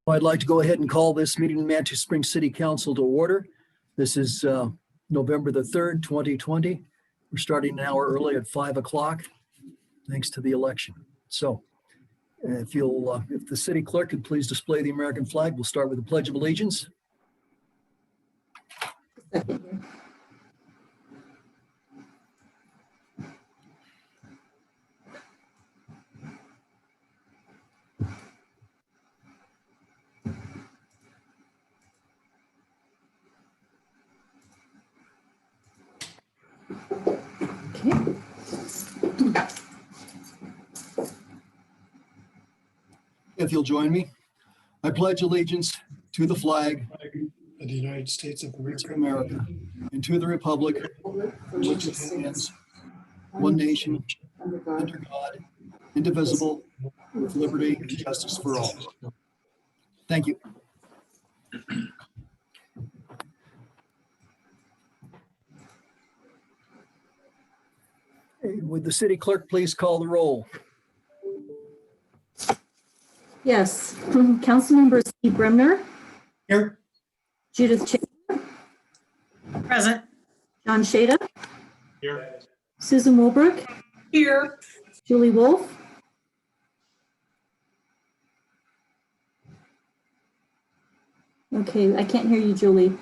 I'd like to go ahead and call this meeting of the Manchester Springs City Council to order. This is November the 3rd, 2020. We're starting an hour early at 5 o'clock, thanks to the election. So if the city clerk could please display the American flag, we'll start with the Pledge of Allegiance. If you'll join me, I pledge allegiance to the flag of the United States of America and to the republic for which it stands, one nation, under God, indivisible, with liberty and justice for all. Thank you. Would the city clerk please call the roll? Yes. Councilmember Steve Bremner. Here. Judith Chambers. Present. John Shada. Here. Susan Wolbrook. Here. Julie Wolf. Okay, I can't hear you, Julie.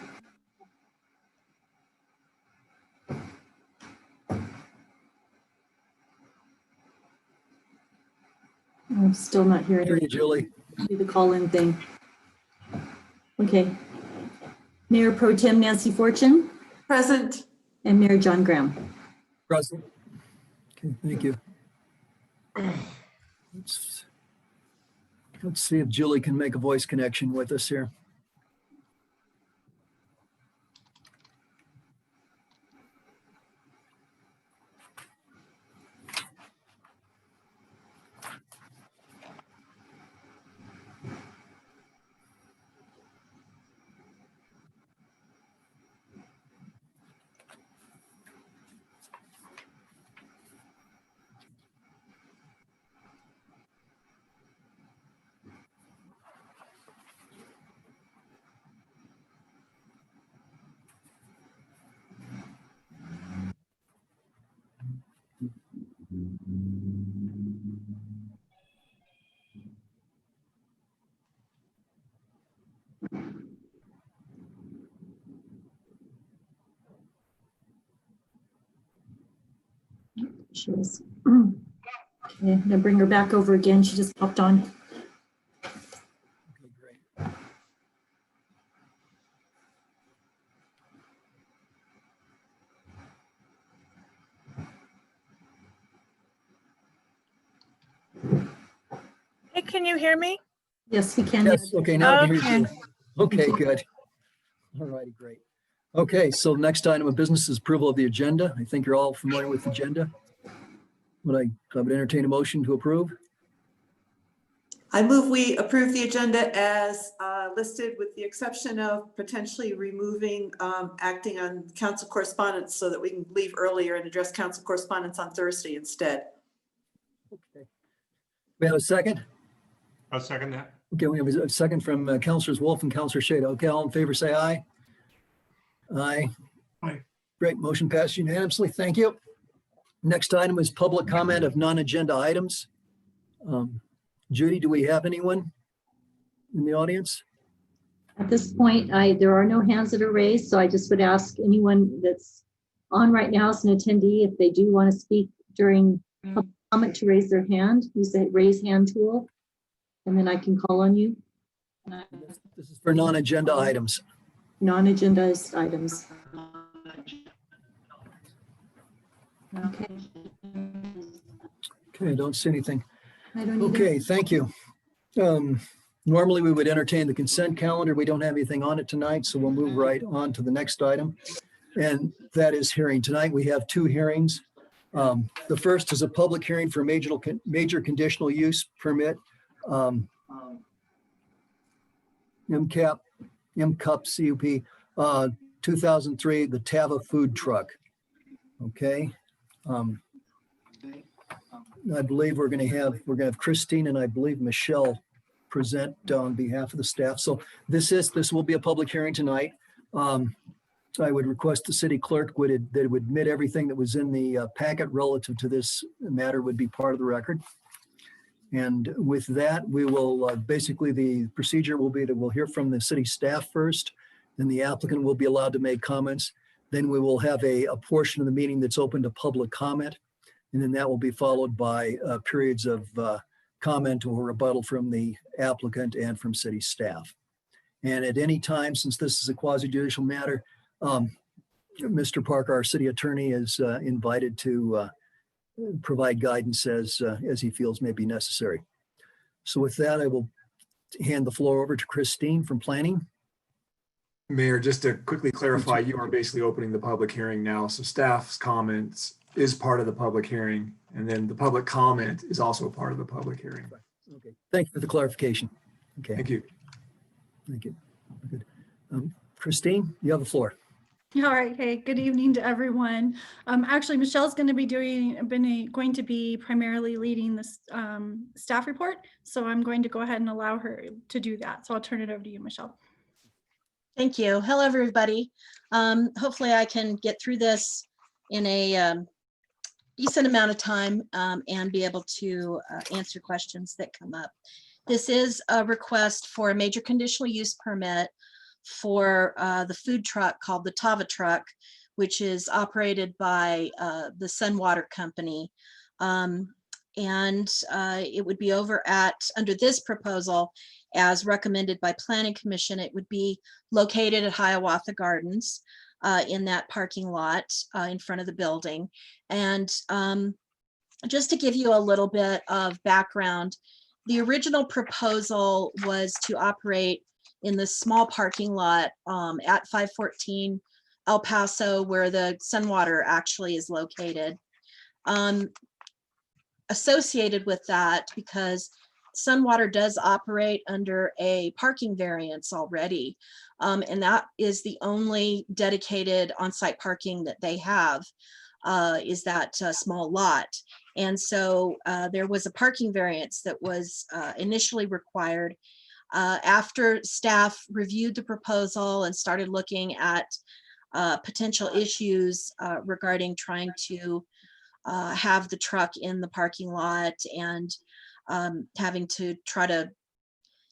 I'm still not hearing Hear you, Julie. do the call-in thing. Okay. Mayor Pro Tem Nancy Fortune Present. and Mayor John Graham. Present. Okay, thank you. Let's see if Julie can make a voice connection with us here. She is. Okay, I'm gonna bring her back over again. She just popped on. Okay, great. Hey, can you hear me? Yes, we can. Yes, okay, now I can hear you. Okay. Okay, good. All righty, great. Okay, so next item of business is approval of the agenda. I think you're all familiar with the agenda. I would entertain a motion to approve. I move we approve the agenda as listed, with the exception of potentially removing acting on council correspondence so that we can leave earlier and address council correspondence on Thursday instead. Okay. We have a second? I'll second that. Okay, we have a second from Councilors Wolf and Councilor Shada. Okay, all in favor, say aye. Aye. Aye. Great, motion passed unanimously. Thank you. Next item is public comment of non-agenda items. Judy, do we have anyone in the audience? At this point, there are no hands that are raised, so I just would ask anyone that's on right now as an attendee, if they do want to speak during public comment, to raise their hand. Use the raise hand tool, and then I can call on you. This is for non-agenda items. Non-agenda items. Okay. Okay, I don't see anything. I don't either. Okay, thank you. Normally, we would entertain the consent calendar. We don't have anything on it tonight, so we'll move right on to the next item. And that is hearing. Tonight, we have two hearings. The first is a public hearing for major conditional use permit, MCUP CUP 2003, the Tava food truck. Okay. I believe we're going to have Christine and I believe Michelle present on behalf of the staff. So this will be a public hearing tonight. I would request the city clerk would admit everything that was in the packet relative to this matter would be part of the record. And with that, we will, basically the procedure will be that we'll hear from the city staff first, then the applicant will be allowed to make comments. Then we will have a portion of the meeting that's open to public comment. And then that will be followed by periods of comment or rebuttal from the applicant and from city staff. And at any time, since this is a quasi-judicial matter, Mr. Parker, our city attorney, is invited to provide guidance as he feels may be necessary. So with that, I will hand the floor over to Christine from planning. Mayor, just to quickly clarify, you are basically opening the public hearing now. So staff's comments is part of the public hearing, and then the public comment is also a part of the public hearing. Okay, thank you for the clarification. Okay, Thank you. thank you. Good. Christine, you have the floor. All right. Hey, good evening to everyone. Actually, Michelle's going to be going to be primarily leading this staff report. So I'm going to go ahead and allow her to do that. So I'll turn it over to you, Michelle. Thank you. Hello, everybody. Hopefully I can get through this in a decent amount of time and be able to answer questions that come up. This is a request for a major conditional use permit for the food truck called the Tava Truck, which is operated by the Sunwater Company. It would be under this proposal, as recommended by Planning Commission, it would be located at Hiawatha Gardens in that parking lot in front of the building. And just to give you a little bit of background, the original proposal was to operate in the small parking lot at 514 El Paso, where the Sunwater actually is located. Associated with that, because Sunwater does operate under a parking variance already, and that is the only dedicated on-site parking that they have, is that small lot. And so there was a parking variance that was initially required. After staff reviewed the proposal and started looking at potential issues regarding trying to have the truck in the parking lot and having to try to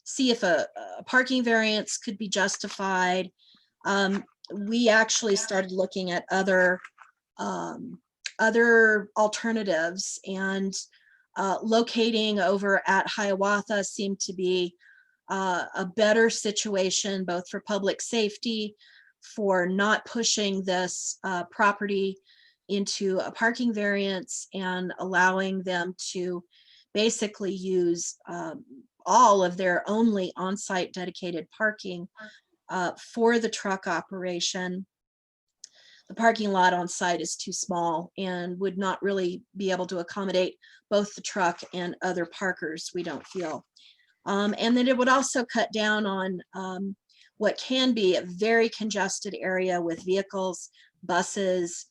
see if a parking variance could be justified, we actually started looking at other alternatives, and locating over at Hiawatha seemed to be a better situation, both for public safety, for not pushing this property into a parking variance and allowing them to basically use all of their only on-site dedicated parking for the truck operation. The parking lot on site is too small and would not really be able to accommodate both the truck and other parkers, we don't feel. And then it would also cut down on what can be a very congested area with vehicles, buses,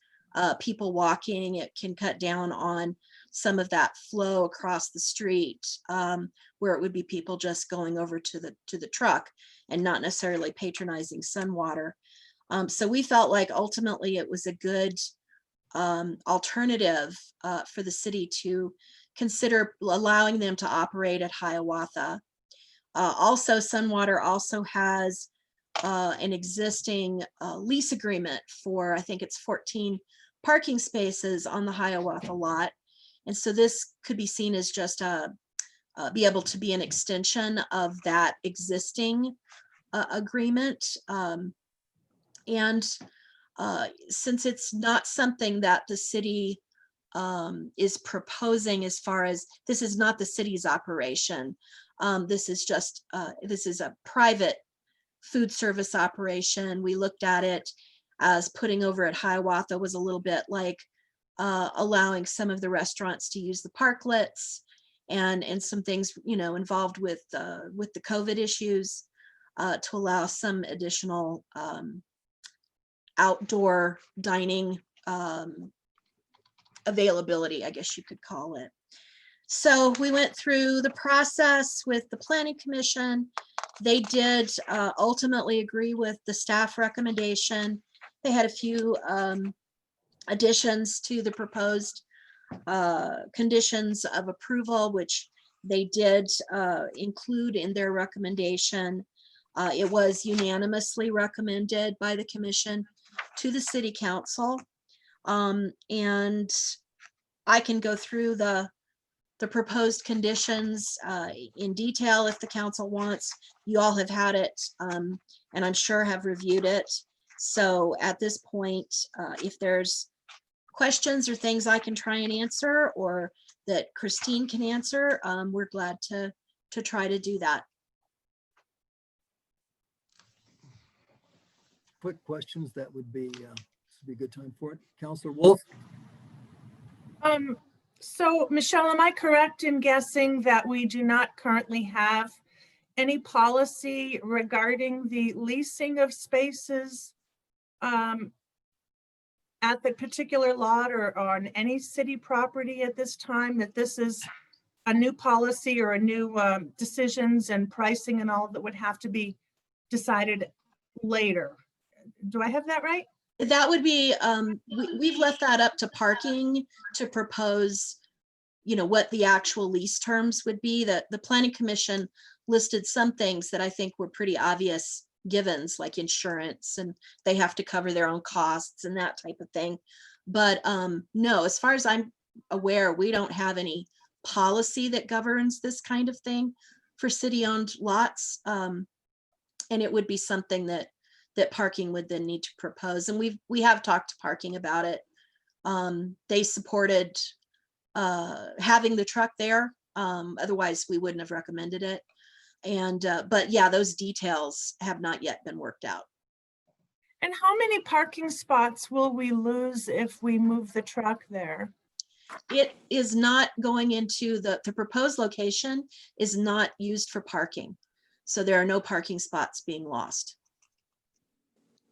people walking. It can cut down on some of that flow across the street, where it would be people just going over to the truck and not necessarily patronizing Sunwater. So we felt like ultimately it was a good alternative for the city to consider allowing them to operate at Hiawatha. Also, Sunwater also has an existing lease agreement for, I think it's 14 parking spaces on the Hiawatha lot. And so this could be seen as just be able to be an extension of that existing agreement. Since it's not something that the city is proposing, as far as this is not the city's operation, this is just this is a private food service operation. We looked at it as putting over at Hiawatha was a little bit like allowing some of the restaurants to use the parklets and some things, you know, involved with the COVID issues, to allow some additional outdoor dining availability, I guess you could call it. So we went through the process with the planning commission. They did ultimately agree with the staff recommendation. They had a few additions to the proposed conditions of approval, which they did include in their recommendation. It was unanimously recommended by the commission to the city council. And I can go through the proposed conditions in detail if the council wants. You all have had it, and I'm sure have reviewed it. So at this point, if there's questions or things I can try and answer, or that Christine can answer, we're glad to try to do that. Quick questions, that would be a good time for it. Counselor Wolf? So Michelle, am I correct in guessing that we do not currently have any policy regarding the leasing of spaces at the particular lot or on any city property at this time, that this is a new policy or a new decisions and pricing and all that would have to be decided later? Do I have that right? That would be, we've left that up to parking to propose, what the actual lease terms would be. That the planning commission listed some things that I think were pretty obvious givens, like insurance, and they have to cover their own costs and that type of thing. But no, as far as I'm aware, we don't have any policy that governs this kind of thing for city-owned lots. And it would be something that parking would then need to propose. And we have talked to parking about it. They supported having the truck there. Otherwise we wouldn't have recommended it. And, but yeah, those details have not yet been worked out. And how many parking spots will we lose if we move the truck there? It is not going into the proposed location is not used for parking. So there are no parking spots being lost.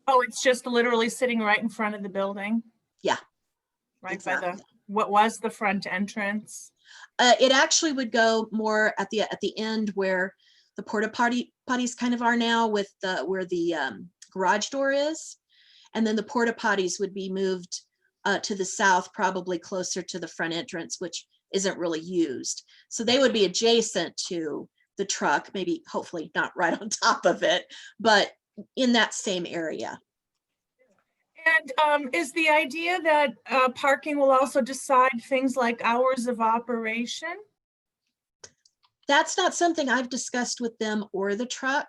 Oh, it's just literally sitting right in front of the building? Yeah, Right exactly. by what was the front entrance? It actually would go more at the end where the porta potties kind of are now, with where the garage door is. And then the porta potties would be moved to the south, probably closer to the front entrance, which isn't really used. So they would be adjacent to the truck, maybe hopefully not right on top of it, but in that same area. And is the idea that parking will also decide things like hours of operation? That's not something I've discussed with them or the truck.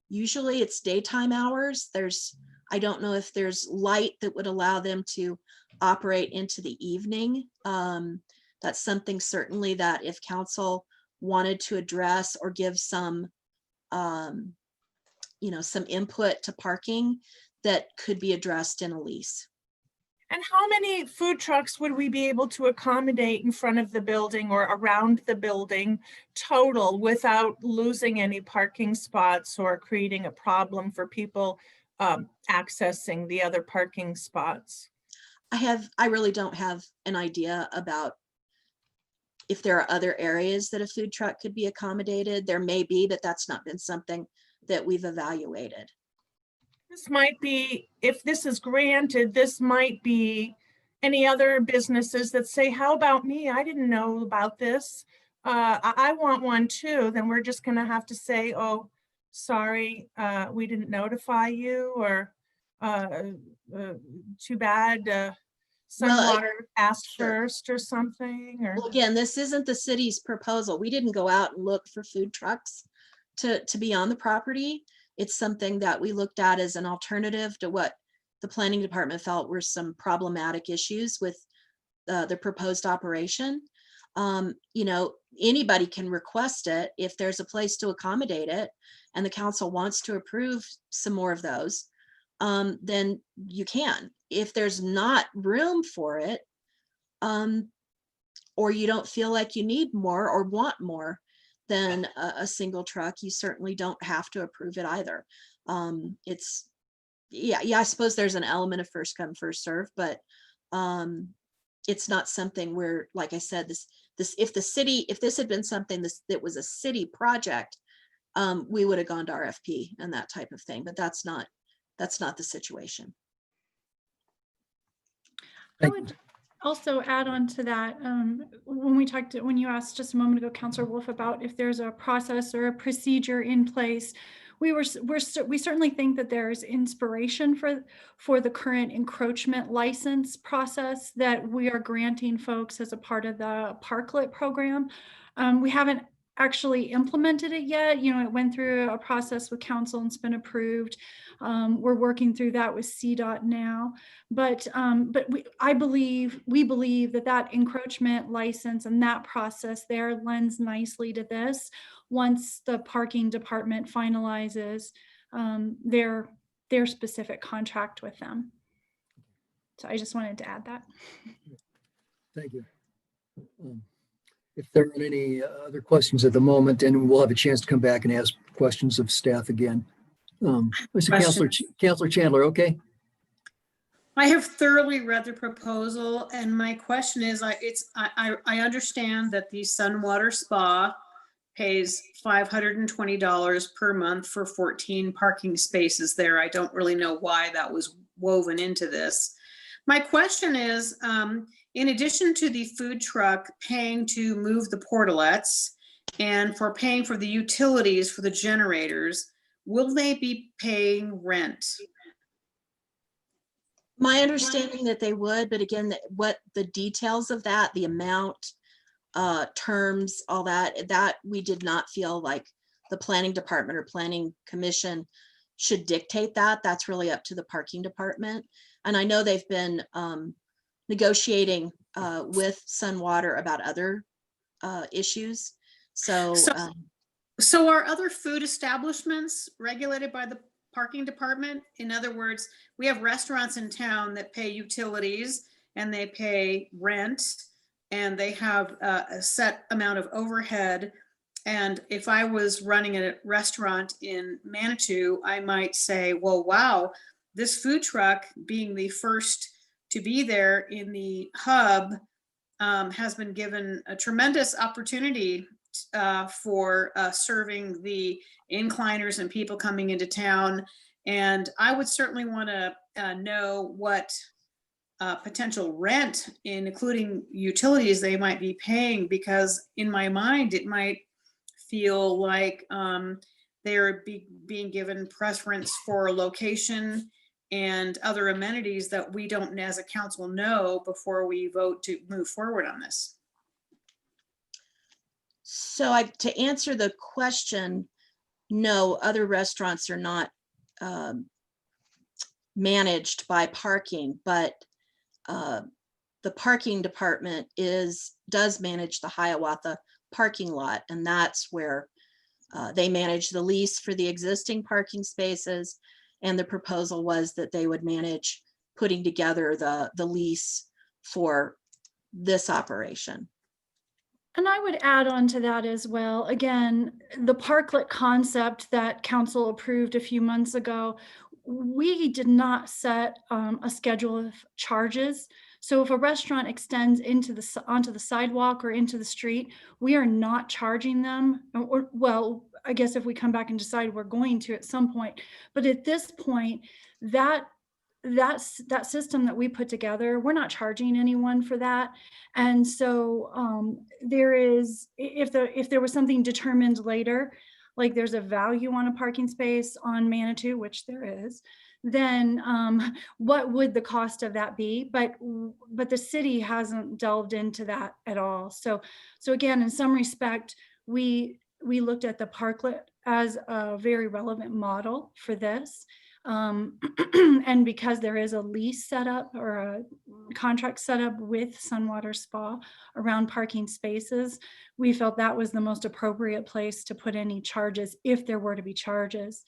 Usually it's daytime hours. I don't know if there's light that would allow them to operate into the evening. That's something certainly that if council wanted to address or give some, some input to parking, that could be addressed in a lease. And how many food trucks would we be able to accommodate in front of the building or around the building total without losing any parking spots or creating a problem for people accessing the other parking spots? I really don't have an idea about if there are other areas that a food truck could be accommodated. There may be, but that's not been something that we've evaluated. This might be, if this is granted, this might be any other businesses that say, how about me? I didn't know about this. I want one too. Then we're just going to have to say, oh, sorry, we didn't notify you, or too bad, Sunwater asked sure. first or something. Or Well, again, this isn't the city's proposal. We didn't go out and look for food trucks to be on the property. It's something that we looked at as an alternative to what the planning department felt were some problematic issues with the proposed operation. Anybody can request it if there's a place to accommodate it and the council wants to approve some more of those, then you can. If there's not room for it, or you don't feel like you need more or want more than a single truck, you certainly don't have to approve it either. I suppose there's an element of first come, first serve, but it's not something where, like I said, the if this had been something that was a city project, we would have gone to RFP and that type of thing, but that's not the situation. I would also add on to that, when you asked just a moment ago, Councilor Wolf, about if there's a process or a procedure in place, we certainly think that there's inspiration for the current encroachment license process that we are granting folks as a part of the Parklet program. We haven't actually implemented it yet. You know, it went through a process with council and it's been approved. We're working through that with CDOT now, but we believe that encroachment license and that process there lends nicely to this once the parking department finalizes their specific contract with them. So I just wanted to add that. Thank you. If there aren't any other questions at the moment, and we'll have a chance to come back and ask questions of staff again. Councilor Chandler, okay? I have thoroughly read the proposal, and my question is, I understand that the Sunwater Spa pays $520 per month for 14 parking spaces there. I don't really know why that was woven into this. My question is, in addition to the food truck paying to move the portalets and for paying for the utilities for the generators, will they be paying rent? My understanding that they would, but again, what the details of that, the amount, terms, all that we did not feel like the planning department or planning commission should dictate that. That's really up to the parking department. And I know they've been negotiating with Sunwater about other issues. So are other food establishments regulated by the parking department? In other words, we have restaurants in town that pay utilities and they pay rent and they have a set amount of overhead. And if I was running a restaurant in Manitou, I might say, well, wow, this food truck being the first to be there in the hub has been given a tremendous opportunity for serving the incliners and people coming into town. And I would certainly want to know what potential rent, including utilities, they might be paying, because in my mind, it might feel like they're being given preference for location and other amenities that we don't, as a council, know before we vote to move forward on this. So to answer the question, no, other restaurants are not managed by parking, but the parking department does manage the Hiawatha parking lot, and that's where they manage the lease for the existing parking spaces. And the proposal was that they would manage putting together the lease for this operation. And I would add on to that as well. Again, the parklet concept that council approved a few months ago, we did not set a schedule of charges. So if a restaurant extends onto the sidewalk or into the street, we are not charging them. Or, well, I guess if we come back and decide we're going to at some point, but at this point, that system that we put together, we're not charging anyone for that. And so there is, if there was something determined later, like there's a value on a parking space on Manitou, which there is, then what would the cost of that be? But the city hasn't delved into that at all. So again, in some respect, we looked at the parklet as a very relevant model for this. And because there is a lease set up or a contract set up with Sunwater Spa around parking spaces, we felt that was the most appropriate place to put any charges if there were to be charges.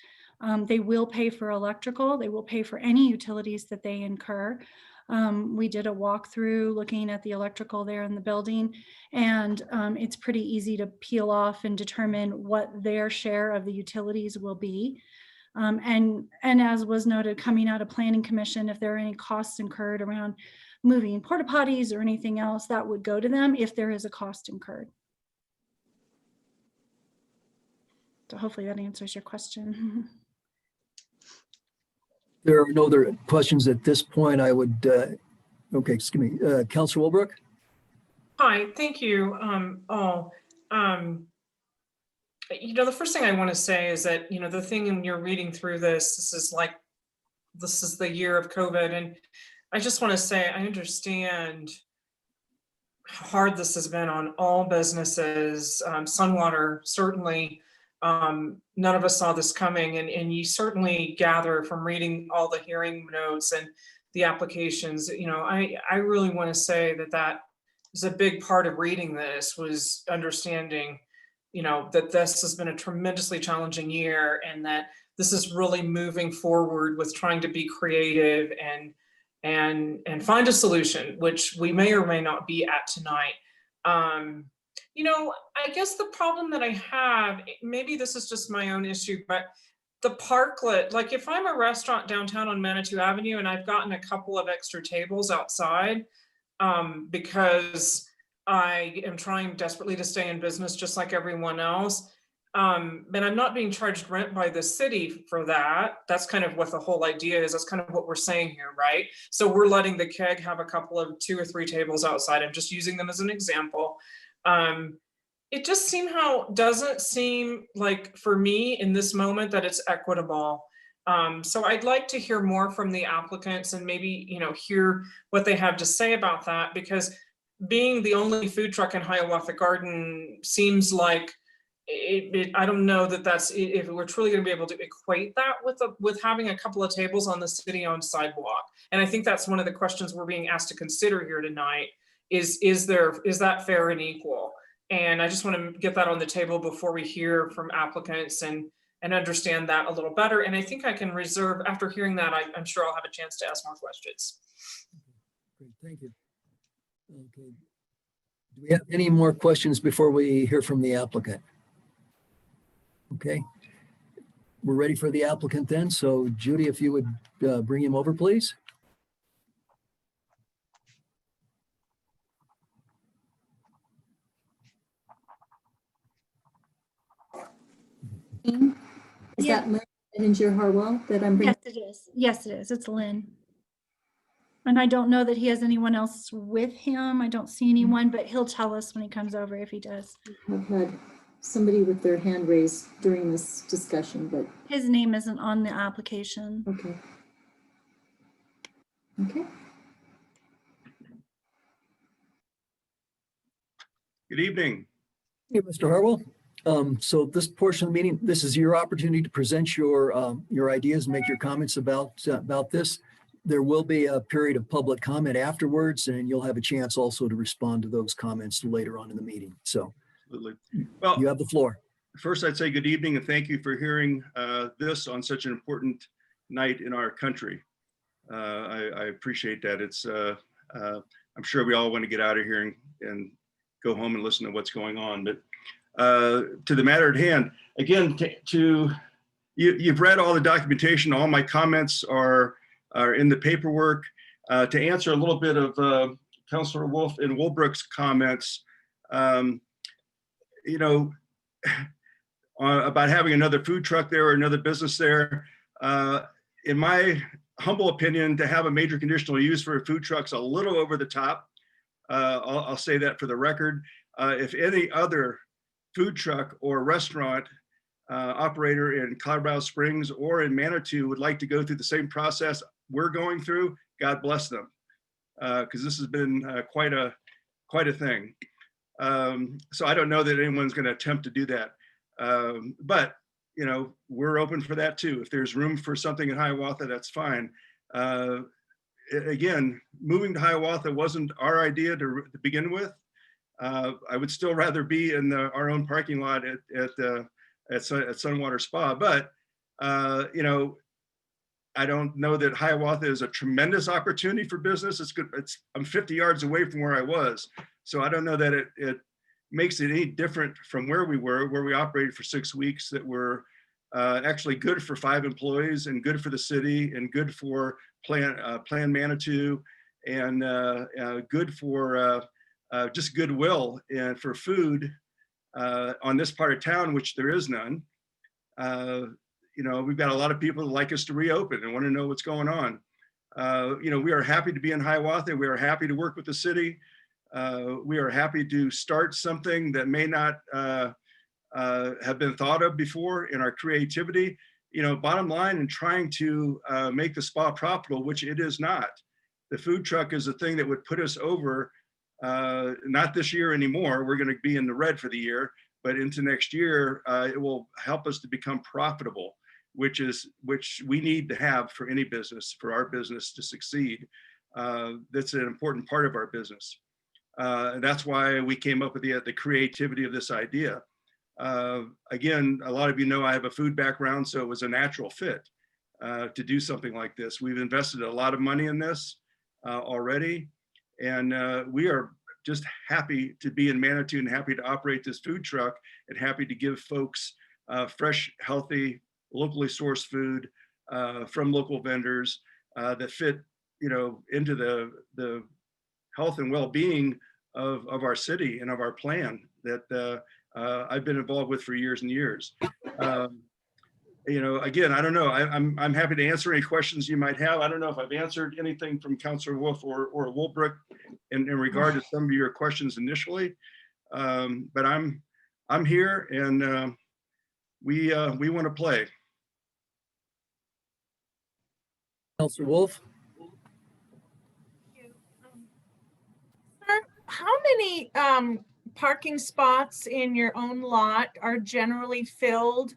They will pay for electrical, they will pay for any utilities that they incur. We did a walkthrough looking at the electrical there in the building, and it's pretty easy to peel off and determine what their share of the utilities will be. And as was noted, coming out of Planning Commission, if there are any costs incurred around moving porta potties or anything else, that would go to them if there is a cost incurred. So hopefully that answers your question. There are no other questions at this point. I would, okay, excuse me, Councilor Wilbrook? Hi, thank you, all. The first thing I want to say is that, the thing when you're reading through this is the year of COVID. And I just want to say, I understand how hard this has been on all businesses. Sunwater, certainly, none of us saw this coming. And you certainly gather from reading all the hearing notes and the applications, I really want to say that is a big part of reading this, was understanding, that this has been a tremendously challenging year, and that this is really moving forward with trying to be creative and find a solution, which we may or may not be at tonight. I guess the problem that I have, maybe this is just my own issue, but the parklet, like if I'm a restaurant downtown on Manitou Avenue and I've gotten a couple of extra tables outside, because I am trying desperately to stay in business just like everyone else. And I'm not being charged rent by the city for that. That's kind of what the whole idea is. That's kind of what we're saying here, right? So we're letting the keg have a couple of 2 or 3 tables outside. I'm just using them as an example. It just doesn't seem like, for me in this moment, that it's equitable. So I'd like to hear more from the applicants and maybe, hear what they have to say about that, because being the only food truck in Hiawatha Garden seems like I don't know that that's, if we're truly going to be able to equate that with having a couple of tables on the city-owned sidewalk. And I think that's one of the questions we're being asked to consider here tonight is that fair and equal? And I just want to get that on the table before we hear from applicants and understand that a little better. And I think I can reserve, after hearing that, I'm sure I'll have a chance to ask more questions. Great, thank you. Okay. Do we have any more questions before we hear from the applicant? Okay. We're ready for the applicant then. So Judy, if you would bring him over, please. Is Yeah. that Lynn Edinger Harwell that I'm bringing? Yes, it is. Yes, it is. It's Lynn. And I don't know that he has anyone else with him. I don't see anyone, but he'll tell us when he comes over if he does. I've had somebody with their hand raised during this discussion, but His name isn't on the application. okay. Okay. Good evening. Hey, Mr. Harwell. So this portion of the meeting, this is your opportunity to present your ideas, make your comments about this. There will be a period of public comment afterwards, and you'll have a chance also to respond to those comments later on in the meeting. So Absolutely. Well, you have the floor. first I'd say good evening and thank you for hearing this on such an important night in our country. I appreciate that. It's I'm sure we all want to get out of here and go home and listen to what's going on. But to the matter at hand, again, you've read all the documentation. All my comments are in the paperwork. To answer a little bit of Councilor Wolf and Wilbrook's comments, about having another food truck there or another business there, in my humble opinion, to have a major conditional use for a food truck's a little over the top. I'll say that for the record. If any other food truck or restaurant operator in Colorado Springs or in Manitou would like to go through the same process we're going through, God bless them, because this has been quite a thing. So I don't know that anyone's going to attempt to do that, but we're open for that too. If there's room for something in Hiawatha, that's fine. Again, moving to Hiawatha wasn't our idea to begin with. I would still rather be in our own parking lot at Sunwater Spa, but I don't know that Hiawatha is a tremendous opportunity for business. It's good. I'm 50 yards away from where I was, so I don't know that it makes it any different from where we were, where we operated for 6 weeks, that we're actually good for 5 employees and good for the city and good for Plan Manitou and good for just goodwill and for food on this part of town, which there is none. You know, we've got a lot of people that like us to reopen and want to know what's going on. You know, we are happy to be in Hiawatha. We are happy to work with the city. We are happy to start something that may not have been thought of before in our creativity. You know, bottom line, in trying to make the spa profitable, which it is not. The food truck is a thing that would put us over, not this year anymore. We're going to be in the red for the year, but into next year, it will help us to become profitable, which we need to have for any business, for our business to succeed. That's an important part of our business. And that's why we came up with the creativity of this idea. Again, a lot of you know I have a food background, so it was a natural fit to do something like this. We've invested a lot of money in this already, and we are just happy to be in Manitou and happy to operate this food truck and happy to give folks fresh, healthy, locally sourced food from local vendors that fit, you know, into the health and well-being of our city and of our plan that I've been involved with for years and years. You know, again, I don't know. I'm happy to answer any questions you might have. I don't know if I've answered anything from Councilor Wolf or Wolbrook in regard to some of your questions initially, but I'm here and we want to play. Counselor Wolf? Sir, how many parking spots in your own lot are generally filled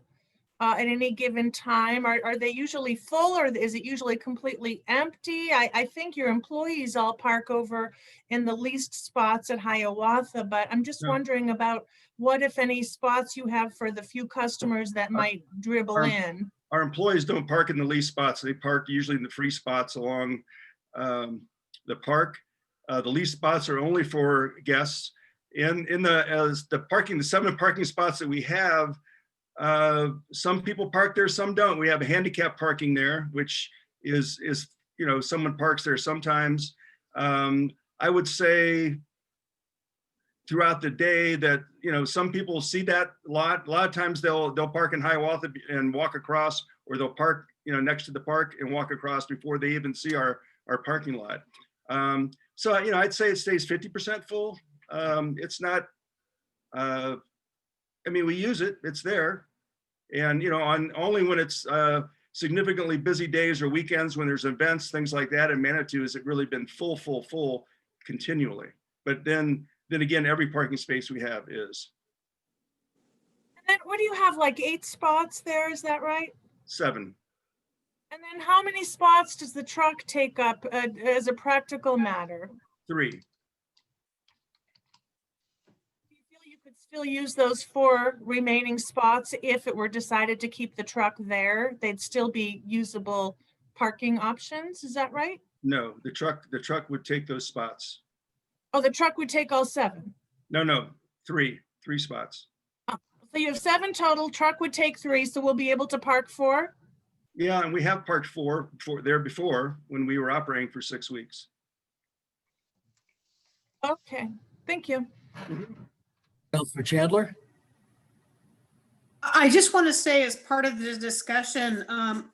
at any given time? Are they usually full or is it usually completely empty? I think your employees all park over in the leased spots at Hiawatha, but I'm just wondering about what, if any, spots you have for the few customers that might dribble in. Our employees don't park in the leased spots. They park usually in the free spots along the park. The leased spots are only for guests. In the 7 parking spots that we have, some people park there, some don't. We have a handicap parking there, which is you know, someone parks there sometimes. I would say throughout the day that, you know, some people see that lot. A lot of times they'll park in Hiawatha and walk across, or they'll park, you know, next to the park and walk across before they even see our parking lot. So, you know, I'd say it stays 50% full. It's not, I mean, we use it, it's there. And, you know, only when it's significantly busy days or weekends when there's events, things like that in Manitou, has it really been full continually. But then again, every parking space we have is. And then what do you have, like 8 spots there, is that right? 7. And then how many spots does the truck take up as a practical matter? 3. Do you feel you could still use those 4 remaining spots if it were decided to keep the truck there? They'd still be usable parking options, is that right? No, the truck would take those spots. Oh, the truck would take all 7? No, 3 spots. So you have 7 total, truck would take 3, so we'll be able to park 4? Yeah, and we have parked 4 there before when we were operating for 6 weeks. Okay, thank you. Counselor Chandler? I just want to say, as part of the discussion,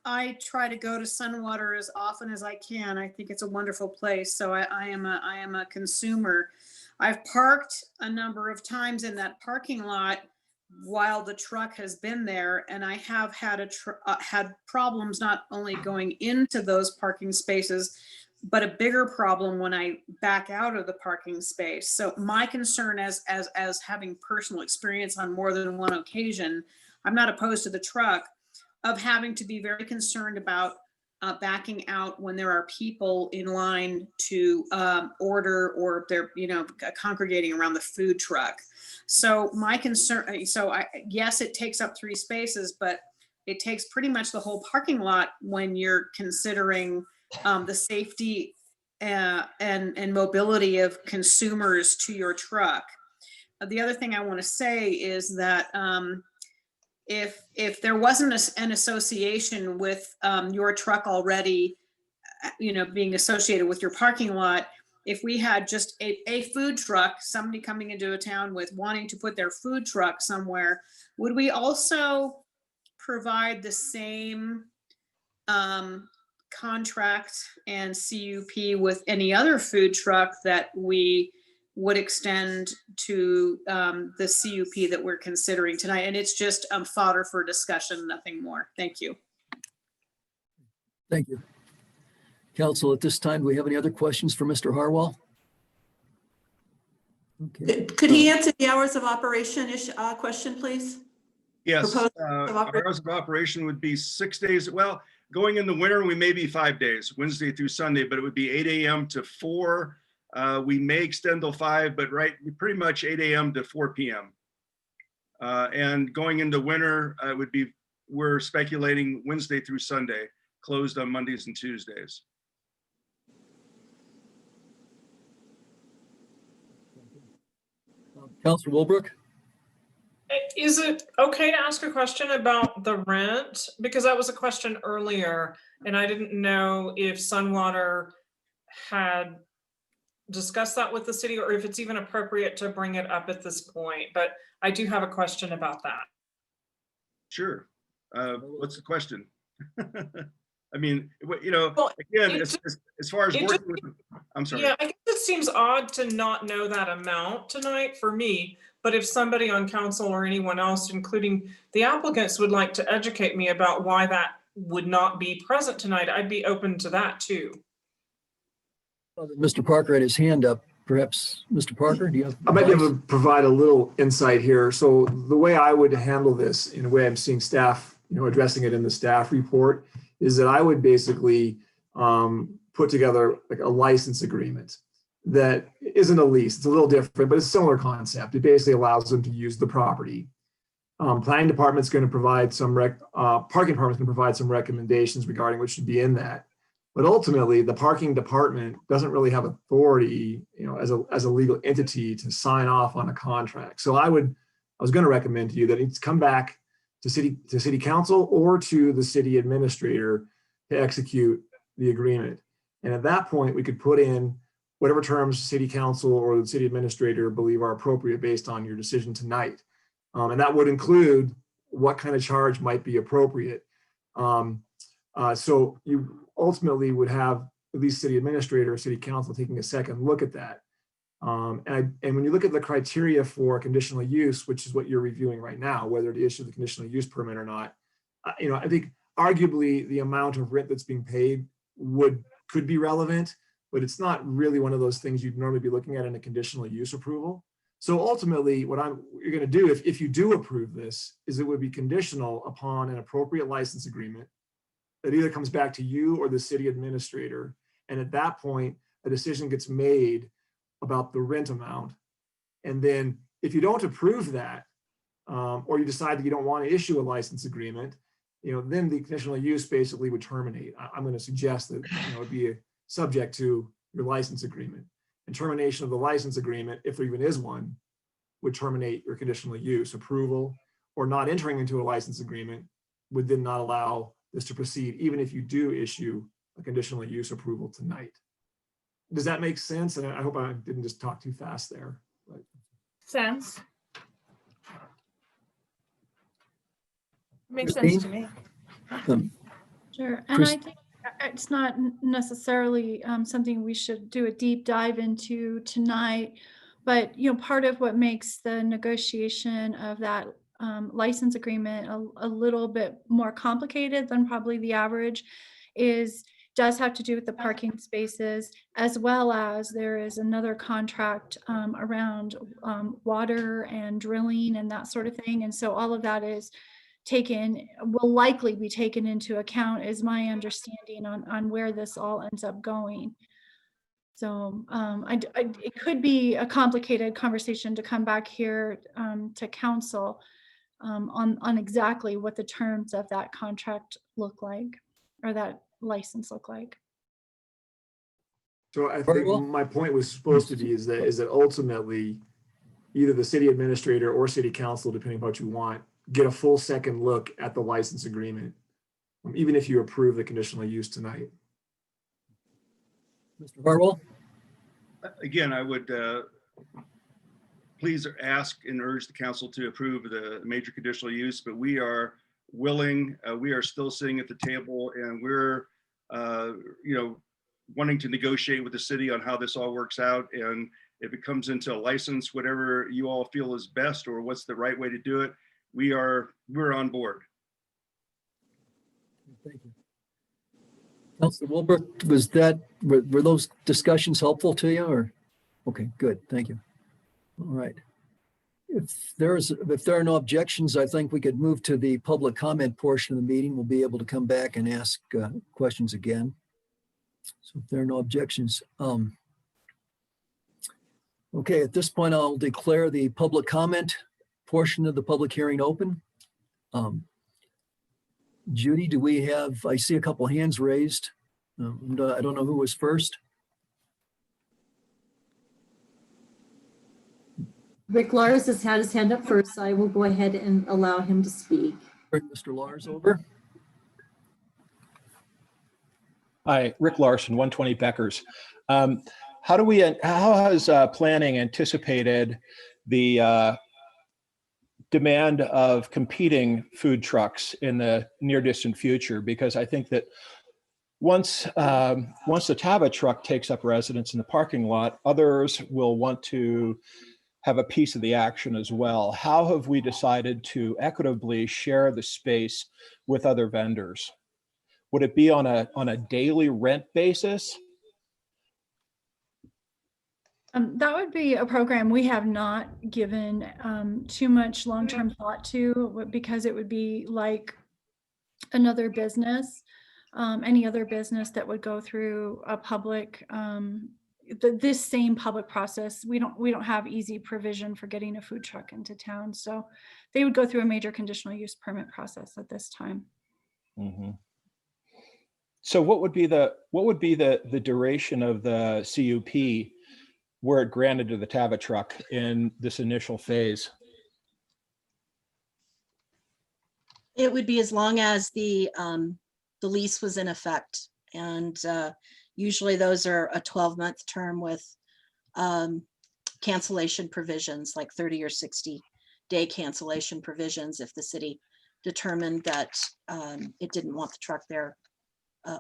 I try to go to Sunwater as often as I can. I think it's a wonderful place. So I am a consumer. I've parked a number of times in that parking lot while the truck has been there, and I have had had problems not only going into those parking spaces, but a bigger problem when I back out of the parking space. So my concern, as having personal experience on more than one occasion, I'm not opposed to the truck, of having to be very concerned about backing out when there are people in line to order, or they're, you know, congregating around the food truck. So my concern, yes, it takes up 3 spaces, but it takes pretty much the whole parking lot when you're considering the safety and mobility of consumers to your truck. The other thing I want to say is that if there wasn't an association with your truck already, being associated with your parking lot, if we had just a food truck, somebody coming into a town with wanting to put their food truck somewhere, would we also provide the same contract and CUP with any other food truck that we would extend to the CUP that we're considering tonight? And it's just fodder for discussion, nothing more. Thank you. Thank you. Council, at this time, do we have any other questions for Mr. Harwell? Okay. Could he answer the hours of operation question, please? Yes, Proposed of operation. hours of operation would be 6 days. Well, going in the winter, we may be 5 days, Wednesday through Sunday, but it would be 8 a.m. to 4. We may extend till 5, but pretty much 8 a.m. to 4 p.m. And going into winter, we're speculating Wednesday through Sunday, closed on Mondays and Tuesdays. Councilor Wilbrook? Is it okay to ask a question about the rent? Because that was a question earlier, and I didn't know if Sunwater had discussed that with the city or if it's even appropriate to bring it up at this point. But I do have a question about that. Sure. What's the question? I mean, Well, again, it as far as it working with, I'm sorry. Yeah, I guess it seems odd to not know that amount tonight for me, but if somebody on council or anyone else, including the applicants, would like to educate me about why that would not be present tonight, I'd be open to that too. Mr. Parker had his hand up. Perhaps, Mr. Parker, do you have? I might be able to provide a little insight here. So the way I would handle this, in a way I'm seeing staff, addressing it in the staff report, is that I would basically put together like a license agreement that isn't a lease. It's a little different, but it's a similar concept. It basically allows them to use the property. Planning department's going to provide some parking department's going to provide some recommendations regarding what should be in that. But ultimately, the parking department doesn't really have authority, as a legal entity to sign off on a contract. So I was going to recommend to you that it's come back to city council or to the city administrator to execute the agreement. And at that point, we could put in whatever terms city council or the city administrator believe are appropriate based on your decision tonight. And that would include what kind of charge might be appropriate. So you ultimately would have at least city administrator or city council taking a second look at that. And when you look at the criteria for conditional use, which is what you're reviewing right now, whether to issue the conditional use permit or not, I think arguably the amount of rent that's being paid could be relevant, but it's not really one of those things you'd normally be looking at in a conditional use approval. So ultimately, what you're going to do, if you do approve this, is it would be conditional upon an appropriate license agreement that either comes back to you or the city administrator. And at that point, a decision gets made about the rent amount. And then if you don't approve that, or you decide that you don't want to issue a license agreement, then the conditional use basically would terminate. I'm going to suggest that it would be subject to your license agreement. And termination of the license agreement, if there even is one, would terminate your conditional use approval, or not entering into a license agreement would then not allow this to proceed, even if you do issue a conditional use approval tonight. Does that make sense? And I hope I didn't just talk too fast there. But. Sense. Makes sense to me. Sure, and Chris- I think it's not necessarily something we should do a deep dive into tonight, but part of what makes the negotiation of that license agreement a little bit more complicated than probably the average does have to do with the parking spaces, as well as there is another contract around water and drilling and that sort of thing. And so all of that will likely be taken into account, is my understanding on where this all ends up going. So it could be a complicated conversation to come back here to council on exactly what the terms of that contract look like, or that license look like. So I Very think well. my point was supposed to be is that ultimately either the city administrator or city council, depending on what you want, get a full second look at the license agreement, even if you approve the conditional use tonight. Mr. Harwell? Again, I would please ask and urge the council to approve the major conditional use, but we are willing, we are still sitting at the table, and we're, wanting to negotiate with the city on how this all works out. And if it comes into a license, whatever you all feel is best or what's the right way to do it, we're on board. Thank you. Councilor Wilbur, were those discussions helpful to you, or? Okay, good, thank you. All right. If there are no objections, I think we could move to the public comment portion of the meeting. We'll be able to come back and ask questions again. So if there are no objections, okay, at this point, I'll declare the public comment portion of the public hearing open. Judy, do we have, I see a couple hands raised. I don't know who was first. Rick Lars has had his hand up first, so I will go ahead and allow him to speak. Bring Mr. Lars over. Hi, Rick Larson, 120 Beckers. How has planning anticipated the demand of competing food trucks in the near distant future? Because I think that once the Tava truck takes up residence in the parking lot, others will want to have a piece of the action as well. How have we decided to equitably share the space with other vendors? Would it be on a daily rent basis? That would be a program we have not given too much long-term thought to, because it would be like another business, any other business that would go through a public, this same public process. We don't have easy provision for getting a food truck into town, so they would go through a major conditional use permit process at this time. Mm-hmm. So what would be the duration of the CUP were it granted to the Tava truck in this initial phase? It would be as long as the lease was in effect, and usually those are a 12-month term with cancellation provisions, like 30 or 60-day cancellation provisions if the city determined that it didn't want the truck there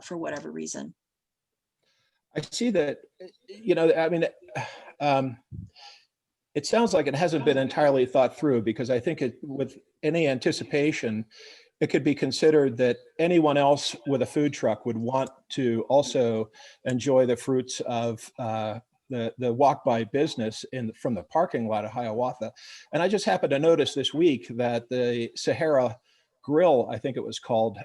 for whatever reason. I see that, it sounds like it hasn't been entirely thought through, because I think with any anticipation, it could be considered that anyone else with a food truck would want to also enjoy the fruits of the walk-by business from the parking lot of Hiawatha. And I just happened to notice this week that the Sahara Grill, I think it was called,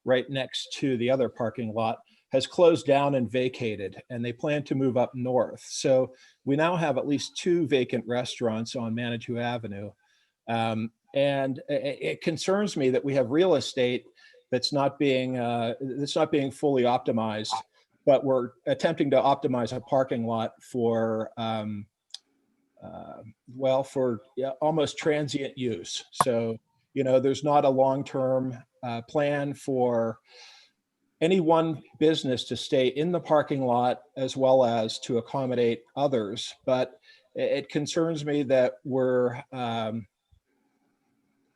right next to the other parking lot, has closed down and vacated, and they plan to move up north. So we now have at least 2 vacant restaurants on Manitou Avenue. And it concerns me that we have real estate that's not being fully optimized, but we're attempting to optimize a parking lot for almost transient use. So, there's not a long-term plan for any one business to stay in the parking lot as well as to accommodate others. But it concerns me that we're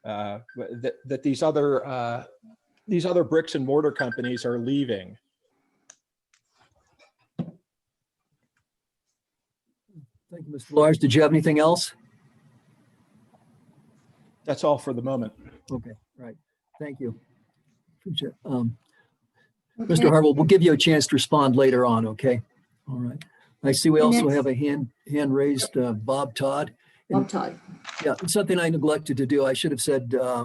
that these other bricks and mortar companies are leaving. Thank you, Mr. Lars. Did you have anything else? That's all for the moment. Okay, right. Thank you. Appreciate it. Okay. Mr. Harwell, we'll give you a chance to respond later on, okay? All right. I see we also Next. have a hand raised, Bob Todd. Bob Todd. Yeah, it's something I neglected to do. I should have said I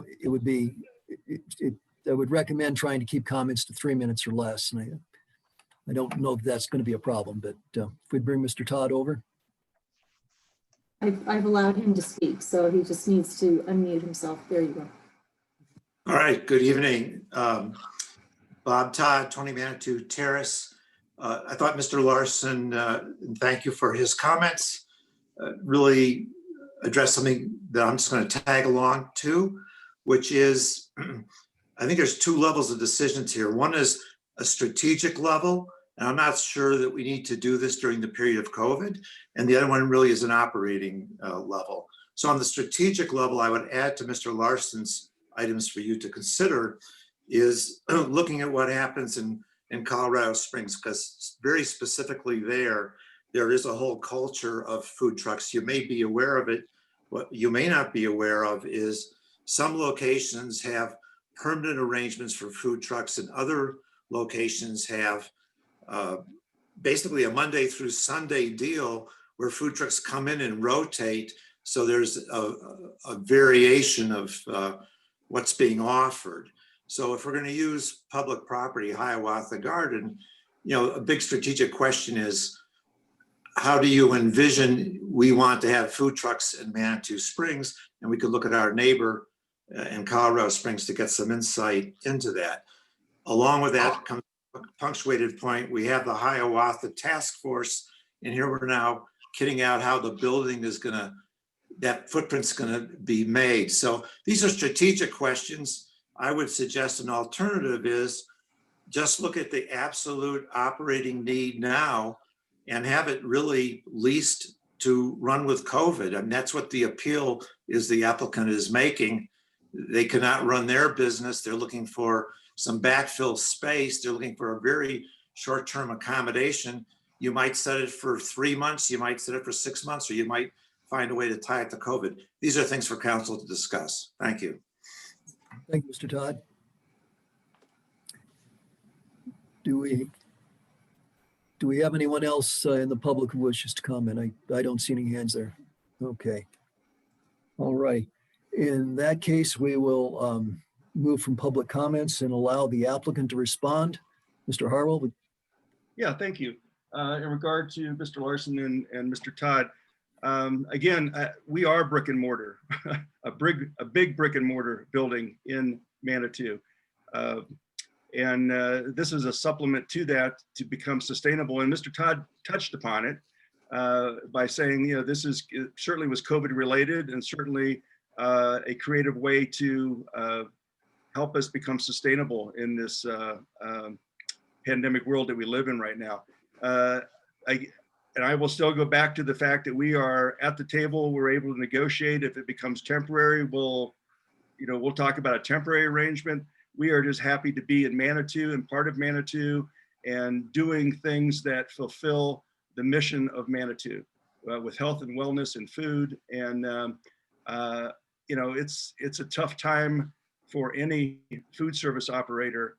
would recommend trying to keep comments to 3 minutes or less. And I don't know if that's going to be a problem, but if we'd bring Mr. Todd over. I've allowed him to speak, so he just needs to unmute himself. There you go. All right, good evening. Bob Todd, 20 Manitou Terrace. I thought Mr. Larson, and thank you for his comments, really address something that I'm just going to tag along to, which is, I think there's two levels of decisions here. One is a strategic level, and I'm not sure that we need to do this during the period of COVID. And the other one really is an operating level. So on the strategic level, I would add to Mr. Larson's items for you to consider is looking at what happens in Colorado Springs, because very specifically there is a whole culture of food trucks. You may be aware of it. What you may not be aware of is some locations have permanent arrangements for food trucks, and other locations have basically a Monday through Sunday deal where food trucks come in and rotate. So there's a variation of what's being offered. So if we're going to use public property, Hiawatha Garden, a big strategic question is, how do you envision we want to have food trucks in Manitou Springs? And we could look at our neighbor in Colorado Springs to get some insight into that. Along with that comes a punctuated point. We have the Hiawatha Task Force, and here we're now kitting out how the building is that footprint's gonna be made. So these are strategic questions. I would suggest an alternative is just look at the absolute operating need now and have it really leased to run with COVID. And that's what the appeal is the applicant is making. They cannot run their business. They're looking for some backfill space. They're looking for a very short-term accommodation. You might set it for 3 months, you might set it for 6 months, or you might find a way to tie it to COVID. These are things for council to discuss. Thank you. Thank you, Mr. Todd. Do we have anyone else in the public who wishes to comment? I don't see any hands there. Okay. All right. In that case, we will move from public comments and allow the applicant to respond. Mr. Harwell. Yeah, thank you. In regard to Mr. Larson and Mr. Todd, again, we are brick and mortar, a big brick and mortar building in Manitou. And this is a supplement to that to become sustainable. And Mr. Todd touched upon it by saying, this it certainly was COVID related, and certainly a creative way to help us become sustainable in this pandemic world that we live in right now. And I will still go back to the fact that we are at the table. We're able to negotiate. If it becomes temporary, we'll talk about a temporary arrangement. We are just happy to be in Manitou and part of Manitou and doing things that fulfill the mission of Manitou with health and wellness and food. And it's a tough time for any food service operator,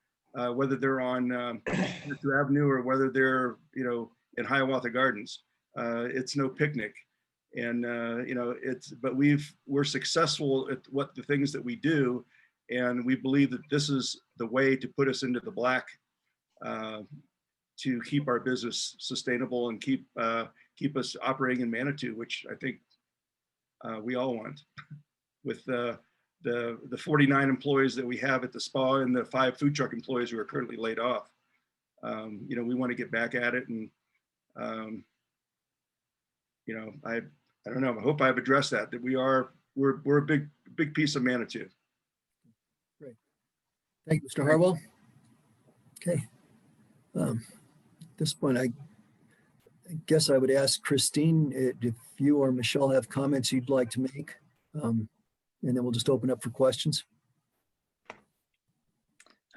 whether they're on Manitou Avenue or whether they're in Hiawatha Gardens. It's no picnic. And but we're successful at the things that we do, and we believe that this is the way to put us into the black, to keep our business sustainable and keep us operating in Manitou, which I think we all want. With the 49 employees that we have at the spa and the 5 food truck employees who are currently laid off, we want to get back at it. And I don't know. I hope I've addressed that. That we're a big piece of Manitou. Great. Thank you, Mr. Harwell. Okay. At this point, I guess I would ask Christine if you or Michelle have comments you'd like to make, and then we'll just open up for questions.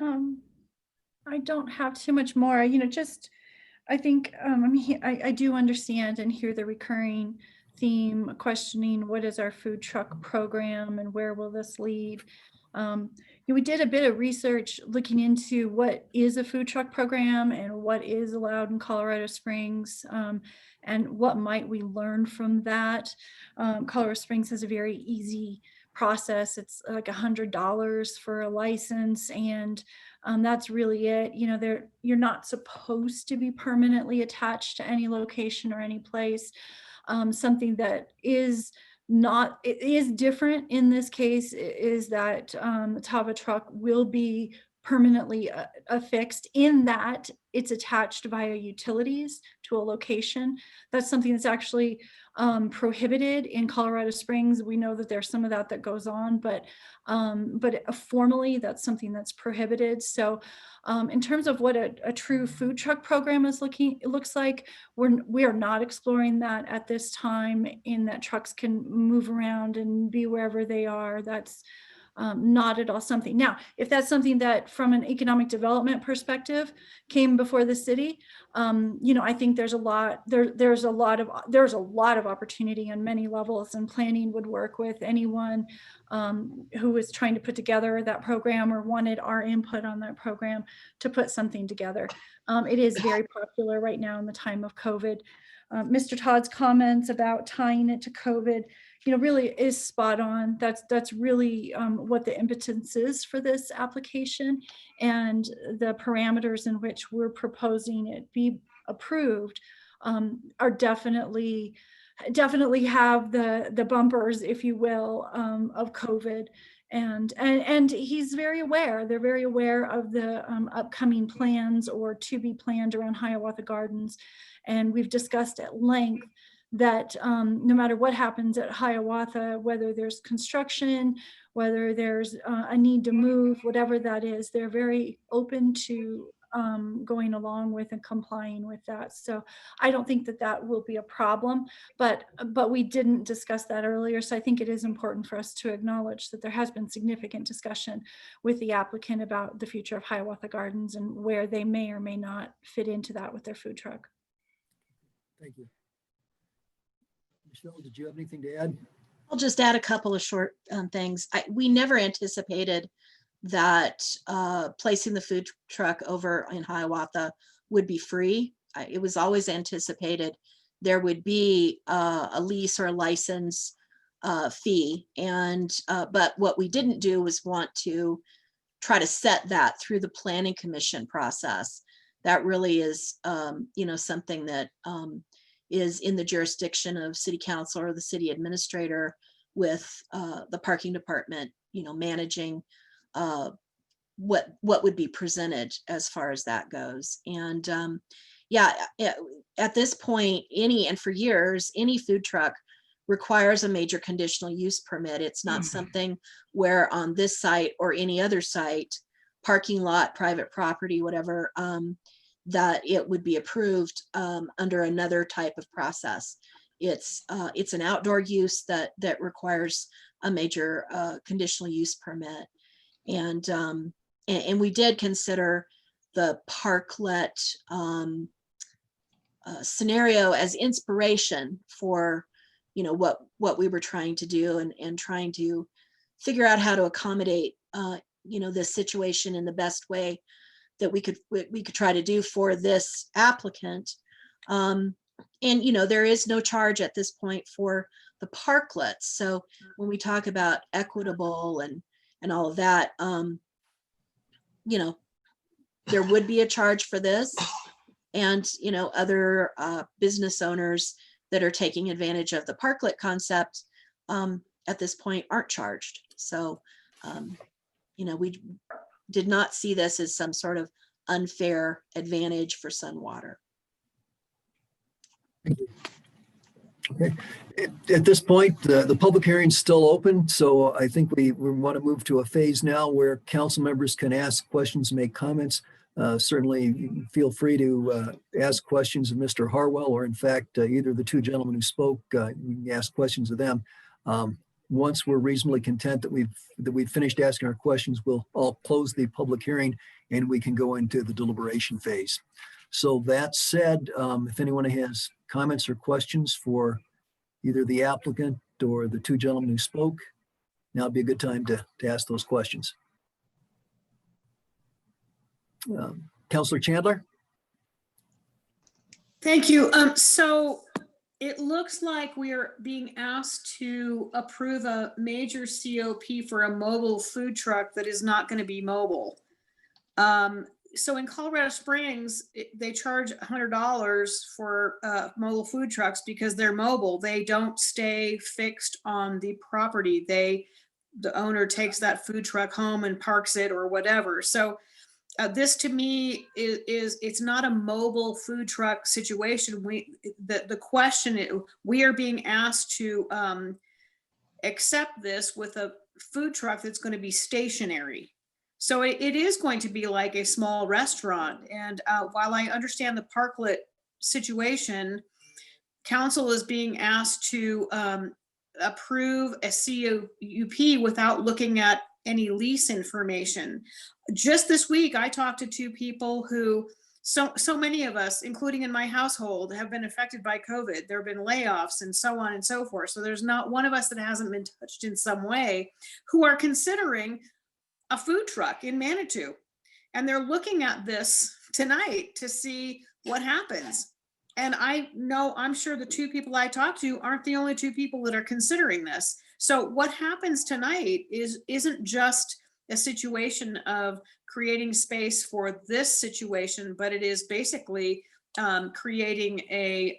I don't have too much more. I think I do understand and hear the recurring theme questioning what is our food truck program and where will this lead. We did a bit of research looking into what is a food truck program and what is allowed in Colorado Springs, and what might we learn from that. Colorado Springs has a very easy process. It's like $100 for a license, and that's really it. You're not supposed to be permanently attached to any location or any place. Something that is different in this case is that the Tava truck will be permanently affixed, in that it's attached via utilities to a location. That's something that's actually prohibited in Colorado Springs. We know that there's some of that goes on, but formally that's something that's prohibited. So in terms of what a true food truck program looks like, we are not exploring that at this time, in that trucks can move around and be wherever they are. That's not at all something. Now, if that's something that from an economic development perspective came before the city, I think there's a lot of opportunity on many levels, and planning would work with anyone who is trying to put together that program or wanted our input on that program to put something together. It is very popular right now in the time of COVID. Mr. Todd's comments about tying it to COVID, really is spot on. That's really what the impetus is for this application, and the parameters in which we're proposing it be approved are definitely have the bumpers, if you will, of COVID. And he's very aware. They're very aware of the upcoming plans or to be planned around Hiawatha Gardens. And we've discussed at length that no matter what happens at Hiawatha, whether there's construction, whether there's a need to move, whatever that is, they're very open to going along with and complying with that. So I don't think that will be a problem, but we didn't discuss that earlier. So I think it is important for us to acknowledge that there has been significant discussion with the applicant about the future of Hiawatha Gardens and where they may or may not fit into that with their food truck. Thank you. Michelle, did you have anything to add? I'll just add a couple of short things. We never anticipated that placing the food truck over in Hiawatha would be free. It was always anticipated there would be a lease or a license fee. But what we didn't do was want to try to set that through the planning commission process. That really is, something that is in the jurisdiction of city council or the city administrator, with the parking department, managing what would be presented as far as that goes. And at this point, for years, any food truck requires a major conditional use permit. It's not something where on this site or any other site, parking lot, private property, whatever, that it would be approved under another type of process. It's an outdoor use that requires a major conditional use permit. And we did consider the parklet scenario as inspiration for what we were trying to do, and trying to figure out how to accommodate this situation in the best way that we could try to do for this applicant. And there is no charge at this point for the parklets. So when we talk about equitable and all of that, there would be a charge for this, and other business owners that are taking advantage of the parklet concept at this point aren't charged. So we did not see this as some sort of unfair advantage for Sunwater. Okay. At this point, the public hearing is still open, so I think we want to move to a phase now where council members can ask questions, make comments. Certainly feel free to ask questions of Mr. Harwell, or in fact, either of the two gentlemen who spoke, we can ask questions of them. Once we're reasonably content that we've finished asking our questions, we'll all close the public hearing and we can go into the deliberation phase. So that said, if anyone has comments or questions for either the applicant or the two gentlemen who spoke, now would be a good time to ask those questions. Councilor Chandler? Thank you. So it looks like we are being asked to approve a major COP for a mobile food truck that is not going to be mobile. So in Colorado Springs, they charge $100 for mobile food trucks because they're mobile. They don't stay fixed on the property. They the owner takes that food truck home and parks it or whatever. So this to me is it's not a mobile food truck situation. The question, we are being asked to accept this with a food truck that's going to be stationary. So it is going to be like a small restaurant. And while I understand the parklet situation, council is being asked to approve a CUP without looking at any lease information. Just this week, I talked to two people who, so many of us, including in my household, have been affected by COVID. There have been layoffs and so on and so forth. So there's not one of us that hasn't been touched in some way, who are considering a food truck in Manitou. And they're looking at this tonight to see what happens. And I'm sure the two people I talked to aren't the only two people that are considering this. So what happens tonight isn't just a situation of creating space for this situation, but it is basically creating a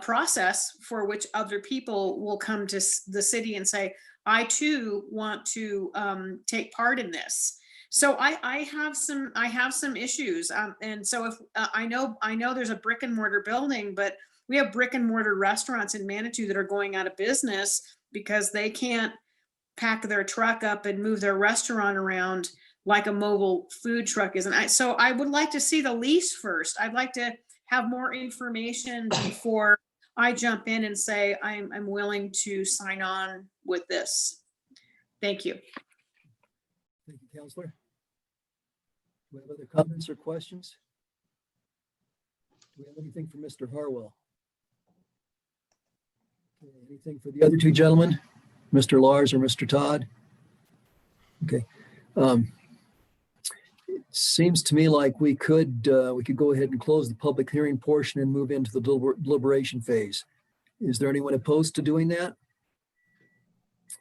process for which other people will come to the city and say, I too want to take part in this. So I have some issues, and so if I know there's a brick and mortar building, but we have brick and mortar restaurants in Manitou that are going out of business because they can't pack their truck up and move their restaurant around like a mobile food truck is. And so I would like to see the lease first. I'd like to have more information before I jump in and say I'm willing to sign on with this. Thank you. Thank you, Counselor. Do we have other comments or questions? Do we have anything for Mr. Harwell? Okay, anything for the other two gentlemen, Mr. Lars or Mr. Todd? Okay. It seems to me like we could go ahead and close the public hearing portion and move into the deliberation phase. Is there anyone opposed to doing that?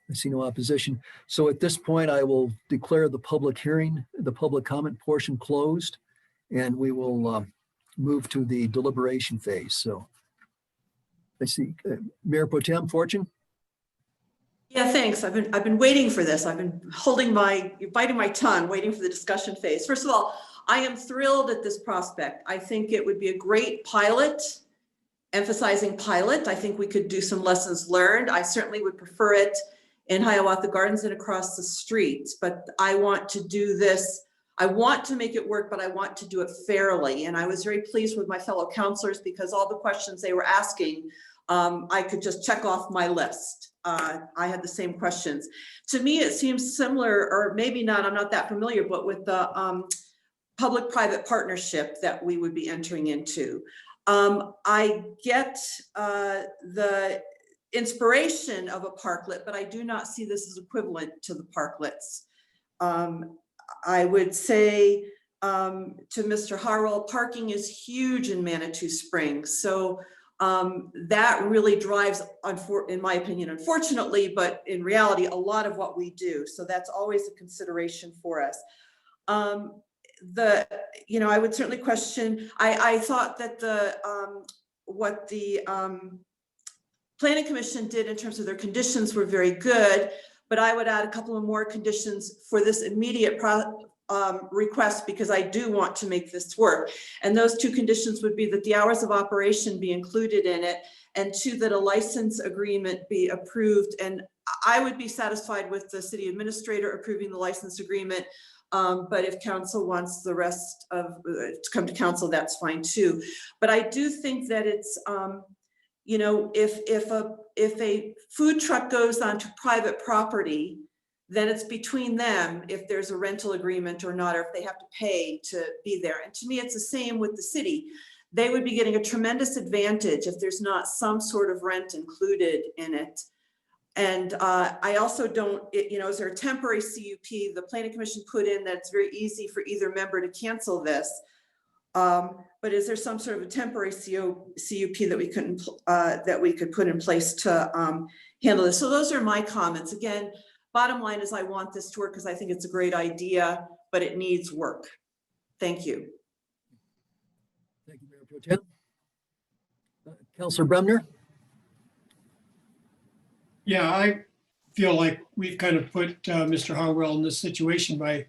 I see no opposition. So at this point, I will declare the public hearing, the public comment portion closed, and we will move to the deliberation phase. So I see Mayor Pro Tem Fortune. Yeah, thanks. I've been waiting for this. I've been biting my tongue, waiting for the discussion phase. First of all, I am thrilled at this prospect. I think it would be a great pilot, emphasizing pilot. I think we could do some lessons learned. I certainly would prefer it in Hiawatha Gardens and across the street, but I want to do this. I want to make it work, but I want to do it fairly. And I was very pleased with my fellow counselors because all the questions they were asking, I could just check off my list. I had the same questions. To me, it seems similar, or maybe not, I'm not that familiar, but with the public-private partnership that we would be entering into. I get the inspiration of a parklet, but I do not see this as equivalent to the parklets. I would say to Mr. Harwell, parking is huge in Manitou Springs. So that really drives, in my opinion, unfortunately, but in reality, a lot of what we do. So that's always a consideration for us. I would certainly question, I thought that what the Planning Commission did in terms of their conditions were very good, but I would add a couple of more conditions for this immediate request because I do want to make this work. And those two conditions would be that the hours of operation be included in it, and two, that a license agreement be approved. And I would be satisfied with the city administrator approving the license agreement. But if council wants the rest of to come to council, that's fine too. But I do think that it's, if a food truck goes onto private property, then it's between them if there's a rental agreement or not, or if they have to pay to be there. And to me, it's the same with the city. They would be getting a tremendous advantage if there's not some sort of rent included in it. And I also don't, is there a temporary CUP? The Planning Commission put in that it's very easy for either member to cancel this. But is there some sort of a temporary CUP that we could put in place to handle this? So those are my comments. Again, bottom line is I want this to work because I think it's a great idea, but it needs work. Thank you. Thank you, Mayor Pro Tem. Councilor Bremner. Yeah, feel like we've kind of put Mr. Harwell in this situation by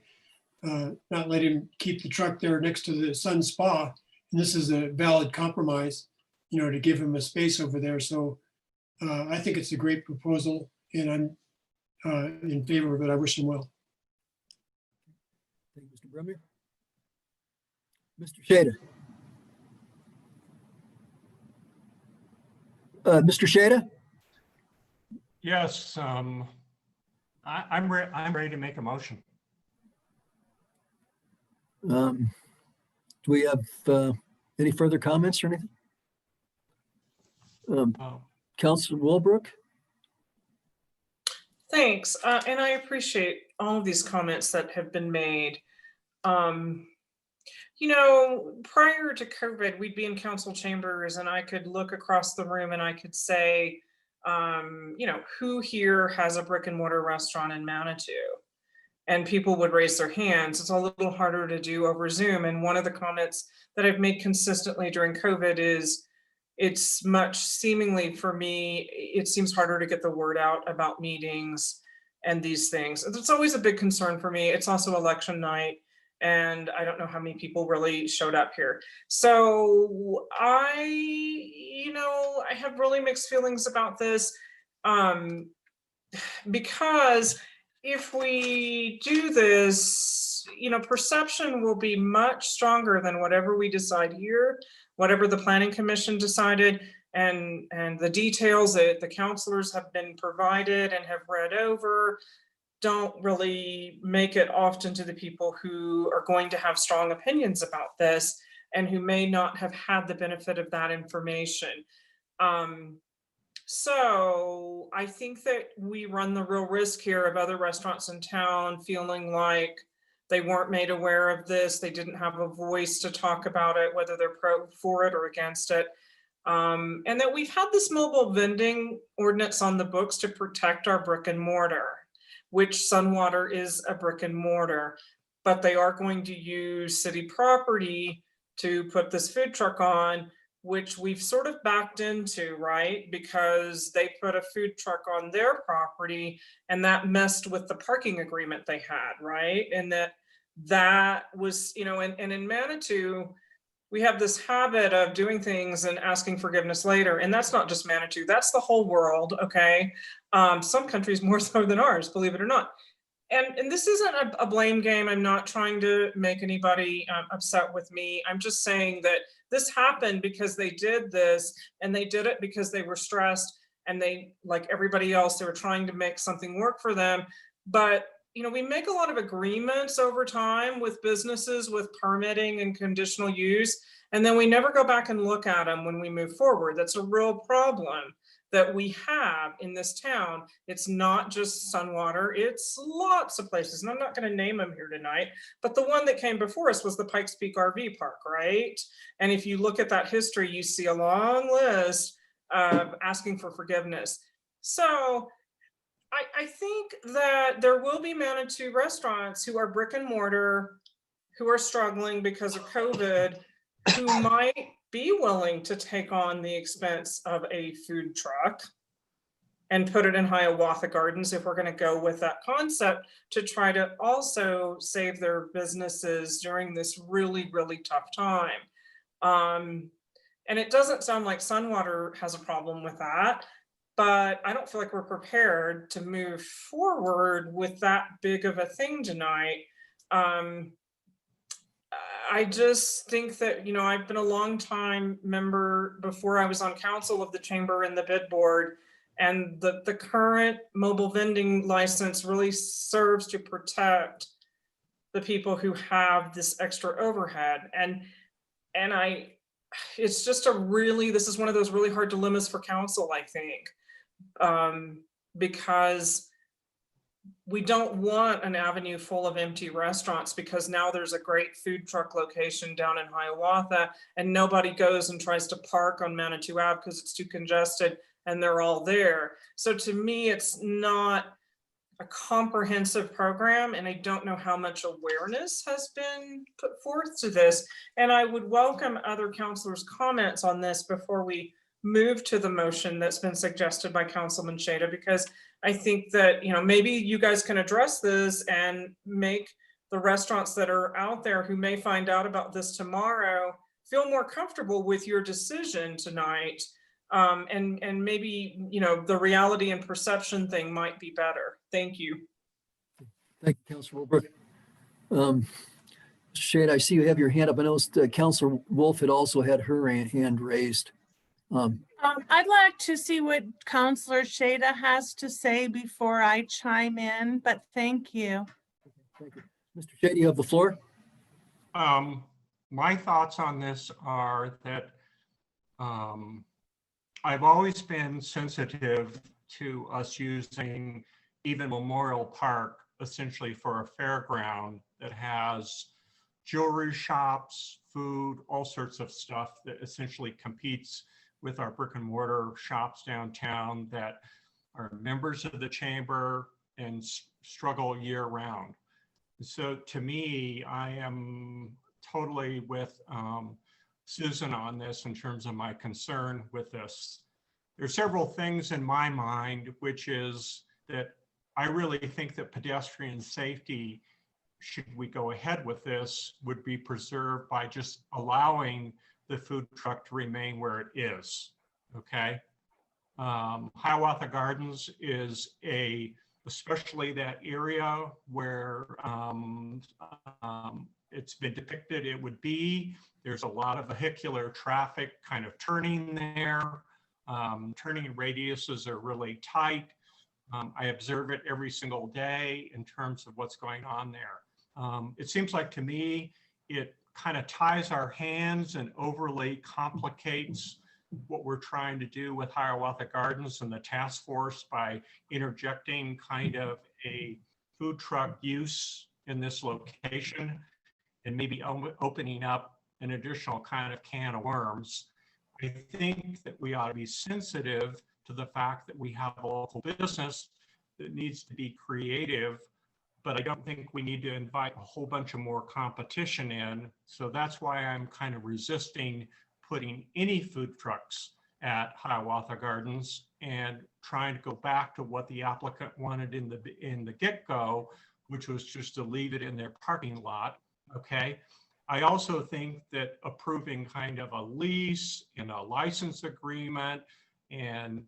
not letting him keep the truck there next to the Sun Spa. And this is a valid compromise, you know, to give him a space over there. So I think it's a great proposal and I'm in favor of it. I wish him well. Thank you, Mr. Bremner. Mr. Shada. Mr. Shada? Yes, I'm ready to make a motion. Do we have any further comments or anything? Oh, Councilor Wilbrook? Thanks, and I appreciate all of these comments that have been made. You know, prior to COVID, we'd be in council chambers and I could look across the room and I could say, you know, who here has a brick and mortar restaurant in Manitou? And people would raise their hands. It's a little harder to do over Zoom. And one of the comments that I've made consistently during COVID is it's much seemingly for me, it seems harder to get the word out about meetings and these things. It's always a big concern for me. It's also election night. And I don't know how many people really showed up here. So I have really mixed feelings about this because if we do this, you know, perception will be much stronger than whatever we decide here, whatever the planning commission decided, and the details that the counselors have been provided and have read over don't really make it often to the people who are going to have strong opinions about this and who may not have had the benefit of that information. So I think that we run the real risk here of other restaurants in town feeling like they weren't made aware of this, they didn't have a voice to talk about it, whether they're for it or against it. And that we've had this mobile vending ordinance on the books to protect our brick and mortar, which Sunwater is a brick and mortar, but they are going to use city property to put this food truck on, which we've sort of backed into, right? Because they put a food truck on their property and that messed with the parking agreement they had, right? And that was, you know, and in Manitou, we have this habit of doing things and asking forgiveness later. And that's not just Manitou, that's the whole world, okay? Some countries more so than ours, believe it or not. And this isn't a blame game. I'm not trying to make anybody upset with me. I'm just saying that this happened because they did this and they did it because they were stressed and they, like everybody else, they were trying to make something work for them. But you know, we make a lot of agreements over time with businesses with permitting and conditional use, and then we never go back and look at them when we move forward. That's a real problem that we have in this town. It's not just Sunwater, it's lots of places, and I'm not going to name them here tonight, but the one that came before us was the Pikes Peak RV Park, right? And if you look at that history, you see a long list of asking for forgiveness. So I think that there will be Manitou restaurants who are brick and mortar, who are struggling because of COVID, who might be willing to take on the expense of a food truck and put it in Hiawatha Gardens if we're going to go with that concept to try to also save their businesses during this really, really tough time. And it doesn't sound like Sunwater has a problem with that, but I don't feel like we're prepared to move forward with that big of a thing tonight. I just think that, you know, I've been a long time member before I was on council of the chamber and the bid board, and the current mobile vending license really serves to protect the people who have this extra overhead. And it's just this is one of those really hard dilemmas for council, I think. Because we don't want an avenue full of empty restaurants, because now there's a great food truck location down in Hiawatha and nobody goes and tries to park on Manitou Ave because it's too congested and they're all there. So to me, it's not a comprehensive program, and I don't know how much awareness has been put forth to this. And I would welcome other counselors' comments on this before we move to the motion that's been suggested by Councilman Shada, because I think that, maybe you guys can address this and make the restaurants that are out there who may find out about this tomorrow feel more comfortable with your decision tonight. And maybe, the reality and perception thing might be better. Thank you. Thank you, Councilor Wilbrook. Mr. Shade, I see you have your hand up. I noticed Councilor Wolf had also had her hand raised. I'd like to see what Councilor Shada has to say before I chime in, but thank you. Thank you. Mr. Shade, you have the floor. My thoughts on this are that I've always been sensitive to us using even Memorial Park essentially for a fairground that has jewelry shops, food, all sorts of stuff that essentially competes with our brick and mortar shops downtown that are members of the chamber and struggle year round. So to me, I am totally with Susan on this in terms of my concern with this. There's several things in my mind, which is that I really think that pedestrian safety, should we go ahead with this, would be preserved by just allowing the food truck to remain where it is, okay? Hiawatha Gardens is especially that area where it's been depicted it would be. There's a lot of vehicular traffic kind of turning there. Turning radiuses are really tight. I observe it every single day in terms of what's going on there. It seems like to me, it kind of ties our hands and overly complicates what we're trying to do with Hiawatha Gardens and the task force by interjecting kind of a food truck use in this location and maybe opening up an additional kind of can of worms. I think that we ought to be sensitive to the fact that we have a local business that needs to be creative, but I don't think we need to invite a whole bunch of more competition in. So that's why I'm kind of resisting putting any food trucks at Hiawatha Gardens and trying to go back to what the applicant wanted in the get-go, which was just to leave it in their parking lot, okay? I also think that approving kind of a lease and a license agreement and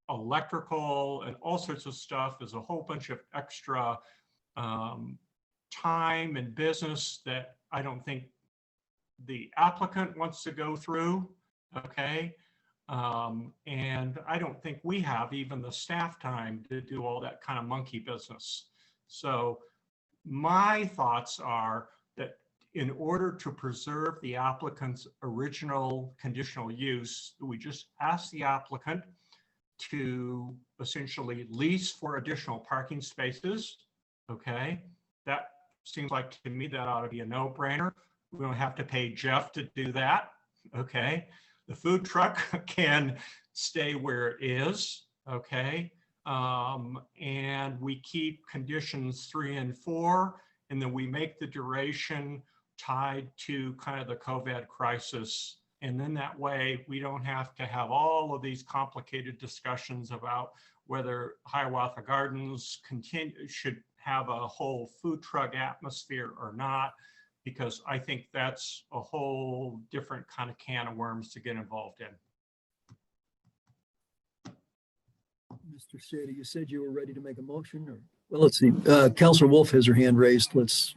electrical and all sorts of stuff is a whole bunch of extra time and business that I don't think the applicant wants to go through, okay? And I don't think we have even the staff time to do all that kind of monkey business. So my thoughts are that in order to preserve the applicant's original conditional use, we just ask the applicant to essentially lease for additional parking spaces, okay? That seems like to me that ought to be a no-brainer. We don't have to pay Jeff to do that, okay? The food truck can stay where it is, okay? And we keep conditions 3 and 4, and then we make the duration tied to kind of the COVID crisis. And then that way we don't have to have all of these complicated discussions about whether Hiawatha Gardens should have a whole food truck atmosphere or not, because I think that's a whole different kind of can of worms to get involved in. Mr. Shady, you said you were ready to make a motion, or, well, let's see. Councilor Wolf has her hand raised. Let's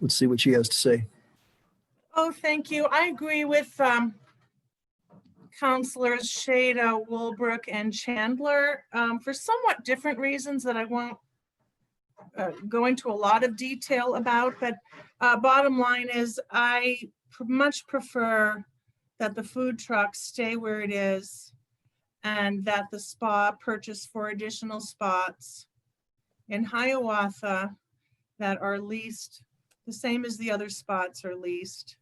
see what she has to say. Oh, thank you. I agree with Councilors Shada, Wolbrook, and Chandler for somewhat different reasons that I won't go into a lot of detail about, but bottom line is I much prefer that the food trucks stay where it is and that the spa purchase for additional spots in Hiawatha that are leased the same as the other spots are leased.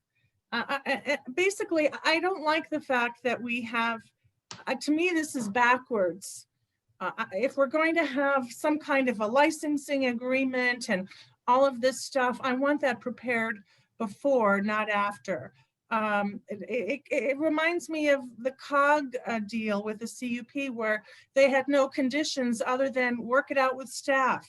Basically, I don't like the fact that we have, to me, this is backwards. If we're going to have some kind of a licensing agreement and all of this stuff, I want that prepared before, not after. It reminds me of the COG deal with the CUP where they had no conditions other than work it out with staff.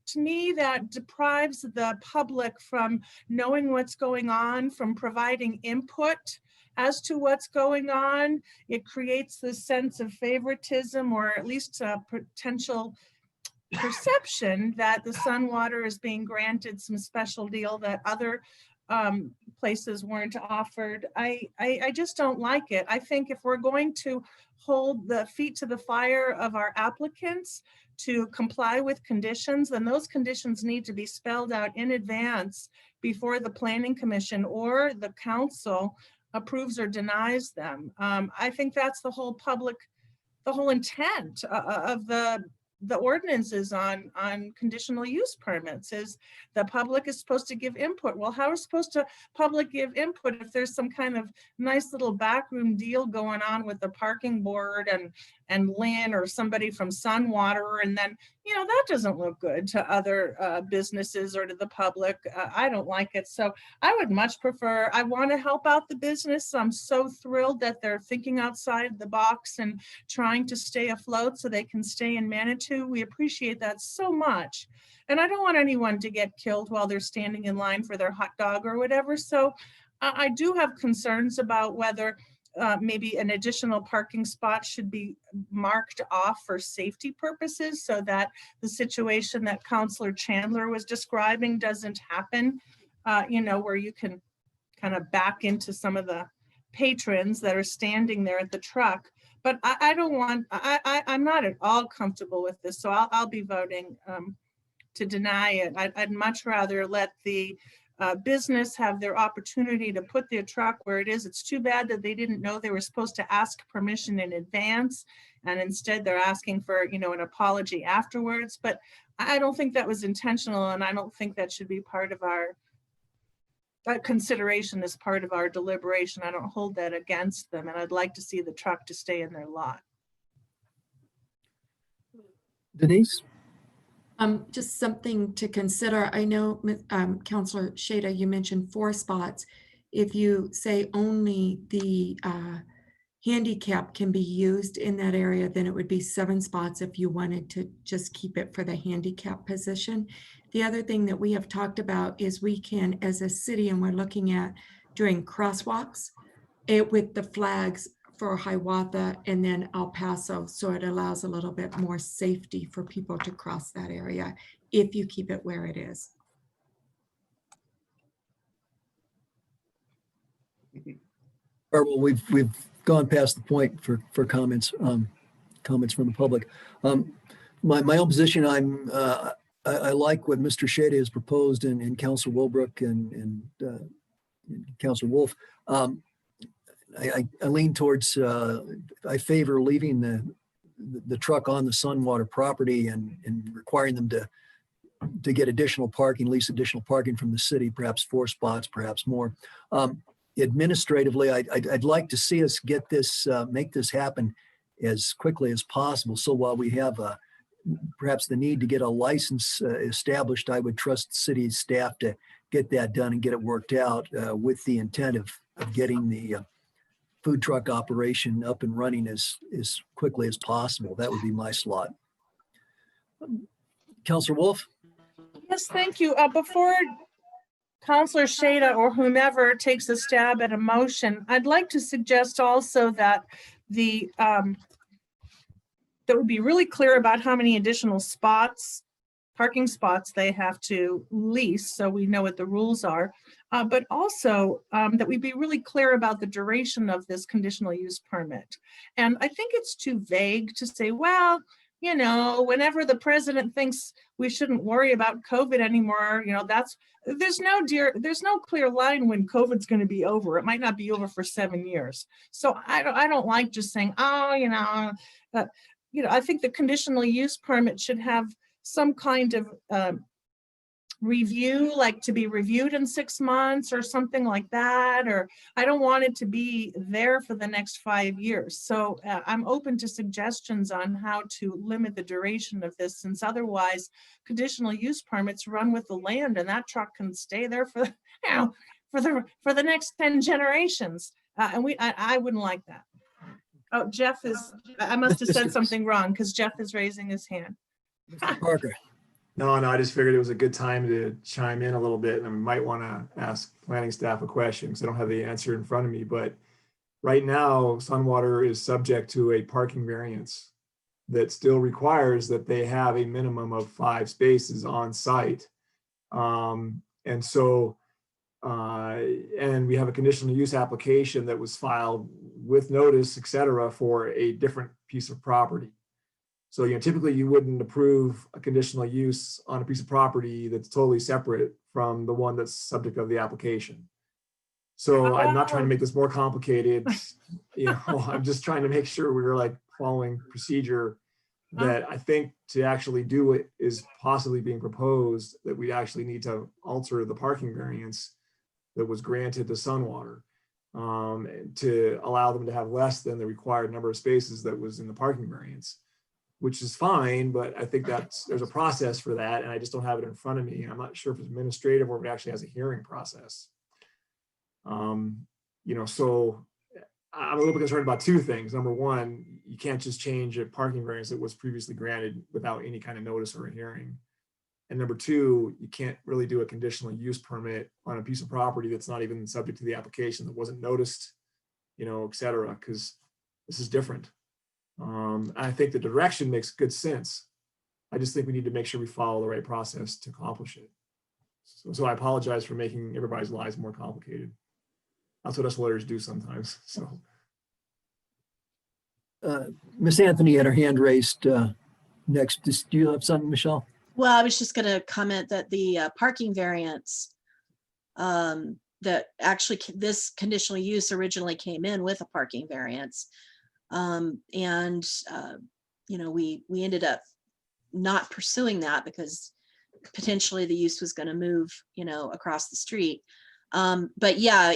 To me, that deprives the public from knowing what's going on, from providing input as to what's going on. It creates this sense of favoritism, or at least a potential perception that the Sunwater is being granted some special deal that other places weren't offered. I just don't like it. I think if we're going to hold the feet to the fire of our applicants to comply with conditions, then those conditions need to be spelled out in advance before the Planning Commission or the council approves or denies them. I think that's the whole intent of the ordinances on conditional use permits, is the public is supposed to give input. Well, how is supposed to public give input if there's some kind of nice little backroom deal going on with the parking board and Lynn or somebody from Sunwater, and then, you know, that doesn't look good to other businesses or to the public. I don't like it. So I would much prefer, I want to help out the business. I'm so thrilled that they're thinking outside the box and trying to stay afloat so they can stay in Manitou. We appreciate that so much. And I don't want anyone to get killed while they're standing in line for their hot dog or whatever. So I do have concerns about whether maybe an additional parking spot should be marked off for safety purposes so that the situation that Councillor Chandler was describing doesn't happen, you know, where you can kind of back into some of the patrons that are standing there at the truck. But I don't want, I'm not at all comfortable with this, so I'll be voting to deny it. I'd much rather let the business have their opportunity to put their truck where it is. It's too bad that they didn't know they were supposed to ask permission in advance, and instead they're asking for, you know, an apology afterwards. But I don't think that was intentional, and I don't think that should be part of our consideration as part of our deliberation. I don't hold that against them, and I'd like to see the truck to stay in their lot. Denise? Just something to consider. I know, Councillor Shada, you mentioned 4 spots. If you say only the handicap can be used in that area, then it would be 7 spots if you wanted to just keep it for the handicap position. The other thing that we have talked about is we can, as a city, and we're looking at doing crosswalks with the flags for Hiawatha and then El Paso, so it allows a little bit more safety for people to cross that area if you keep it where it is. Or well, we've gone past the point for comments comments from the public. My own position, I like what Mr. Shada has proposed and Councilor Wilbrook and Councilor Wolf. I lean towards, I favor leaving the truck on the Sunwater property and requiring them to get additional parking, lease additional parking from the city, perhaps 4 spots, perhaps more. Administratively, I'd like to see us get this, make this happen as quickly as possible. So while we have perhaps the need to get a license established, I would trust city staff to get that done and get it worked out with the intent of getting the food truck operation up and running as quickly as possible. That would be my slot. Councilor Wolf? Yes, thank you. Before Councilor Shada or whomever takes a stab at a motion, I'd like to suggest also that that would be really clear about how many additional spots, parking spots they have to lease, so we know what the rules are. But also that we be really clear about the duration of this conditional use permit. And I think it's too vague to say, well, you know, whenever the president thinks we shouldn't worry about COVID anymore, you know, there's no clear line when COVID's going to be over. It might not be over for 7 years. So I don't like just saying, oh, you know, I think the conditional use permit should have some kind of review, like to be reviewed in 6 months or something like that, or I don't want it to be there for the next 5 years. So I'm open to suggestions on how to limit the duration of this, since otherwise conditional use permits run with the land and that truck can stay there for, you know, for the next 10 generations. And I wouldn't like that. Oh, Jeff is, I must have said something wrong because Jeff is raising his hand. Mr. Parker. No, I just figured it was a good time to chime in a little bit, and I might want to ask planning staff a question because I don't have the answer in front of me. But right now, Sunwater is subject to a parking variance that still requires that they have a minimum of 5 spaces on site. And so, and we have a conditional use application that was filed with notice, et cetera, for a different piece of property. So, typically you wouldn't approve a conditional use on a piece of property that's totally separate from the one that's subject of the application. So I'm not trying to make this more complicated. I'm just trying to make sure we're like following procedure that I think to actually do it is possibly being proposed, that we actually need to alter the parking variance that was granted to Sunwater to allow them to have less than the required number of spaces that was in the parking variance, which is fine, but I think there's a process for that, and I just don't have it in front of me. I'm not sure if it's administrative or if it actually has a hearing process. So I'm a little bit concerned about 2 things. Number one, you can't just change a parking variance that was previously granted without any kind of notice or a hearing. And number 2, you can't really do a conditional use permit on a piece of property that's not even subject to the application, that wasn't noticed, et cetera, because this is different. I think the direction makes good sense. I just think we need to make sure we follow the right process to accomplish it. So I apologize for making everybody's lives more complicated. That's what us lawyers do sometimes. So, Miss Anthony had her hand raised next. Do you have something, Michelle? Well, I was just going to comment that the parking variance, that actually this conditional use originally came in with a parking variance. We ended up not pursuing that because potentially the use was going to move, across the street. But yeah,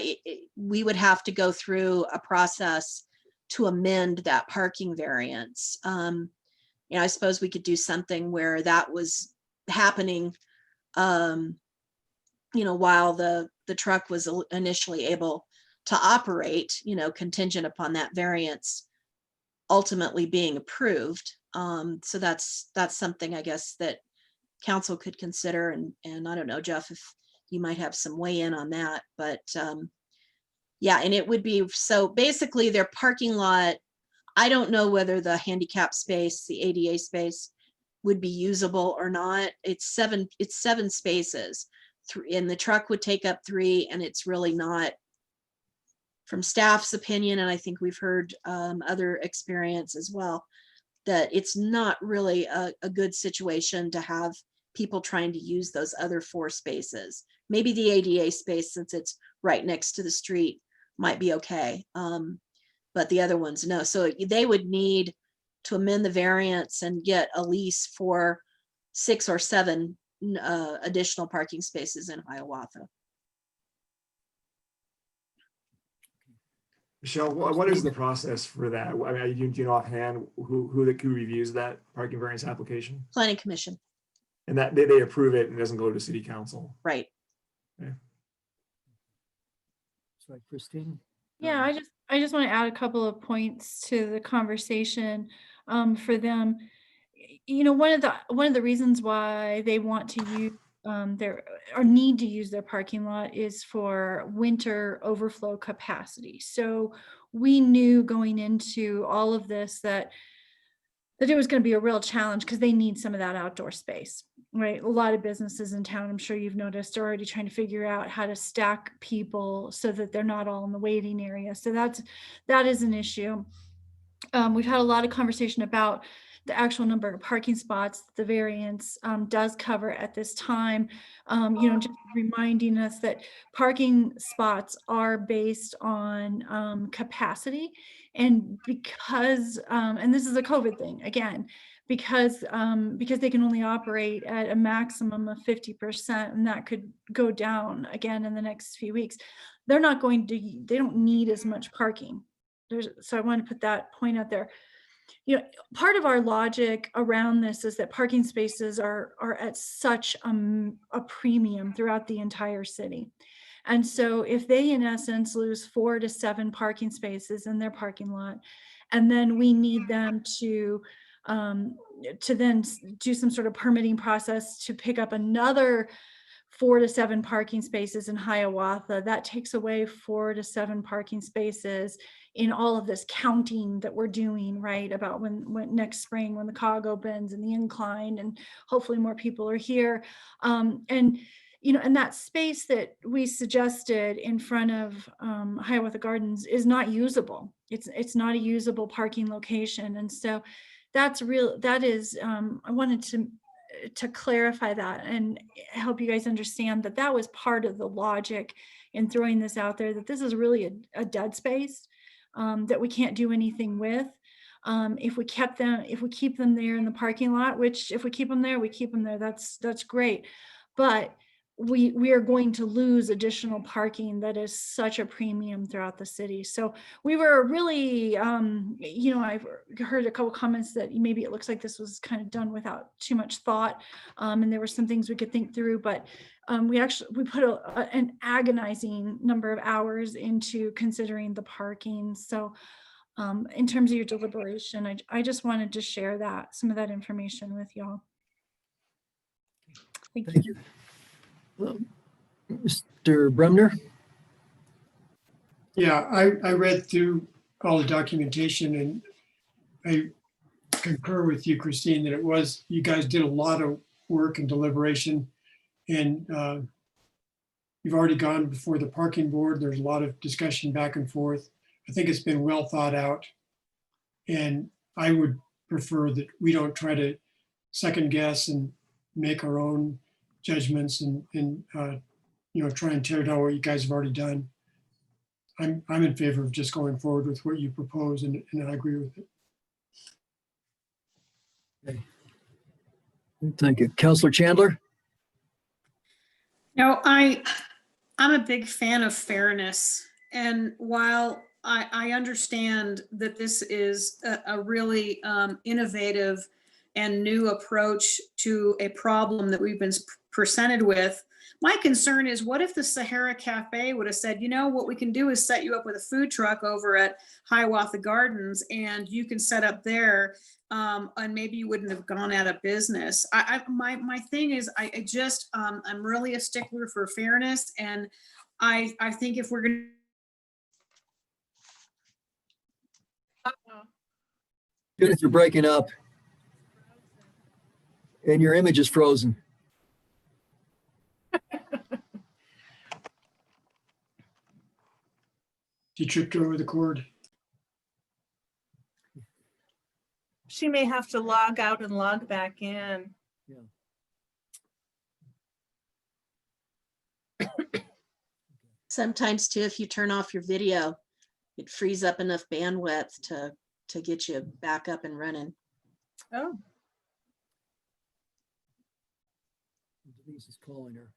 we would have to go through a process to amend that parking variance. I suppose we could do something where that was happening, while the truck was initially able to operate, contingent upon that variance ultimately being approved. So that's something I guess that council could consider. And I don't know, Jeff, if you might have some weigh in on that, but yeah, and it would be, so basically their parking lot, I don't know whether the handicap space, the ADA space would be usable or not. It's 7 spaces, and the truck would take up 3, and it's really not, from staff's opinion, and I think we've heard other experience as well, that it's not really a good situation to have people trying to use those other 4 spaces. Maybe the ADA space, since it's right next to the street, might be okay. But the other ones, no. So they would need to amend the variance and get a lease for 6 or 7 additional parking spaces in Hiawatha. Michelle, what is the process for that? I mean, do you know offhand who reviews that parking variance application? Planning Commission. And that they approve it and it doesn't go to city council. Right. Okay. Sorry, Christine. Yeah, I just want to add a couple of points to the conversation for them. One of the reasons why they want to use need to use their parking lot is for winter overflow capacity. So we knew going into all of this that it was going to be a real challenge because they need some of that outdoor space, right? A lot of businesses in town, I'm sure you've noticed, are already trying to figure out how to stack people so that they're not all in the waiting area. So that is an issue. We've had a lot of conversation about the actual number of parking spots the variance does cover at this time. Just reminding us that parking spots are based on capacity, and because and this is a COVID thing again, because they can only operate at a maximum of 50%, and that could go down again in the next few weeks. They don't need as much parking. So I want to put that point out there. Part of our logic around this is that parking spaces are at such a premium throughout the entire city. And so if they, in essence, lose 4 to 7 parking spaces in their parking lot, and then we need them to then do some sort of permitting process to pick up another 4 to 7 parking spaces in Hiawatha, that takes away 4 to 7 parking spaces in all of this counting that we're doing, right? About when next spring, when the COG opens and the incline, and hopefully more people are here. And that space that we suggested in front of Hiawatha Gardens is not usable. It's not a usable parking location. And so I wanted to clarify that and help you guys understand that that was part of the logic in throwing this out there, that this is really a dead space that we can't do anything with. If we keep them there in the parking lot, which if we keep them there, that's great. But we are going to lose additional parking that is such a premium throughout the city. So we were really, I've heard a couple comments that maybe it looks like this was kind of done without too much thought. And there were some things we could think through, but we put an agonizing number of hours into considering the parking. So in terms of your deliberation, I just wanted to share some of that information with y'all. Thank you. Mr. Bremner? Yeah, I read through all the documentation, and I concur with you, Christine, that you guys did a lot of work and deliberation, and you've already gone before the parking board. There's a lot of discussion back and forth. I think it's been well thought out, and I would prefer that we don't try to second guess and make our own judgments and try and tear down what you guys have already done. I'm in favor of just going forward with what you propose, and I agree with it. Okay. Thank you. Councillor Chandler? I'm a big fan of fairness. And while I understand that this is a really innovative and new approach to a problem that we've been presented with, my concern is, what if the Sahara Cafe would have said, what we can do is set you up with a food truck over at Hiawatha Gardens, and you can set up there, and maybe you wouldn't have gone out of business. My thing is, I'm really a stickler for fairness, and I think if we're going to. Judith, you're breaking up. And your image is frozen. You tripped over the cord. She may have to log out and log back in. Sometimes too, if you turn off your video, it frees up enough bandwidth to get you back up and running. Oh. Denise is calling her.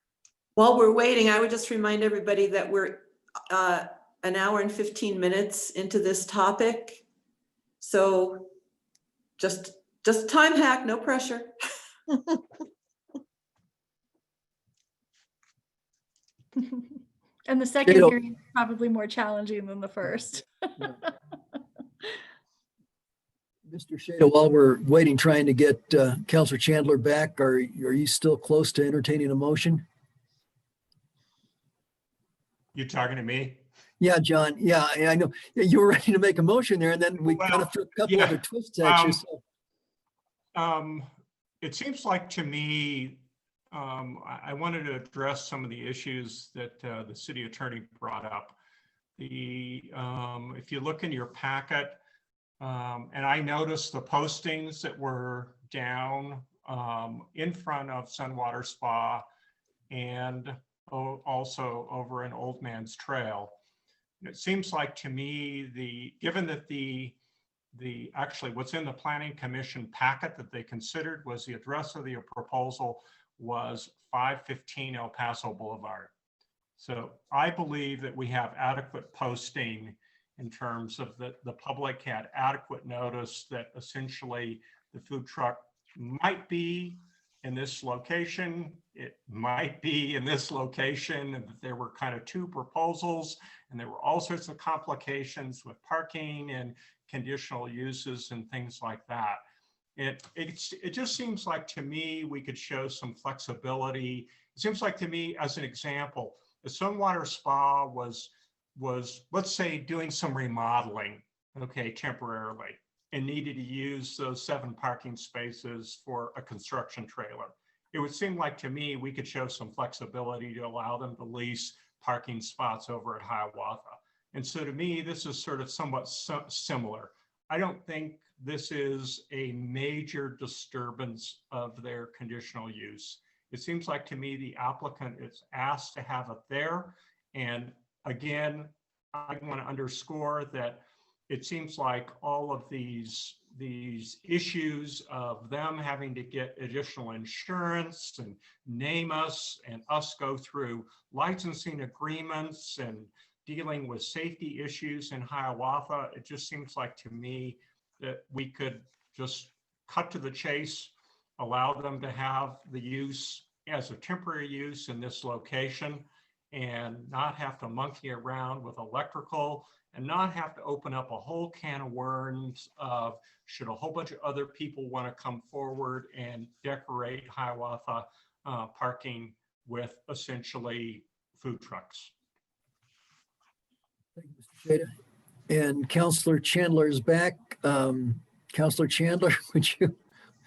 While we're waiting, I would just remind everybody that we're an hour and 15 minutes into this topic. So just time hack, no pressure. And the second hearing is probably more challenging than the first. Mr. Shada, while we're waiting, trying to get Councillor Chandler back, are you still close to entertaining a motion? You talking to me? Yeah, John. Yeah, I know. You were ready to make a motion there, and then we kind of threw a couple other twists at you. It seems like to me, I wanted to address some of the issues that the city attorney brought up. If you look in your packet, and I noticed the postings that were down in front of Sunwater Spa and also over in Old Man's Trail. It seems like to me, given that actually what's in the Planning Commission packet that they considered was the address of the proposal was 515 El Paso Boulevard. So I believe that we have adequate posting in terms of the public had adequate notice that essentially the food truck might be in this location. It might be in this location, and that there were kind of two proposals, and there were all sorts of complications with parking and conditional uses and things like that. It just seems like to me we could show some flexibility. It seems like to me, as an example, the Sunwater Spa was let's say doing some remodeling, okay, temporarily, and needed to use those 7 parking spaces for a construction trailer. It would seem like to me we could show some flexibility to allow them to lease parking spots over at Hiawatha. And so to me, this is sort of somewhat similar. I don't think this is a major disturbance of their conditional use. It seems like to me the applicant is asked to have it there. And again, I want to underscore that it seems like all of these issues of them having to get additional insurance and name us and us go through licensing agreements and dealing with safety issues in Hiawatha, it just seems like to me that we could just cut to the chase, allow them to have the use as a temporary use in this location, and not have to monkey around with electrical, and not have to open up a whole can of worms of should a whole bunch of other people want to come forward and decorate Hiawatha parking with essentially food trucks. Thank you, Mr. Shada. And Councillor Chandler is back. Councillor Chandler, would you,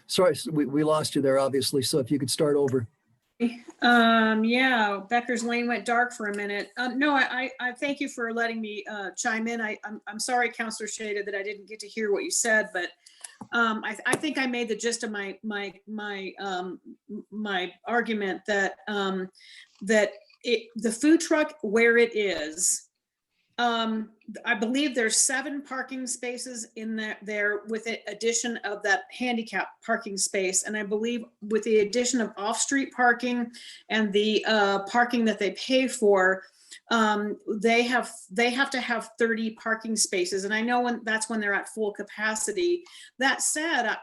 sorry, we lost you there, obviously. So if you could start over. Yeah, Becker's Lane went dark for a minute. No, I thank you for letting me chime in. I'm sorry, Councillor Shada, that I didn't get to hear what you said, but I think I made the gist of my argument that the food truck where it is, I believe there's 7 parking spaces in there with the addition of that handicap parking space. And I believe with the addition of off-street parking and the parking that they pay for, they have to have 30 parking spaces. And I know that's when they're at full capacity. That said,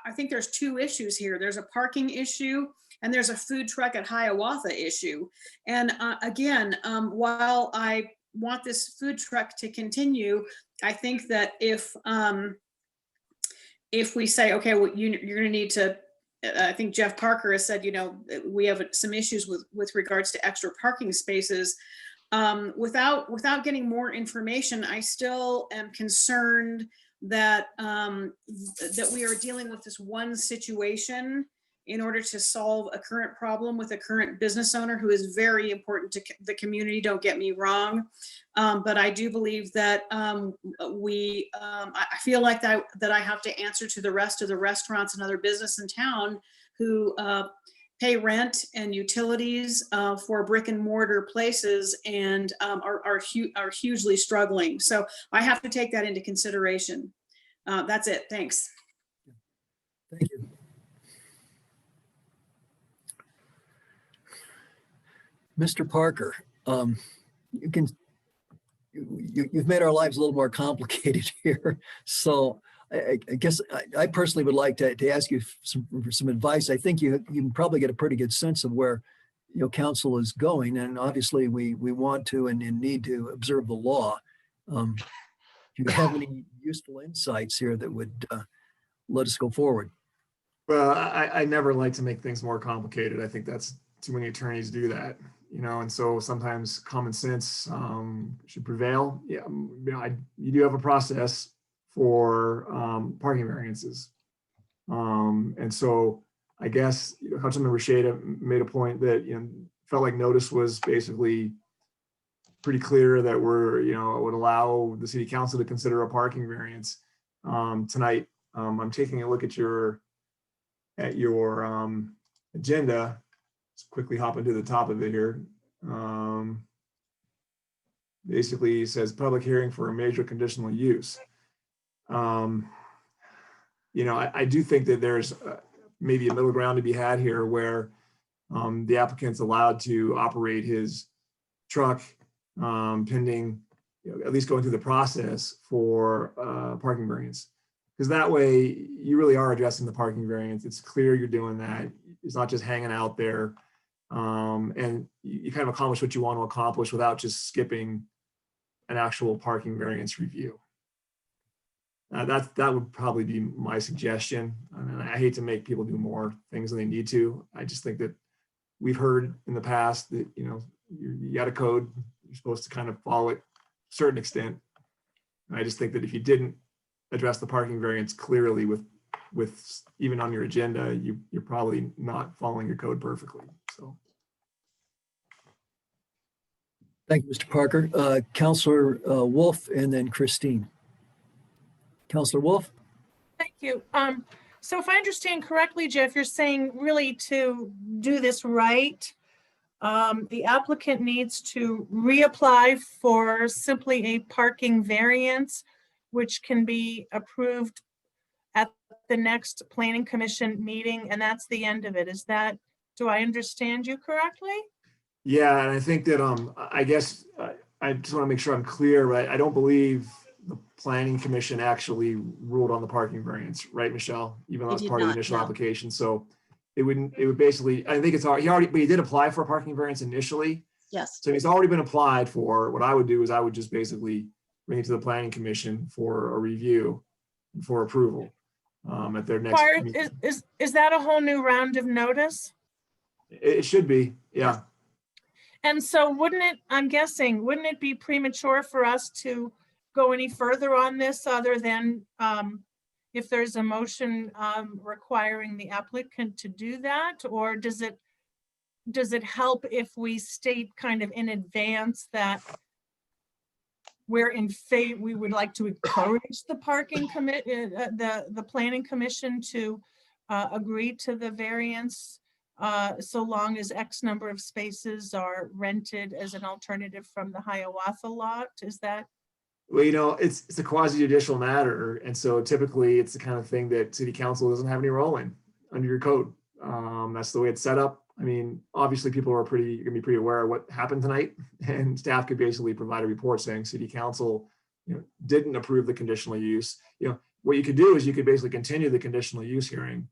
I think there's 2 issues here. There's a parking issue and there's a food truck at Hiawatha issue. And again, while I want this food truck to continue, I think that if we say, okay, well, you're going to need to, I think Jeff Parker has said, we have some issues with regards to extra parking spaces. Without getting more information, I still am concerned that that we are dealing with this one situation in order to solve a current problem with a current business owner who is very important to the community, don't get me wrong. But I do believe that I feel like that I have to answer to the rest of the restaurants and other business in town who pay rent and utilities for brick and mortar places and are hugely struggling. So I have to take that into consideration. That's it. Thanks. Thank you. Mr. Parker, you've made our lives a little more complicated here. So I guess I personally would like to ask you for some advice. I think you can probably get a pretty good sense of where council is going, and obviously we want to and need to observe the law. Do you have any useful insights here that would let us go forward? Well, I never like to make things more complicated. I think that's too many attorneys do that. And so sometimes common sense should prevail. Yeah, you do have a process for parking variances. And so I guess Councilmember Shada made a point that felt like notice was basically pretty clear that would allow the city council to consider a parking variance tonight. I'm taking a look at your agenda. Let's quickly hop into the top of it here. Basically, it says public hearing for a major conditional use. I do think that there's maybe a middle ground to be had here where the applicant's allowed to operate his truck pending, at least going through the process for parking variance. Because that way you really are addressing the parking variance. It's clear you're doing that. It's not just hanging out there. And you kind of accomplish what you want to accomplish without just skipping an actual parking variance review. That would probably be my suggestion. And I hate to make people do more things than they need to. I just think that we've heard in the past that, you got a code, you're supposed to kind of follow it to a certain extent. And I just think that if you didn't address the parking variance clearly with even on your agenda, you're probably not following your code perfectly. So. Thank you, Mr. Parker. Counselor Wolf and then Christine. Counselor Wolf? Thank you. So if I understand correctly, Jeff, you're saying really to do this right, the applicant needs to reapply for simply a parking variance, which can be approved at the next planning commission meeting, and that's the end of it. Do I understand you correctly? Yeah, and I think that I guess I just want to make sure I'm clear, right? I don't believe the planning commission actually ruled on the parking variance, right, Michelle? Even though They it's did part of the not, initial no. application. So it would basically, I think but he did apply for a parking variance initially. Yes. So he's already been applied for. What I would do is I would just basically bring it to the planning commission for a review and for approval at their next meeting. Is that a whole new round of notice? It should be, yeah. And so wouldn't it be premature for us to go any further on this other than if there's a motion requiring the applicant to do that? Or does it help if we state kind of in advance that we would like to encourage the the planning commission to agree to the variance so long as X number of spaces are rented as an alternative from the Hiawatha lot? Is that? Well, it's a quasi judicial matter. And so typically it's the kind of thing that city council doesn't have any role in under your code. That's the way it's set up. I mean, obviously people are gonna be pretty aware of what happened tonight, and staff could basically provide a report saying city council, didn't approve the conditional use. What you could do is you could basically continue the conditional use hearing,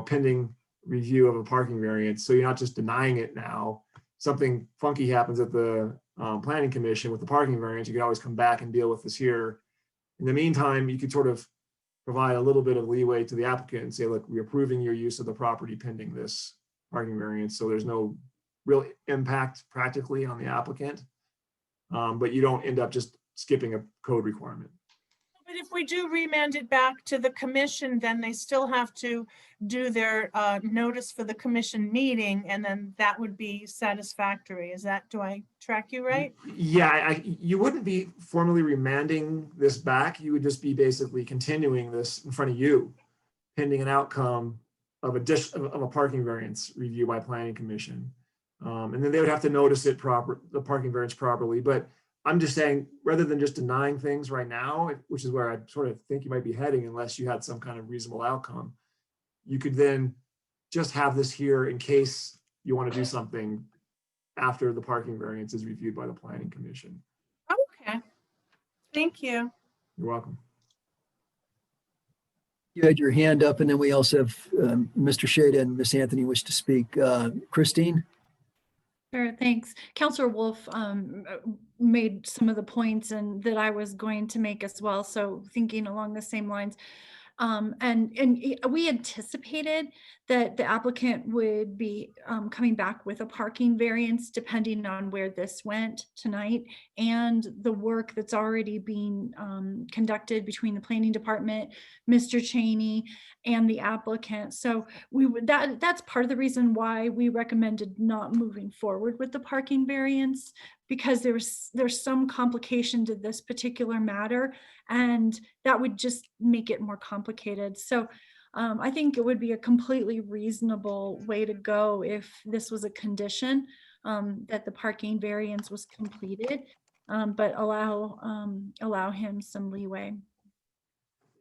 pending review of a parking variance. So you're not just denying it now. Something funky happens at the planning commission with the parking variance, you could always come back and deal with this here. In the meantime, you could sort of provide a little bit of leeway to the applicant and say, look, we're approving your use of the property pending this parking variance. So there's no real impact practically on the applicant, but you don't end up just skipping a code requirement. But if we do remand it back to the commission, then they still have to do their notice for the commission meeting, and then that would be satisfactory. Do I track you right? Yeah, you wouldn't be formally remanding this back. You would just be basically continuing this in front of you, pending an outcome of a parking variance review by planning commission. And then they would have to notice the parking variance properly. But I'm just saying, rather than just denying things right now, which is where I sort of think you might be heading, unless you had some kind of reasonable outcome, you could then just have this here in case you want to do something after the parking variance is reviewed by the planning commission. Okay, thank you. You're welcome. You had your hand up, and then we also have Mr. Shada and Ms. Anthony wish to speak. Christine? Sure, thanks. Counselor Wolf made some of the points and that I was going to make as well. So thinking along the same lines. And we anticipated that the applicant would be coming back with a parking variance depending on where this went tonight and the work that's already being conducted between the planning department, Mr. Cheney, and the applicant. So that's part of the reason why we recommended not moving forward with the parking variance, because there's some complication to this particular matter, and that would just make it more complicated. So I think it would be a completely reasonable way to go if this was a condition that the parking variance was completed, but allow him some leeway.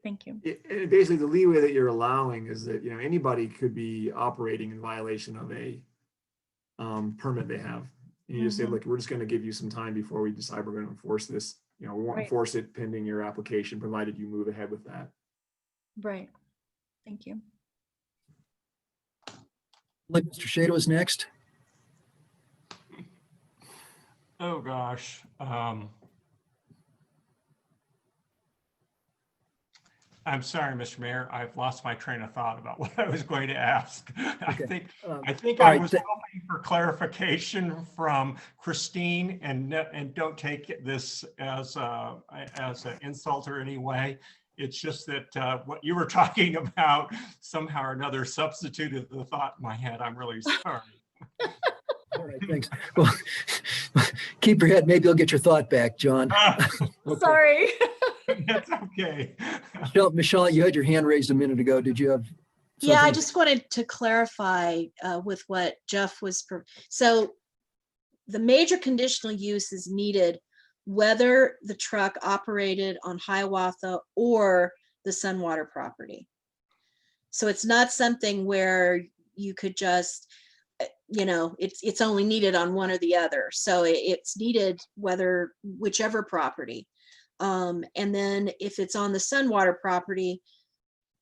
Thank you. Basically, the leeway that you're allowing is that anybody could be operating in violation of a permit they have. And you just say, look, we're just going to give you some time before we decide we're going to enforce this. We won't enforce it pending your application, provided you move ahead with that. Right. Thank you. Like Mr. Shada was next. Oh, gosh. I'm sorry, Mr. Mayor, I've lost my train of thought about what I was going to ask. Okay. I think all I right, was hoping for clarification from Christine, and don't take this as an insult or any way. It's just that what you were talking about somehow or another substituted the thought in my head. I'm really sorry. All right, thanks. Well, keep your head. Maybe you'll get your thought back, John. Okay. Sorry. That's okay. Michelle, you had your hand raised a minute ago. Did you have? Yeah, I something? just wanted to clarify with what Jeff was, so the major conditional use is needed whether the truck operated on Hiawatha or the Sunwater property. So it's not something where you could just, it's only needed on one or the other. So it's needed whichever property. And then if it's on the Sunwater property,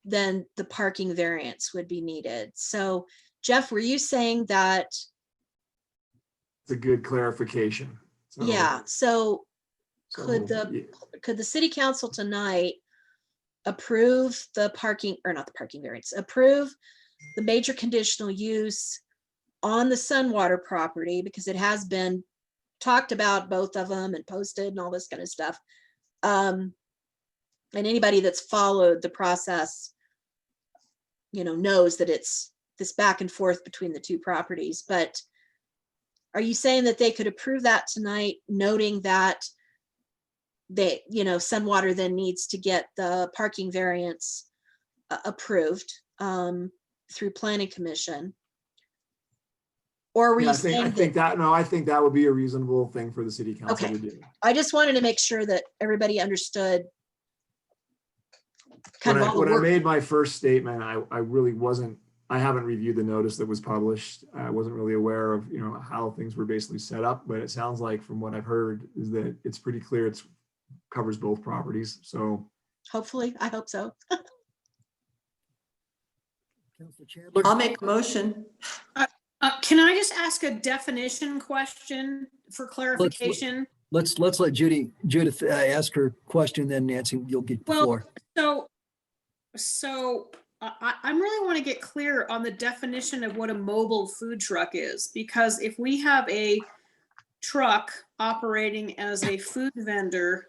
then the parking variance would be needed. So Jeff, were you saying that? It's a good clarification. So- Yeah, so so, could yeah. the city council tonight approve the parking, or not the parking variance, approve the major conditional use on the Sunwater property, because it has been talked about, both of them, and posted and all this kind of stuff. And anybody that's followed the process, knows that it's this back and forth between the two properties. But are you saying that they could approve that tonight, noting that Sunwater then needs to get the parking variance approved through Planning Commission? Or were Yeah, you I think saying that? I think that would be a reasonable thing for the city council Okay. to do. I just wanted to make sure that everybody understood kind of all the When I work. made my first statement, I really wasn't, I haven't reviewed the notice that was published. I wasn't really aware of, how things were basically set up, but it sounds like from what I've heard is that it's pretty clear it's covers both properties. So Hopefully, I hope so. Councilor Chandler? I'll make a motion. Can I just ask a definition question for clarification? Let's let Judith ask her question, then Nancy, you'll get the Well, floor. So I really want to get clear on the definition of what a mobile food truck is, because if we have a truck operating as a food vendor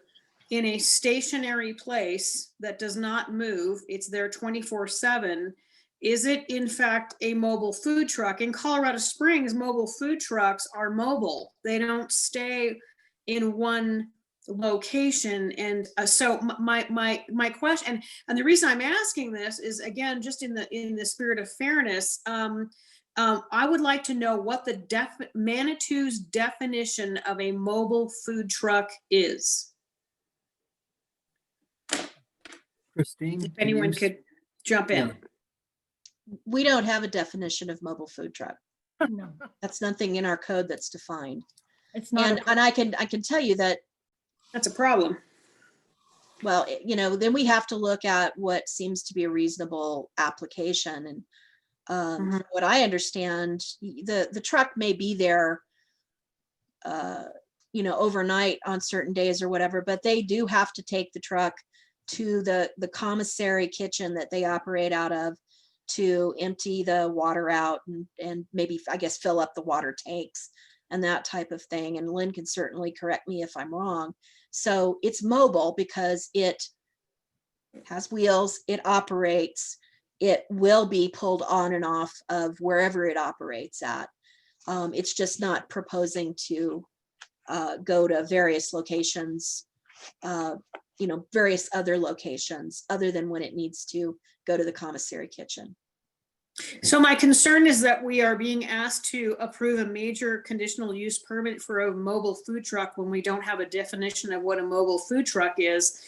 in a stationary place that does not move, it's there 24/7, is it in fact a mobile food truck? In Colorado Springs, mobile food trucks are mobile. They don't stay in one location. And so my question, and the reason I'm asking this is, again, just in the spirit of fairness, I would like to know what the Manitou's definition of a mobile food truck is. Christine? If anyone could jump in. Yeah. We don't have a definition of mobile food truck. No, That's nothing in our code that's defined. it's not. And I can tell you that, That's a problem. well, then we have to look at what seems to be a reasonable application. And from what I understand, the truck may be there, overnight on certain days or whatever, but they do have to take the truck to the commissary kitchen that they operate out of to empty the water out and maybe, I guess, fill up the water tanks and that type of thing. And Lynn can certainly correct me if I'm wrong. So it's mobile because it has wheels, it operates, it will be pulled on and off of wherever it operates at. It's just not proposing to go to various locations, various other locations other than when it needs to go to the commissary kitchen. So my concern is that we are being asked to approve a major conditional use permit for a mobile food truck when we don't have a definition of what a mobile food truck is.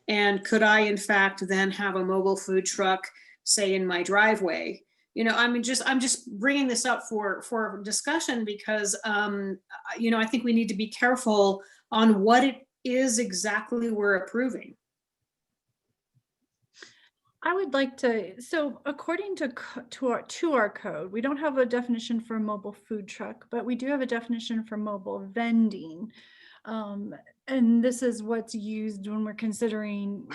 And could I in fact then have a mobile food truck, say, in my driveway? I'm just bringing this up for discussion because, I think we need to be careful on what it is exactly we're approving. I would like to, so according to our code, we don't have a definition for mobile food truck, but we do have a definition for mobile vending. And this is what's used when we're considering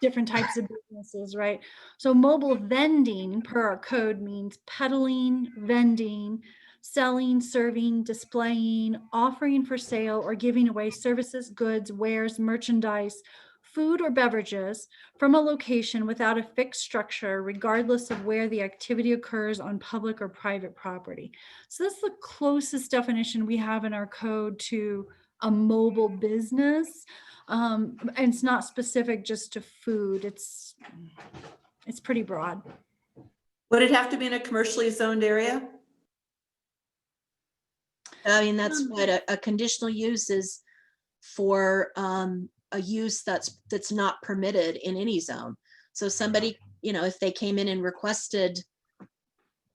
different types of businesses, right? So mobile vending per our code means peddling, vending, selling, serving, displaying, offering for sale, or giving away services, goods, wares, merchandise, food or beverages from a location without a fixed structure, regardless of where the activity occurs on public or private property. So that's the closest definition we have in our code to a mobile business. And it's not specific just to food. It's pretty broad. Would it have to be in a commercially zoned area? I mean, that's what a conditional use is for a use that's not permitted in any zone. So somebody, if they came in and requested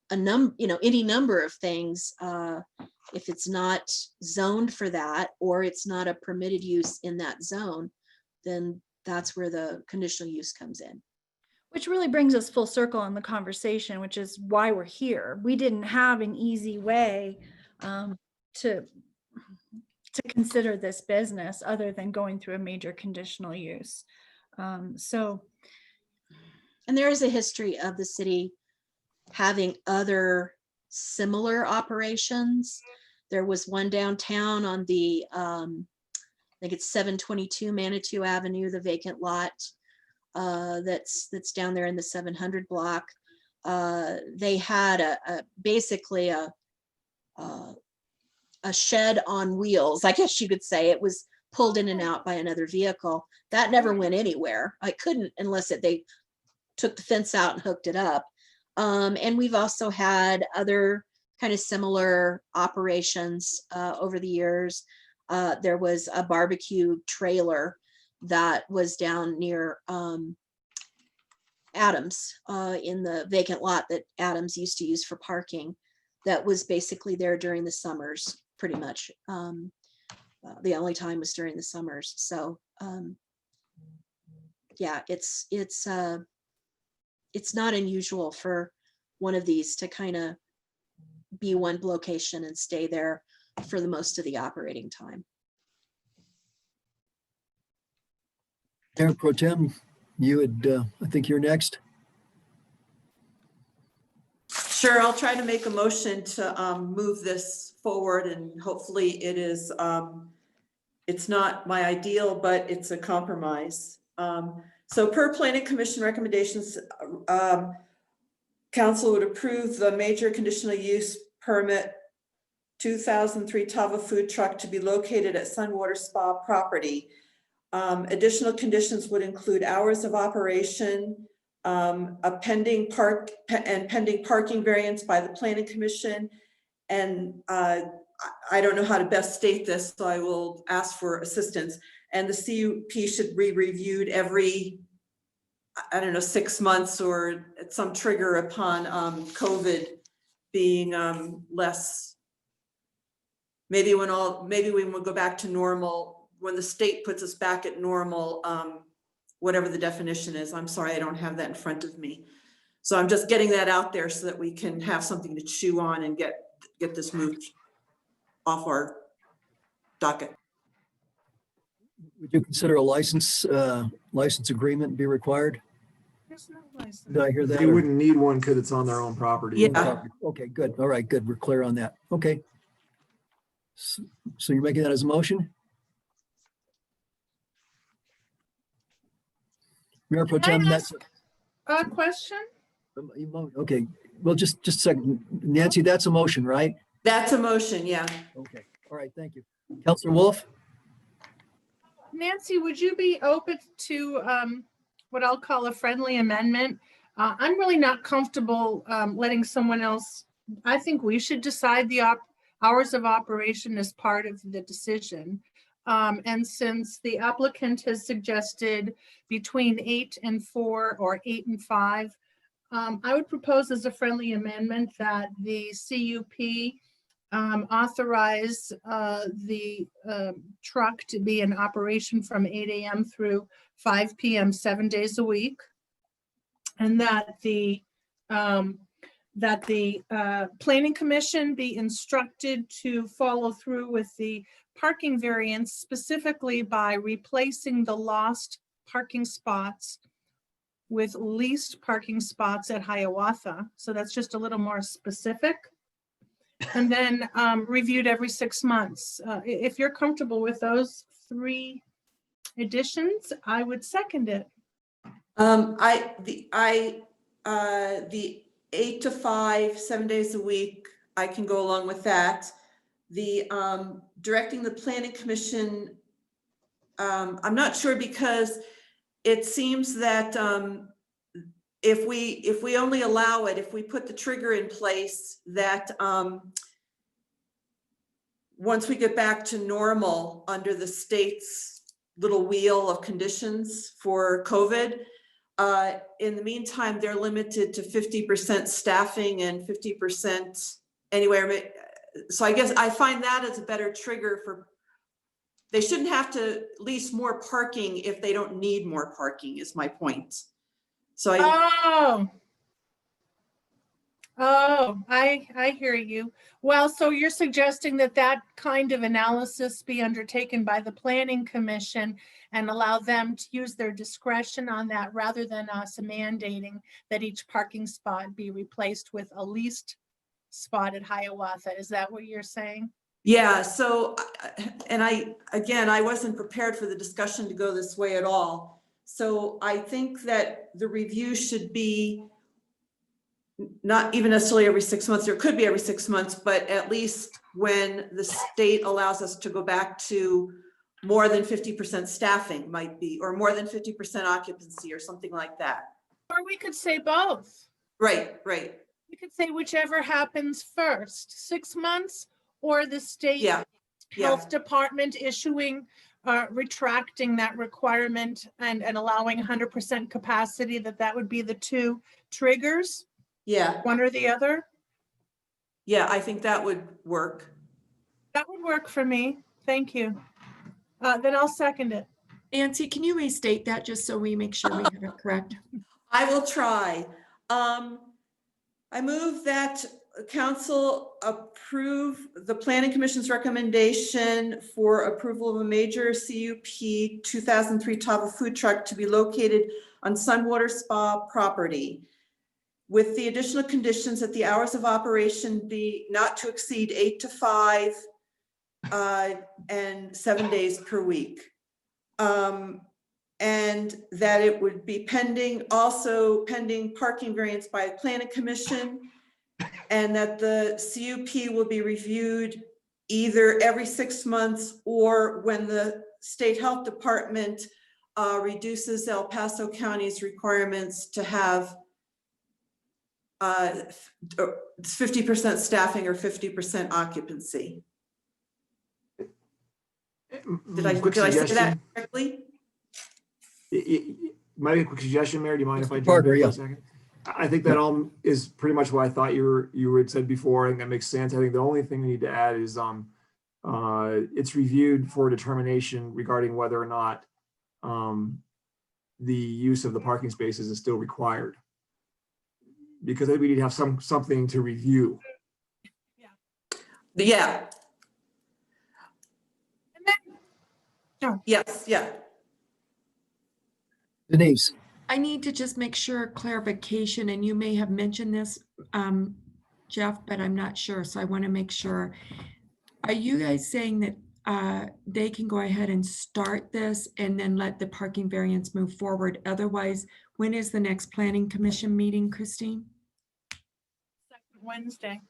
any number of things, if it's not zoned for that, or it's not a permitted use in that zone, then that's where the conditional use comes in. Which really brings us full circle on the conversation, which is why we're here. We didn't have an easy way to consider this business other than going through a major conditional use. And there is a history of the city having other similar operations. There was one downtown on the, I think it's 722 Manitou Avenue, the vacant lot that's down there in the 700 block. They had basically a shed on wheels, I guess you could say. It was pulled in and out by another vehicle. That never went anywhere. I couldn't unless they took the fence out and hooked it up. And we've also had other kind of similar operations over the years. There was a barbecue trailer that was down near Adams in the vacant lot that Adams used to use for parking. That was basically there during the summers, pretty much. The only time was during the summers. So yeah, it's not unusual for one of these to kind of be one location and stay there for the most of the operating time. Mayor Pro Tem, you had, I think you're next. Sure, I'll try to make a motion to move this forward, and hopefully it is, it's not my ideal, but it's a compromise. So per Planning Commission recommendations, council would approve the major conditional use permit 2003 Tava food truck to be located at Sunwater Spa property. Additional conditions would include hours of operation, a pending parking variance by the Planning Commission. And I don't know how to best state this, so I will ask for assistance. And the CUP should be reviewed every, I don't know, 6 months or at some trigger upon COVID being less. Maybe when we'll go back to normal, when the state puts us back at normal, whatever the definition is. I'm sorry, I don't have that in front of me. So I'm just getting that out there so that we can have something to chew on and get this moved off our docket. Would you consider a license agreement be required? There's no license. Did I hear that? They wouldn't need one because it's on their own property. Yeah. Okay, good. All right, good. We're clear on that. Okay. So you're making that as a motion? Mayor Pro Can I Tem, ask a question? okay, well, just a second. Nancy, that's a motion, right? That's a motion, yeah. Okay, all right, thank you. Councilor Wolf? Nancy, would you be open to what I'll call a friendly amendment? I'm really not comfortable letting someone else. I think we should decide the hours of operation as part of the decision. And since the applicant has suggested between 8 and 4 or 8 and 5, I would propose as a friendly amendment that the CUP authorize the truck to be in operation from 8 a.m. through 5 p.m. 7 days a week. And that the planning commission be instructed to follow through with the parking variance, specifically by replacing the lost parking spots with leased parking spots at Hiawatha. So that's just a little more specific. And then reviewed every 6 months. If you're comfortable with those 3 additions, I would second it. The 8 to 5, 7 days a week, I can go along with that. The directing the planning commission, I'm not sure, because it seems that if we only allow it, if we put the trigger in place, that once we get back to normal under the state's little wheel of conditions for COVID, in the meantime, they're limited to 50% staffing and 50% anywhere. So I guess I find that as a better trigger for, they shouldn't have to lease more parking if they don't need more parking, is my point. So I hear you. Well, so you're suggesting that that kind of analysis be undertaken by the planning commission and allow them to use their discretion on that, rather than us mandating that each parking spot be replaced with a leased spot at Hiawatha. Is that what you're saying? yeah, so, and I wasn't prepared for the discussion to go this way at all. So I think that the review should be not even necessarily every 6 months, or it could be every 6 months, but at least when the state allows us to go back to more than 50% staffing might be, or more than 50% occupancy or something like that. Or we could say both. Right. We could say whichever happens first, 6 months, or the state health department issuing, retracting that requirement and allowing 100% capacity, that would be the 2 triggers. Yeah. One or the other. Yeah, I think that would work. That would work for me. Thank you. Then I'll second it. Nancy, can you restate that just so we make sure we have it correct? I will try. I move that council approve the planning commission's recommendation for approval of a major CUP 2003 Tava food truck to be located on Sunwater Spa property, with the additional conditions that the hours of operation be not to exceed 8 to 5 and 7 days per week. And that it would be pending parking variance by a planning commission, and that the CUP will be reviewed either every 6 months or when the state health department reduces El Paso County's requirements to have 50% staffing or 50% occupancy. Did I say that correctly? Might be a quick suggestion, Mayor. Do you mind if I jump Parker, in for yeah. a second? I think that all is pretty much what I thought you had said before. I think that makes sense. I think the only thing we need to add is it's reviewed for determination regarding whether or not the use of the parking spaces is still required. Because I think we need to have something to review. Yeah. No. Yes, yeah. Denise, I need to just make sure clarification, and you may have mentioned this, Jeff, but I'm not sure, so I want to make sure. Are you guys saying that they can go ahead and start this and then let the parking variance move forward? Otherwise, when is the next planning commission meeting, Christine? Wednesday.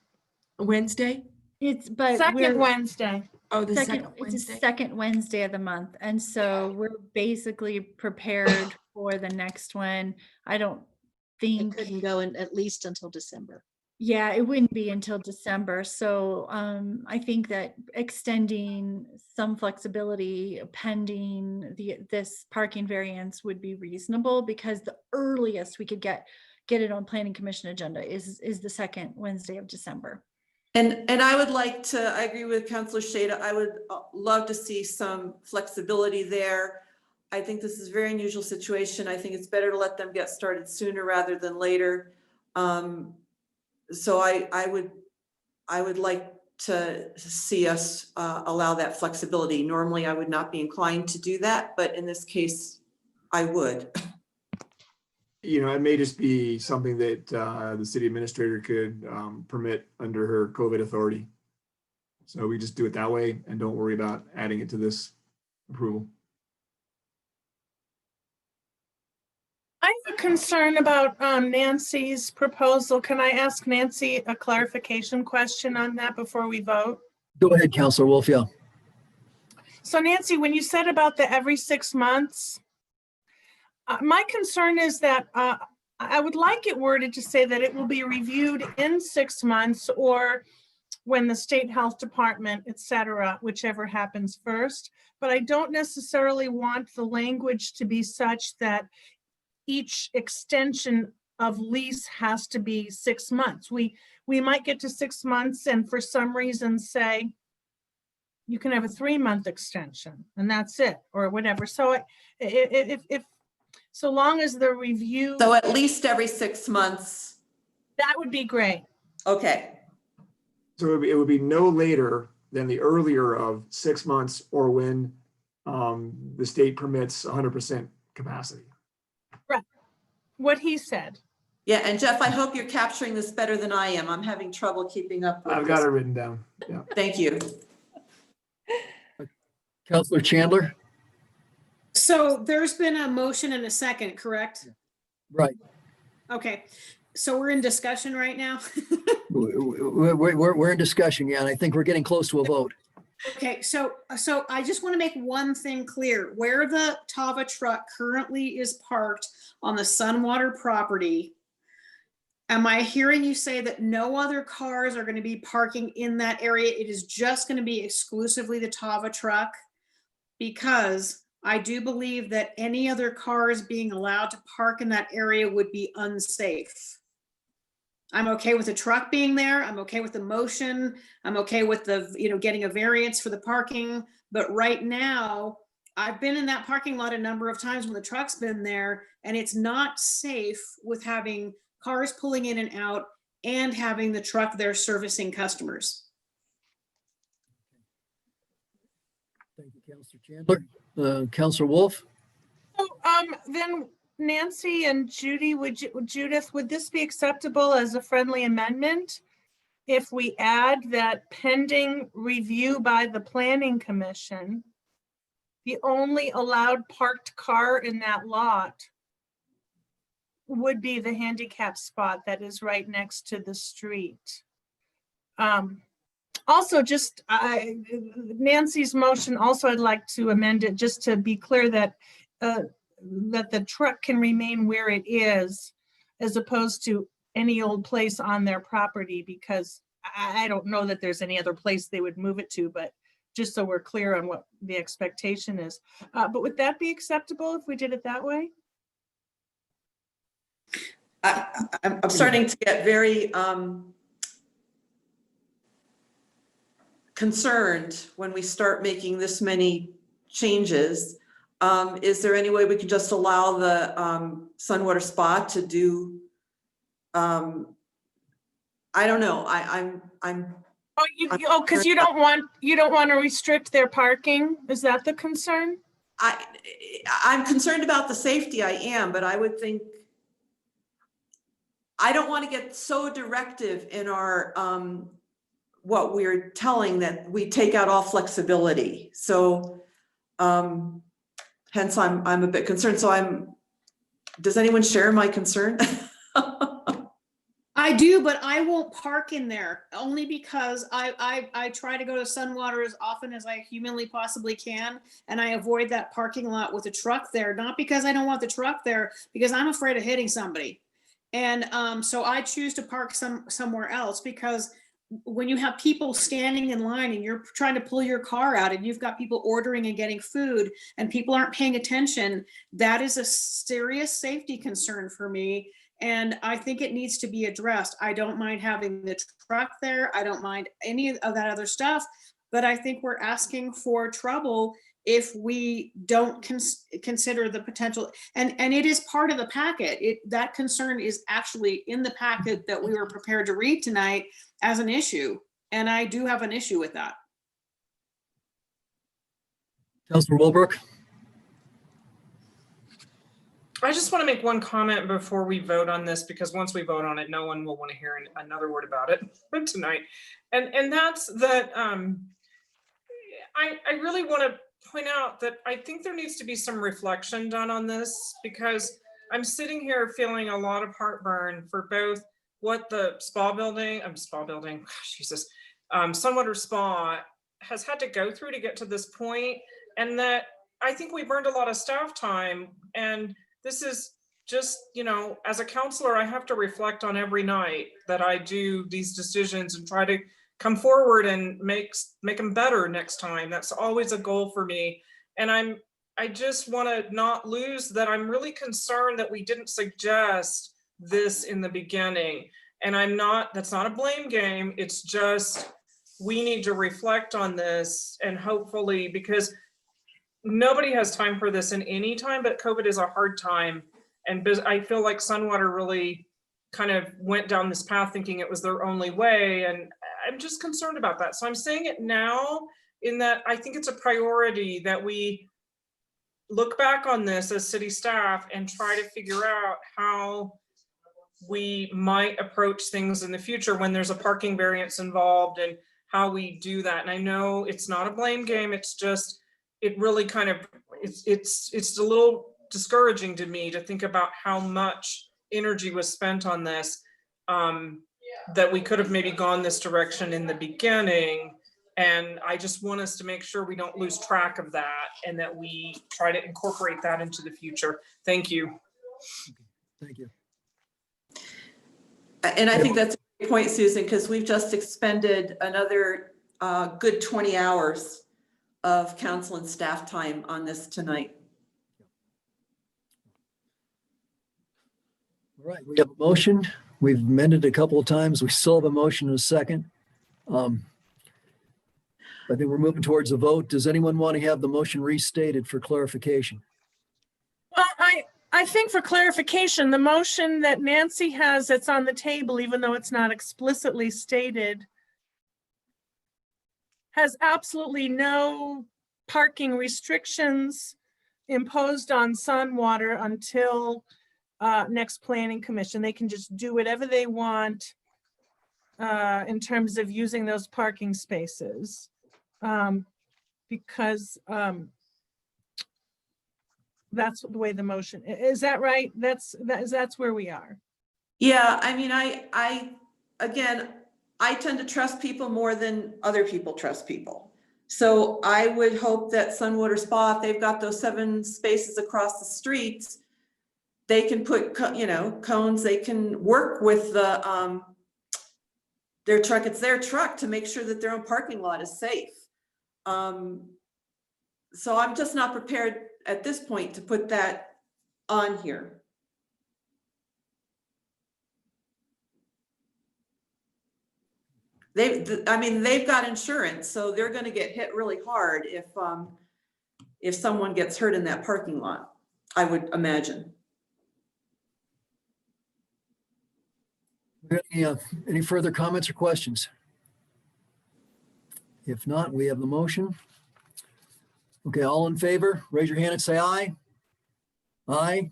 Wednesday? Second Wednesday. Oh, the second It's Wednesday. the second Wednesday of the month. And so we're basically prepared for the next one. I don't It think, couldn't go in at least until December. yeah, it wouldn't be until December. So I think that extending some flexibility pending this parking variance would be reasonable, because the earliest we could get it on planning commission agenda is the second Wednesday of December. And I would like to, I agree with Councilor Shada. I would love to see some flexibility there. I think this is a very unusual situation. I think it's better to let them get started sooner rather than later. So I would like to see us allow that flexibility. Normally, I would not be inclined to do that, but in this case, I would. You know, it may just be something that the city administrator could permit under her COVID authority. So we just do it that way and don't worry about adding it to this approval. I have a concern about Nancy's proposal. Can I ask Nancy a clarification question on that before we vote? Go ahead, Counselor Wolf. Yeah. So Nancy, when you said about the every 6 months, my concern is that I would like it worded to say that it will be reviewed in 6 months or when the state health department, et cetera, whichever happens first. But I don't necessarily want the language to be such that each extension of lease has to be 6 months. We might get to 6 months and for some reason say, you can have a 3-month extension and that's it, or whatever. So if so long as the review. So at least every 6 months. That would be great. Okay. So it would be no later than the earlier of 6 months or when the state permits 100% capacity. Right. What he said. Yeah, and Jeff, I hope you're capturing this better than I am. I'm having trouble keeping up with I've got this. it written down. Yeah. Thank you. Counselor Chandler? So there's been a motion and a second, correct? Right. Okay, so we're in discussion right now. We're in discussion, yeah, and I think we're getting close to a vote. Okay, so I just want to make one thing clear. Where the Tava truck currently is parked on the Sunwater property, am I hearing you say that no other cars are going to be parking in that area? It is just going to be exclusively the Tava truck? Because I do believe that any other cars being allowed to park in that area would be unsafe. I'm okay with the truck being there. I'm okay with the motion. I'm okay with the, getting a variance for the parking. But right now, I've been in that parking lot a number of times when the truck's been there, and it's not safe with having cars pulling in and out and having the truck there servicing customers. Thank you, Counselor Chandler. Counselor Wolf? So, then Nancy and Judy, Judith, would this be acceptable as a friendly amendment? If we add that pending review by the Planning Commission, the only allowed parked car in that lot would be the handicap spot that is right next to the street. Also, just Nancy's motion, also I'd like to amend it just to be clear that that the truck can remain where it is as opposed to any old place on their property, because I don't know that there's any other place they would move it to, but just so we're clear on what the expectation is. But would that be acceptable if we did it that way? I'm starting to get very concerned when we start making this many changes. Is there any way we could just allow the Sunwater Spa to do? I don't know. I'm. Oh, because you don't want to restrict their parking? Is that the concern? I'm concerned about the safety. I am, but I would think I don't want to get so directive in our what we're telling that we take out all flexibility. So hence I'm a bit concerned. So does anyone share my concern? I do, but I won't park in there only because I try to go to Sunwater as often as I humanly possibly can. And I avoid that parking lot with a truck there, not because I don't want the truck there, because I'm afraid of hitting somebody. And so I choose to park somewhere else, because when you have people standing in line and you're trying to pull your car out and you've got people ordering and getting food and people aren't paying attention, that is a serious safety concern for me. And I think it needs to be addressed. I don't mind having the truck there. I don't mind any of that other stuff, but I think we're asking for trouble if we don't consider the potential, and it is part of the packet. That concern is actually in the packet that we were prepared to read tonight as an issue. And I do have an issue with that. Councilor Wilbrook? I just want to make one comment before we vote on this, because once we vote on it, no one will want to hear another word about it tonight. And that's that I really want to point out that I think there needs to be some reflection done on this, because I'm sitting here feeling a lot of heartburn for both what the Sunwater Spa has had to go through to get to this point, and that I think we burned a lot of staff time. And this is just, you know, as a counselor, I have to reflect on every night that I do these decisions and try to come forward and make them better next time. That's always a goal for me. And I just want to not lose that. I'm really concerned that we didn't suggest this in the beginning. And that's not a blame game. It's just, we need to reflect on this, and hopefully, because nobody has time for this in any time, but COVID is a hard time. And I feel like Sunwater really kind of went down this path thinking it was their only way. And I'm just concerned about that. So I'm saying it now, in that I think it's a priority that we look back on this as city staff and try to figure out how we might approach things in the future when there's a parking variance involved, and how we do that. And I know it's not a blame game. It's just, it really kind of, it's a little discouraging to me to think about how much energy was spent on this, that we could have maybe gone this direction in the beginning. And I just want us to make sure we don't lose track of that, and that we try to incorporate that into the future. Thank you. Thank you. And I think that's a great point, Susan, because we've just expended another good 20 hours of council and staff time on this tonight. All right, we have a motion. We've amended a couple of times. We still have a motion and a second. I think we're moving towards a vote. Does anyone want to have the motion restated for clarification? Well, I think for clarification, the motion that Nancy has that's on the table, even though it's not explicitly stated, has absolutely no parking restrictions imposed on Sunwater until next planning commission. They can just do whatever they want in terms of using those parking spaces. Because that's the way the motion, is that right? That's where we are. Yeah, I mean, again, I tend to trust people more than other people trust people. So I would hope that Sunwater Spa, if they've got those 7 spaces across the streets, they can put, cones, they can work with the, their truck. It's their truck to make sure that their own parking lot is safe. So I'm just not prepared at this point to put that on here. They've got insurance, so they're going to get hit really hard if someone gets hurt in that parking lot, I would imagine. Any further comments or questions? If not, we have the motion. Okay, all in favor, raise your hand and say aye. Aye.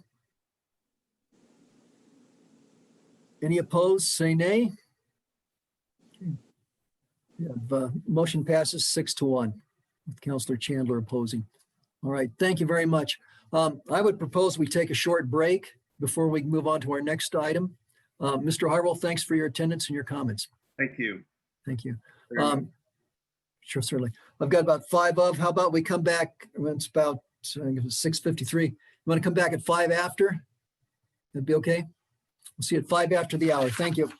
Any opposed, say nay. Motion passes 6-1 with Councillor Chandler opposing. All right, thank you very much. I would propose we take a short break before we move on to our next item. Mr. Harwell, thanks for your attendance and your comments. Thank you. Thank you. Sure, certainly. I've got about 5 of. How about we come back? It's about 6:53. You want to come back at 5 after? That'd be okay. We'll see you at 5 after the hour. Thank you.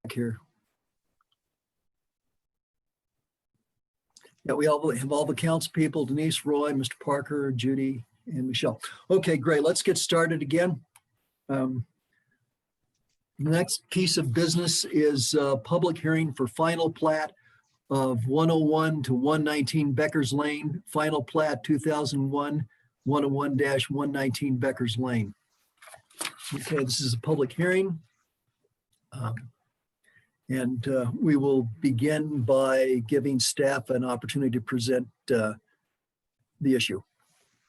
Back here. Yeah, we all have all the council people, Denise, Roy, Mr. Parker, Judy, and Michelle. Okay, great. Let's get started again. The next piece of business is a public hearing for final plat of 101 to 119 Becker's Lane, final plat 2001, 101-119 Becker's Lane. Okay, this is a public hearing. And we will begin by giving staff an opportunity to present the issue.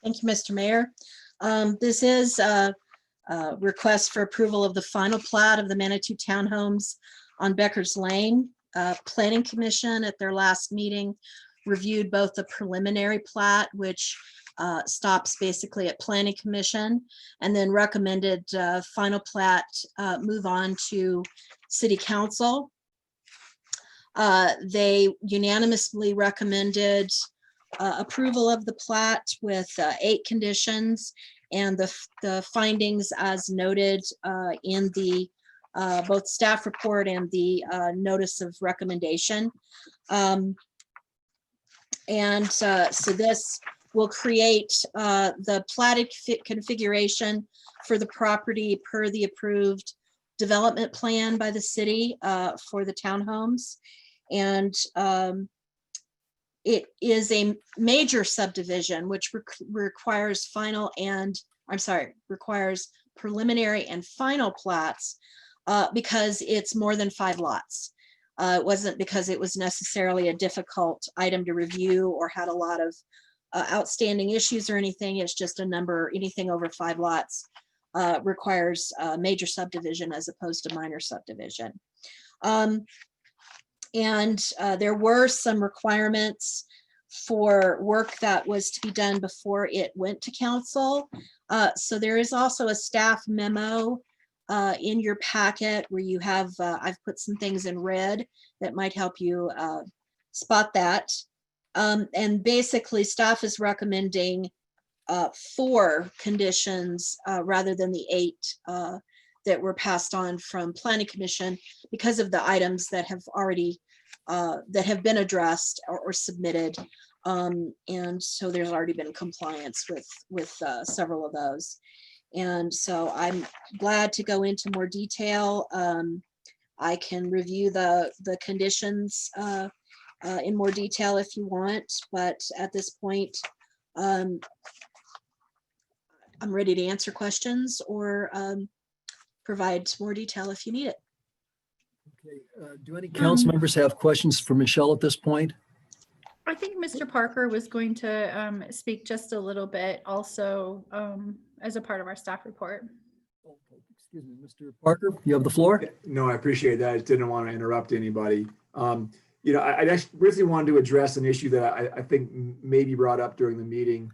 Thank you, Mr. Mayor. This is a request for approval of the final plat of the Manitou Townhomes on Becker's Lane. Planning Commission at their last meeting reviewed both the preliminary plat, which stops basically at Planning Commission, and then recommended final plat move on to City Council. They unanimously recommended approval of the plat with 8 conditions, and the findings as noted in the both staff report and the notice of recommendation. So this will create the platted configuration for the property per the approved development plan by the city for the townhomes. And it is a major subdivision, which requires requires preliminary and final plats because it's more than 5 lots. It wasn't because it was necessarily a difficult item to review or had a lot of outstanding issues or anything. It's just a number, anything over 5 lots requires a major subdivision as opposed to minor subdivision. There were some requirements for work that was to be done before it went to council. So there is also a staff memo in your packet where you have, I've put some things in red that might help you spot that. And basically staff is recommending 4 conditions rather than the 8 that were passed on from Planning Commission because of the items that have already that have been addressed or submitted. And so there's already been compliance with several of those. And so I'm glad to go into more detail. I can review the conditions in more detail if you want, but at this point, I'm ready to answer questions or provide more detail if you need it. Okay, do any council members have questions for Michelle at this point? I think Mr. Parker was going to speak just a little bit also as a part of our staff report. Excuse me, Mr. Parker, you have the floor. No, I appreciate that. I just didn't want to interrupt anybody. You know, I actually really wanted to address an issue that I think may be brought up during the meeting.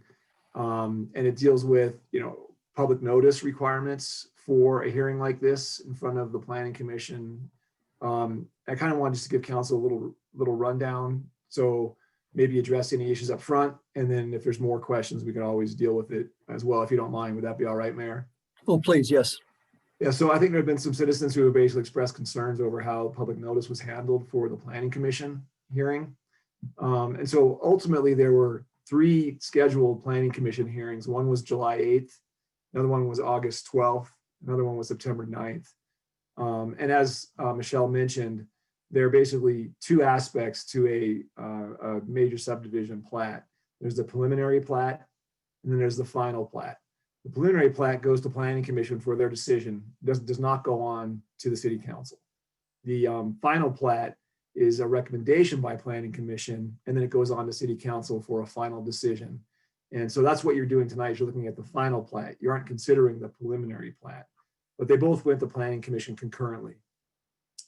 And it deals with, you know, public notice requirements for a hearing like this in front of the Planning Commission. I kind of wanted just to give council a little rundown. So maybe address any issues up front. And then if there's more questions, we can always deal with it as well. If you don't mind, would that be all right, Mayor? Oh, please, yes. Yeah, so I think there have been some citizens who have basically expressed concerns over how public notice was handled for the Planning Commission hearing. And so ultimately there were 3 scheduled Planning Commission hearings. One was July 8th, another one was August 12th, another one was September 9th. And as Michelle mentioned, there are basically 2 aspects to a major subdivision plat. There's the preliminary plat, and then there's the final plat. The preliminary plat goes to Planning Commission for their decision, does not go on to the City Council. The final plat is a recommendation by Planning Commission, and then it goes on to City Council for a final decision. And so that's what you're doing tonight, is you're looking at the final plat. You aren't considering the preliminary plat, but they both went to Planning Commission concurrently.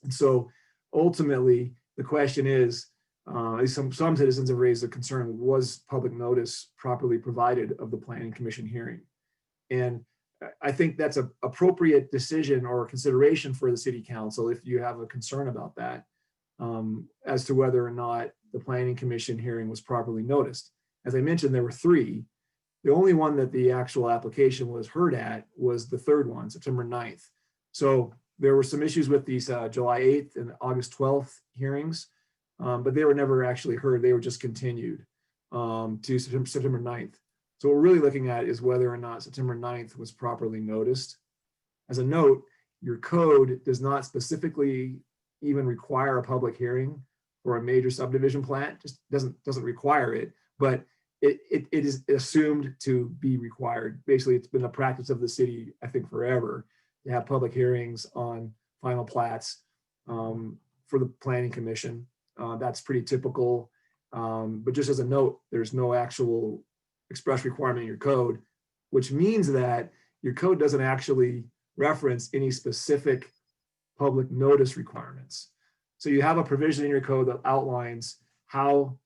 And so ultimately, the question is, at least some citizens have raised the concern, was public notice properly provided of the Planning Commission hearing? And I think that's an appropriate decision or consideration for the City Council if you have a concern about that, as to whether or not the Planning Commission hearing was properly noticed. As I mentioned, there were 3. The only one that the actual application was heard at was the 3rd one, September 9th. So there were some issues with these July 8th and August 12th hearings, but they were never actually heard. They were just continued to September 9th. So what we're really looking at is whether or not September 9th was properly noticed. As a note, your code does not specifically even require a public hearing for a major subdivision plat, just doesn't require it, but it is assumed to be required. Basically, it's been a practice of the city, I think, forever to have public hearings on final plats for the planning commission. That's pretty typical. But just as a note, there's no actual express requirement in your code, which means that your code doesn't actually reference any specific public notice requirements. So you have a provision in your code that outlines how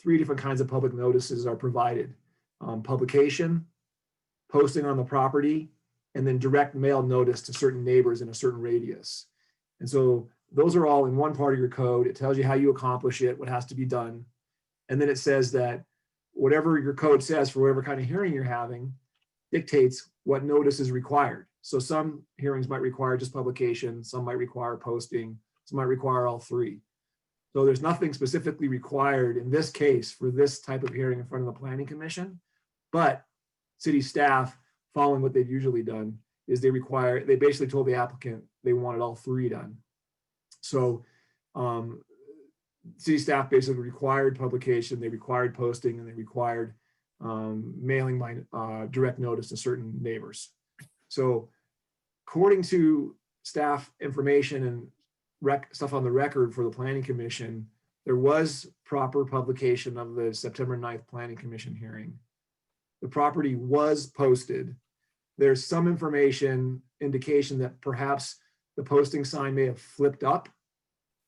3 different kinds of public notices are provided: publication, posting on the property, and then direct mail notice to certain neighbors in a certain radius. And so those are all in one part of your code. It tells you how you accomplish it, what has to be done. And then it says that whatever your code says for whatever kind of hearing you're having dictates what notice is required. So some hearings might require just publication, some might require posting, some might require all 3. So there's nothing specifically required in this case for this type of hearing in front of the Planning Commission, but city staff, following what they've usually done, is they basically told the applicant they wanted all 3 done. So city staff basically required publication, they required posting, and they required mailing by direct notice to certain neighbors. So according to staff information and stuff on the record for the Planning Commission, there was proper publication of the September 9th Planning Commission hearing. The property was posted. There's some indication that perhaps the posting sign may have flipped up.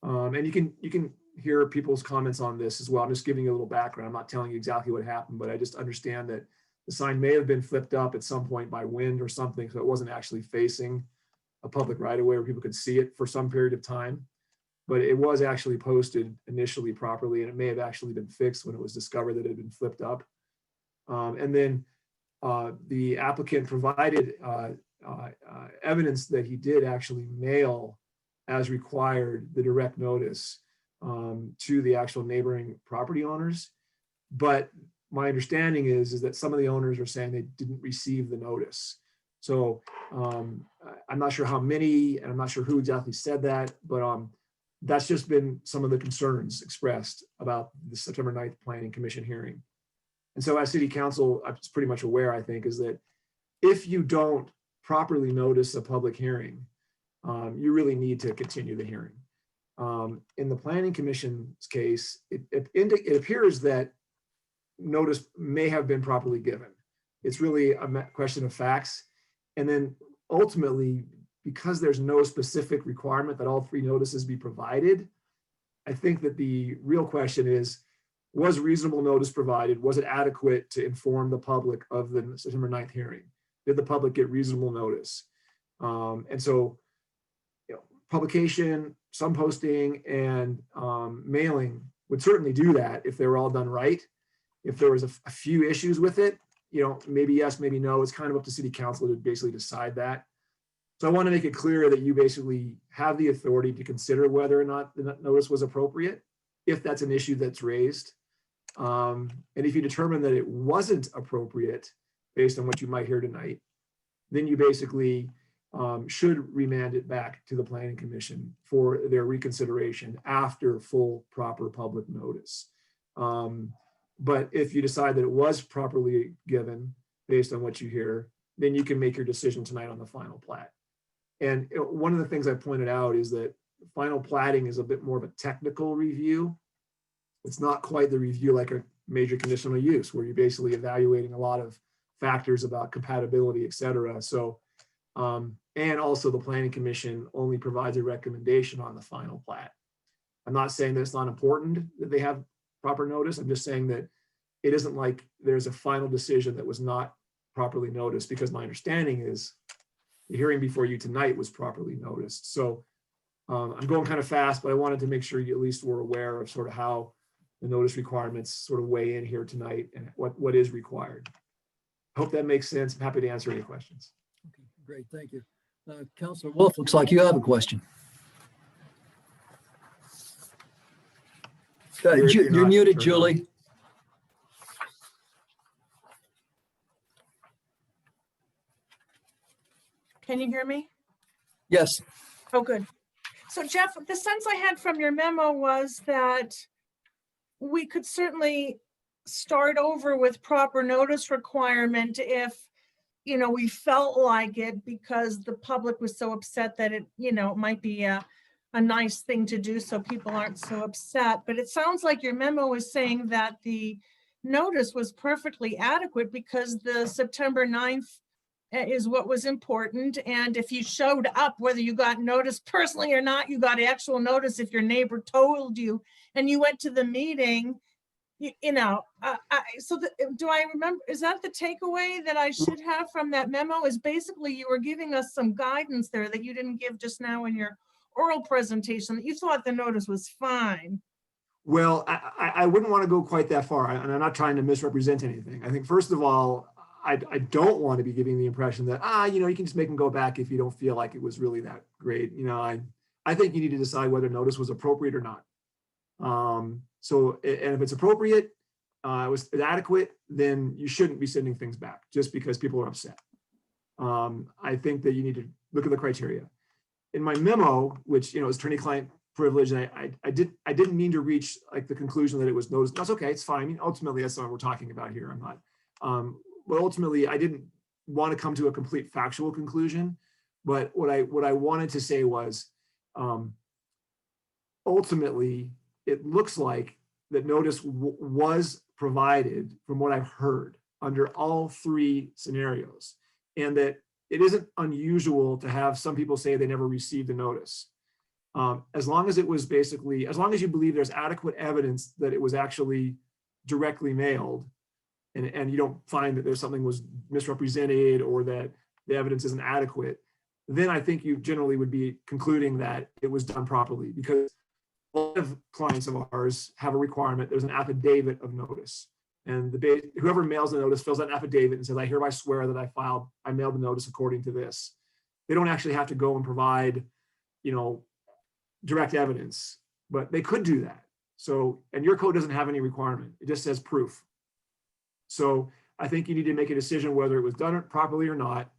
And you can hear people's comments on this as well. I'm just giving you a little background. I'm not telling you exactly what happened, but I just understand that the sign may have been flipped up at some point by wind or something, so it wasn't actually facing a public right of way where people could see it for some period of time. But it was actually posted initially properly, and it may have actually been fixed when it was discovered that it had been flipped up. And then the applicant provided evidence that he did actually mail, as required, the direct notice to the actual neighboring property owners. But my understanding is that some of the owners are saying they didn't receive the notice. So I'm not sure how many, and I'm not sure who exactly said that, but that's just been some of the concerns expressed about the September 9th Planning Commission hearing. And so as city council, I'm pretty much aware, I think, is that if you don't properly notice a public hearing, you really need to continue the hearing. In the Planning Commission's case, it appears that notice may have been properly given. It's really a question of facts. And then ultimately, because there's no specific requirement that all 3 notices be provided, I think that the real question is, was reasonable notice provided? Was it adequate to inform the public of the September 9th hearing? Did the public get reasonable notice? And so, publication, some posting, and mailing would certainly do that if they were all done right. If there was a few issues with it, maybe yes, maybe no. It's kind of up to city council to basically decide that. So I want to make it clear that you basically have the authority to consider whether or not the notice was appropriate, if that's an issue that's raised. And if you determine that it wasn't appropriate based on what you might hear tonight, then you basically should remand it back to the Planning Commission for their reconsideration after full proper public notice. But if you decide that it was properly given based on what you hear, then you can make your decision tonight on the final plat. And one of the things I pointed out is that final platting is a bit more of a technical review. It's not quite the review like a major conditional use, where you're basically evaluating a lot of factors about compatibility, et cetera. So, and also the Planning Commission only provides a recommendation on the final plat. I'm not saying that it's not important that they have proper notice. I'm just saying that it isn't like there's a final decision that was not properly noticed, because my understanding is the hearing before you tonight was properly noticed. So I'm going kind of fast, but I wanted to make sure you at least were aware of sort of how the notice requirements sort of weigh in here tonight and what is required. I hope that makes sense. I'm happy to answer any questions. Okay, great, thank you. Councilor Wolf, looks like you have a question. You're muted, Julie. Can you hear me? Yes, Oh, good. So Jeff, the sense I had from your memo was that we could certainly start over with proper notice requirement if, you know, we felt like it because the public was so upset that it, you know, it might be a nice thing to do so people aren't so upset. But it sounds like your memo is saying that the notice was perfectly adequate because the September 9th is what was important. And if you showed up, whether you got notice personally or not, you got actual notice if your neighbor told you and you went to the meeting, do I remember, is that the takeaway that I should have from that memo? Is basically you were giving us some guidance there that you didn't give just now in your oral presentation, that you thought the notice was fine. Well, I wouldn't want to go quite that far, and I'm not trying to misrepresent anything. I think, first of all, I don't want to be giving the impression that, you know, you can just make them go back if you don't feel like it was really that great. You know, I think you need to decide whether notice was appropriate or not. And if it's appropriate, it was adequate, then you shouldn't be sending things back just because people are upset. I think that you need to look at the criteria. In my memo, which, you know, is attorney-client privilege, and I didn't mean to reach like the conclusion that it was noticed. That's okay, it's fine. I mean, ultimately, that's not what we're talking about here. I'm not. But ultimately, I didn't want to come to a complete factual conclusion. But what I wanted to say was, ultimately, it looks like that notice was provided from what I've heard under all three scenarios, and that it isn't unusual to have some people say they never received a notice. As long as it was basically, as long as you believe there's adequate evidence that it was actually directly mailed, and you don't find that there's something was misrepresented or that the evidence isn't adequate, then I think you generally would be concluding that it was done properly, because a lot of clients of ours have a requirement. There's an affidavit of notice, and whoever mails the notice fills out an affidavit and says, I hereby swear that I mailed the notice according to this. They don't actually have to go and provide, you know, direct evidence, but they could do that. So, and your code doesn't have any requirement. It just says proof. So I think you need to make a decision whether it was done properly or not.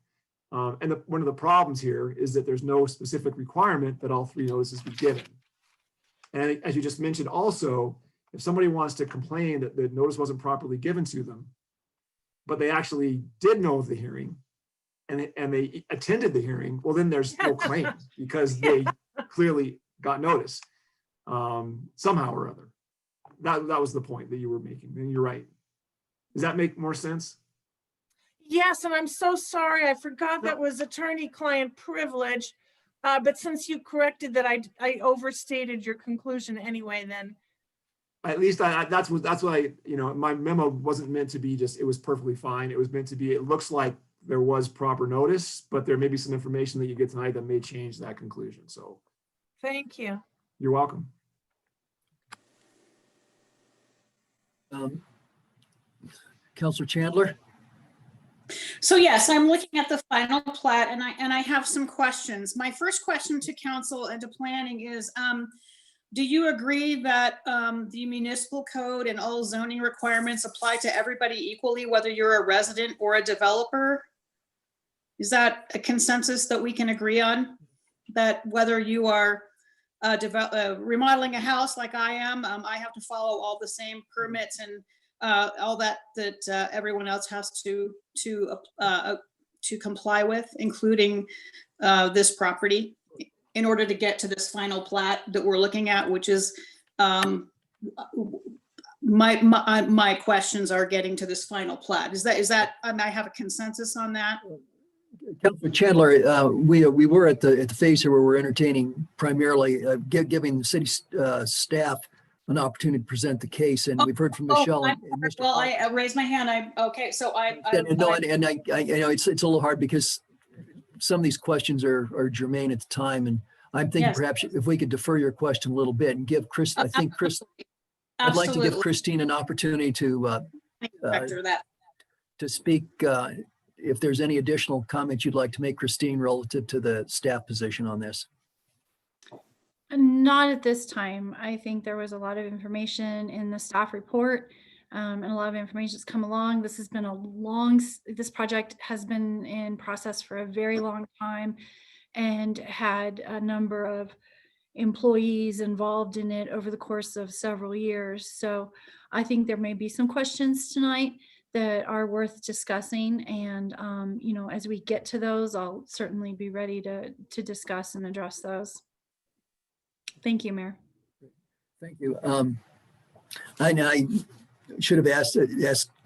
And one of the problems here is that there's no specific requirement that all three notices be given. And as you just mentioned also, if somebody wants to complain that the notice wasn't properly given to them, but they actually did know of the hearing and they attended the hearing, well, then there's no claim because they clearly got notice somehow or other. That was the point that you were making, and you're right. Does that make more sense? Yes, and I'm so sorry. I forgot that was attorney-client privilege. But since you corrected that, I overstated your conclusion anyway, then. At least that's what I, you know, my memo wasn't meant to be just, it was perfectly fine. It was meant to be, it looks like there was proper notice, but there may be some information that you get tonight that may change that conclusion. So. Thank you. You're welcome. Counselor Chandler? So yes, I'm looking at the final plat and I have some questions. My first question to council and to planning is, do you agree that the municipal code and all zoning requirements apply to everybody equally, whether you're a resident or a developer? Is that a consensus that we can agree on? That whether you are remodeling a house like I am, I have to follow all the same permits and all that everyone else has to comply with, including this property, in order to get to this final plat that we're looking at, which is my questions are getting to this final plat. Is that I have a consensus on that? Counselor Chandler, we were at the phase here where we're entertaining primarily giving the city staff an opportunity to present the case, and we've heard from Michelle. Well, I raised my hand. Okay, so I know it's a little hard because some of these questions are germane at the time, and I'm thinking perhaps if we could defer your question a little bit and give Chris, I think Chris, I'd like to give Christine an opportunity to speak. If there's any additional comments you'd like to make, Christine, relative to the staff position on this. Not at this time. I think there was a lot of information in the staff report. and a lot of information has come along. This has been this project has been in process for a very long time and had a number of employees involved in it over the course of several years. So I think there may be some questions tonight that are worth discussing. And, as we get to those, I'll certainly be ready to discuss and address those. Thank you, Mayor. Thank you. I should have asked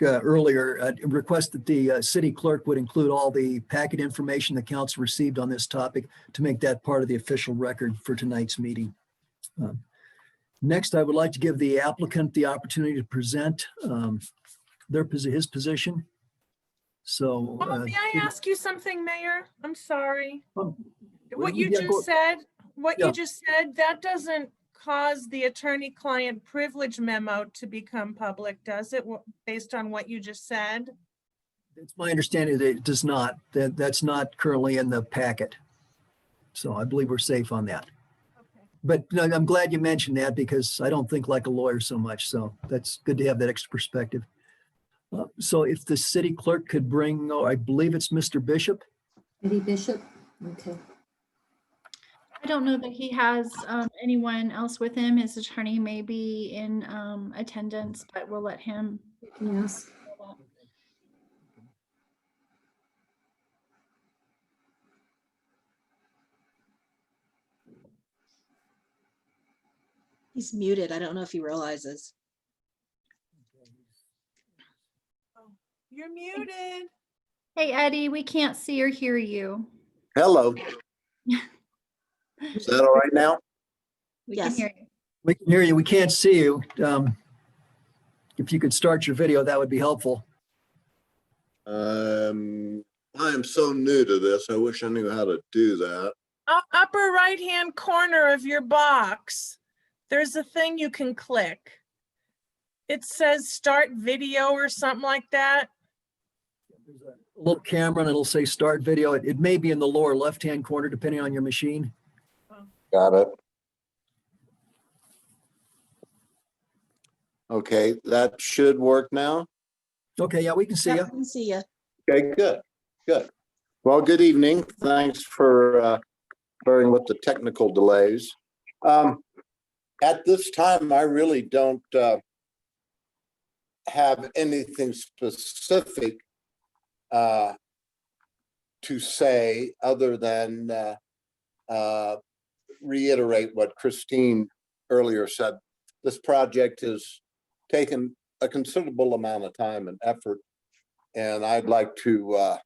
earlier, request that the city clerk would include all the packet information the council received on this topic to make that part of the official record for tonight's meeting. Next, I would like to give the applicant the opportunity to present his position. So. May I ask you something, Mayor? I'm sorry. What you yeah, just said, Yeah. you just said, that doesn't cause the attorney-client privilege memo to become public, does it? Based on what you just said? It's my understanding that it does not. That's not currently in the packet. So I believe we're safe on that. Okay. But no, I'm glad you mentioned that because I don't think like a lawyer so much. So that's good to have that extra perspective. So if the city clerk could bring, I believe it's Mr. Bishop. Eddie Bishop, okay. I don't know that he has anyone else with him. His attorney may be in attendance, but we'll let him. Yes. He's muted. I don't know if he realizes. You're muted. Hey, Eddie, we can't see or hear you. Hello. Is that all right now? We Yes. can hear you. We can hear you. We can't see you. If you could start your video, that would be helpful. I am so new to this. I wish I knew how to do that. Upper right-hand corner of your box, there's a thing you can click. It says start video or something like that. There's a little camera and it'll say start video. It may be in the lower left-hand corner, depending on your machine. Got it. Okay, that should work now. Okay, yeah, we can see Yeah, you. I can see you. Okay, good, good. Well, good evening. Thanks for bearing with the technical delays. At this time, I really don't have anything specific to say other than reiterate what Christine earlier said. This project has taken a considerable amount of time and effort, and I'd like to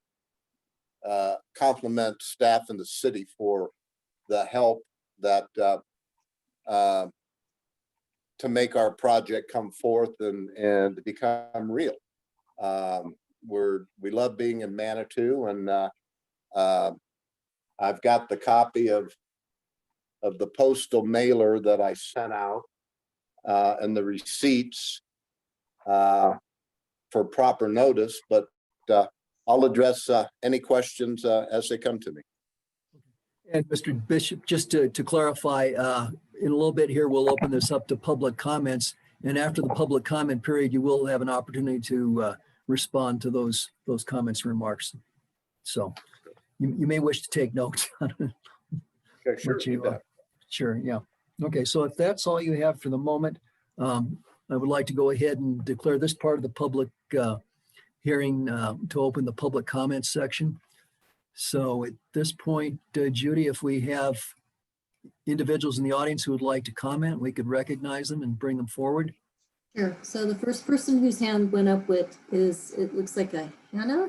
compliment staff in the city for the help that to make our project come forth and to become real. We love being in Manitou, and I've got the copy of the postal mailer that I sent out and the receipts for proper notice, but I'll address any questions as they come to me. And Mr. Bishop, just to clarify, in a little bit here, we'll open this up to public comments. And after the public comment period, you will have an opportunity to respond to those comments and remarks. So you may wish to take notes. Okay, sure. But sure, yeah. Okay, so if that's all you have for the moment, I would like to go ahead and declare this part of the public hearing to open the public comments section. So at this point, Judy, if we have individuals in the audience who would like to comment, we could recognize them and bring them forward. Sure. So the first person whose hand went up with is, it looks like a Hannah.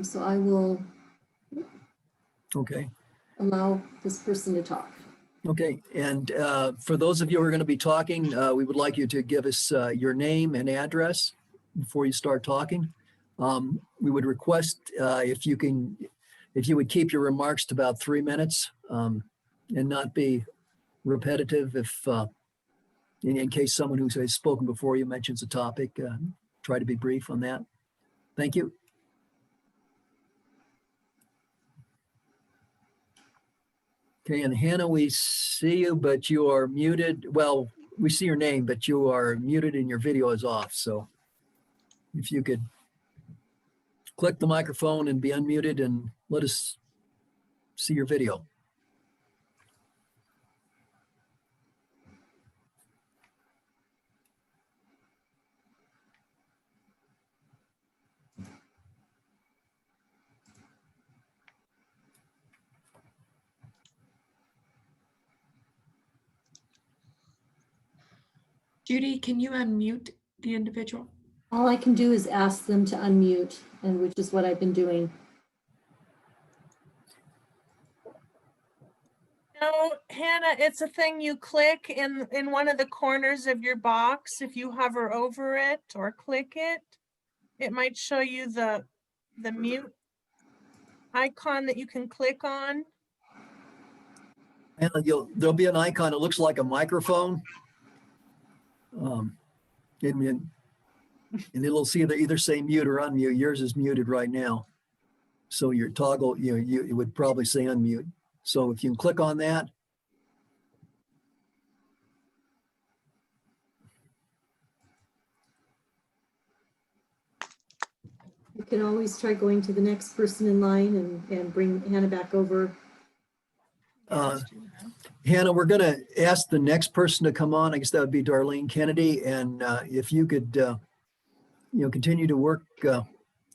So I will Okay. allow this person to talk. Okay, and for those of you who are going to be talking, we would like you to give us your name and address before you start talking. We would request if you would keep your remarks to about 3 minutes and not be repetitive. If in case someone who has spoken before you mentions a topic, try to be brief on that. Thank you. Okay, and Hannah, we see you, but you are muted. Well, we see your name, but you are muted and your video is off. So if you could click the microphone and be unmuted and let us see your video. Judy, can you unmute the individual? All I can do is ask them to unmute, and which is what I've been doing. No, Hannah, it's a thing you click in one of the corners of your box. If you hover over it or click it, it might show you the mute icon that you can click on. And there'll be an icon that looks like a microphone. And it'll see either say mute or unmute. Yours is muted right now. So your toggle, it would probably say unmute. So if you can click on that. You can always try going to the next person in line and bring Hannah back over. Hannah, we're going to ask the next person to come on. I guess that would be Darlene Kennedy. And if you could, continue to work,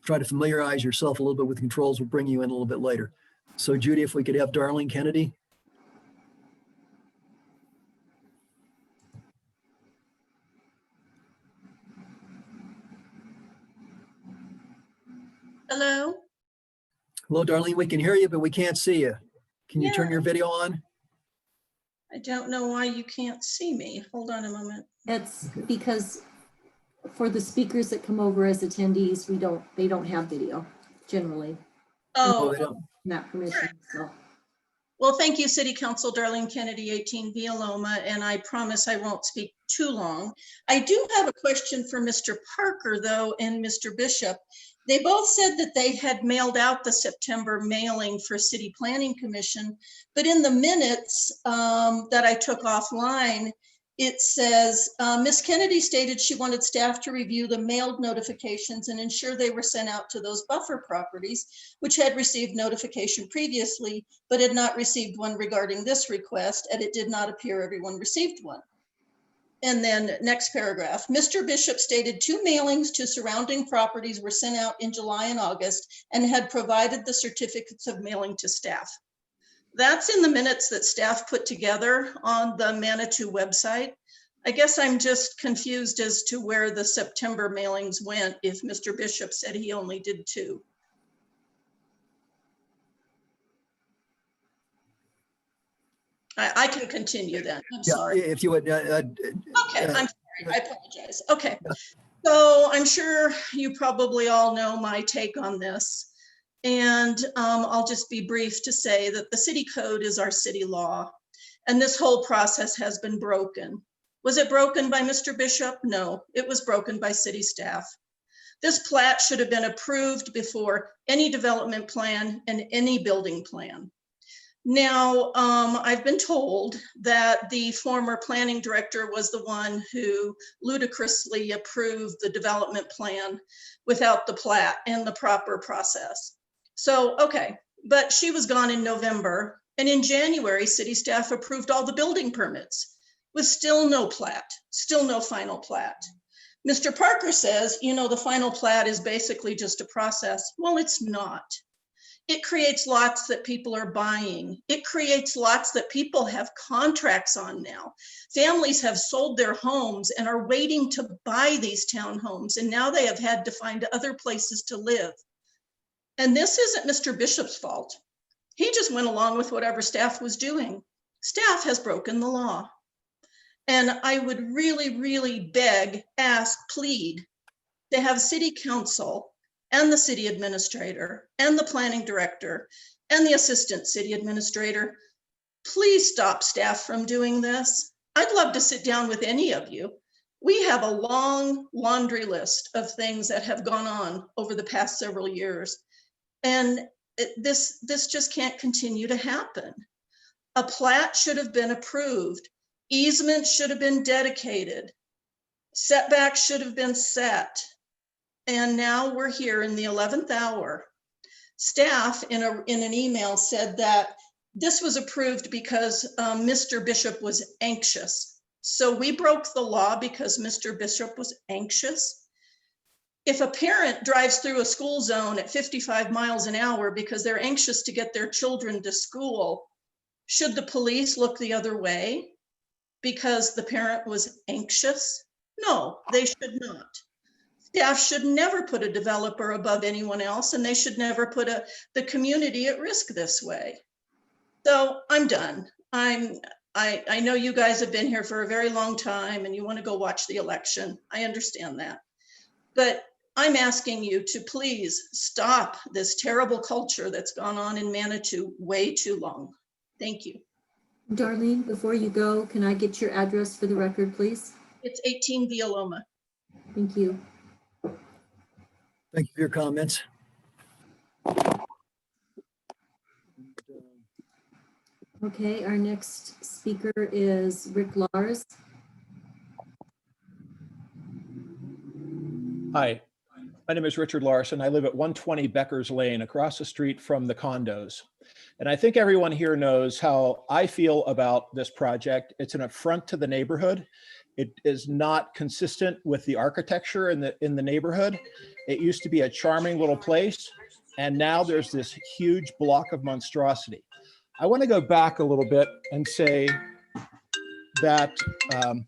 try to familiarize yourself a little bit with controls. We'll bring you in a little bit later. So Judy, if we could have Darlene Kennedy. Hello? Hello, Darlene. We can hear you, but we can't see you. Can you turn your video on? I don't know why you can't see me. Hold on a moment. It's because for the speakers that come over as attendees, they don't have video generally. Oh, Not permission, so. well, thank you, City Council, Darlene Kennedy, 18 Via Loma, and I promise I won't speak too long. I do have a question for Mr. Parker, though, and Mr. Bishop. They both said that they had mailed out the September mailing for City Planning Commission, but in the minutes that I took offline, it says, Ms. Kennedy stated she wanted staff to review the mailed notifications and ensure they were sent out to those buffer properties, which had received notification previously, but had not received one regarding this request, and it did not appear everyone received one. And then next paragraph, Mr. Bishop stated 2 mailings to surrounding properties were sent out in July and August and had provided the certificates of mailing to staff. That's in the minutes that staff put together on the Manitou website. I guess I'm just confused as to where the September mailings went if Mr. Bishop said he only did 2. I can continue then. I'm sorry. If you would. Okay, I'm sorry. I apologize. Okay. So I'm sure you probably all know my take on this. And I'll just be brief to say that the city code is our city law. And this whole process has been broken. Was it broken by Mr. Bishop? No, it was broken by city staff. This plat should have been approved before any development plan and any building plan. Now, I've been told that the former planning director was the one who ludicrously approved the development plan without the plat and the proper process. So, okay, but she was gone in November, and in January, city staff approved all the building permits with still no plat, still no final plat. Mr. Parker says, the final plat is basically just a process. Well, it's not. It creates lots that people are buying. It creates lots that people have contracts on now. Families have sold their homes and are waiting to buy these townhomes, and now they have had to find other places to live. And this isn't Mr. Bishop's fault. He just went along with whatever staff was doing. Staff has broken the law. And I would really, really beg, ask, plead to have city council and the city administrator and the planning director and the assistant city administrator, please stop staff from doing this. I'd love to sit down with any of you. We have a long laundry list of things that have gone on over the past several years. And this just can't continue to happen. A plat should have been approved Easements should have been dedicated. Setbacks should have been set. And now we're here in the 11th hour. Staff in an email said that this was approved because Mr. Bishop was anxious. So we broke the law because Mr. Bishop was anxious. If a parent drives through a school zone at 55 miles an hour because they're anxious to get their children to school, should the police look the other way because the parent was anxious? No, they should not. Staff should never put a developer above anyone else, and they should never put the community at risk this way. So I'm done. I know you guys have been here for a very long time and you want to go watch the election. I understand that. But I'm asking you to please stop this terrible culture that's gone on in Manitou way too long. Thank you. Darlene, before you go, can I get your address for the record, please? It's 18 Villaloma. Thank you. Thank you for your comments. Okay, our next speaker is Rick Lars. Hi, my name is Richard Larson. I live at 120 Becker's Lane, across the street from the condos. And I think everyone here knows how I feel about this project. It's an affront to the neighborhood. It is not consistent with the architecture in the neighborhood. It used to be a charming little place, and now there's this huge block of monstrosity. I want to go back a little bit and say that I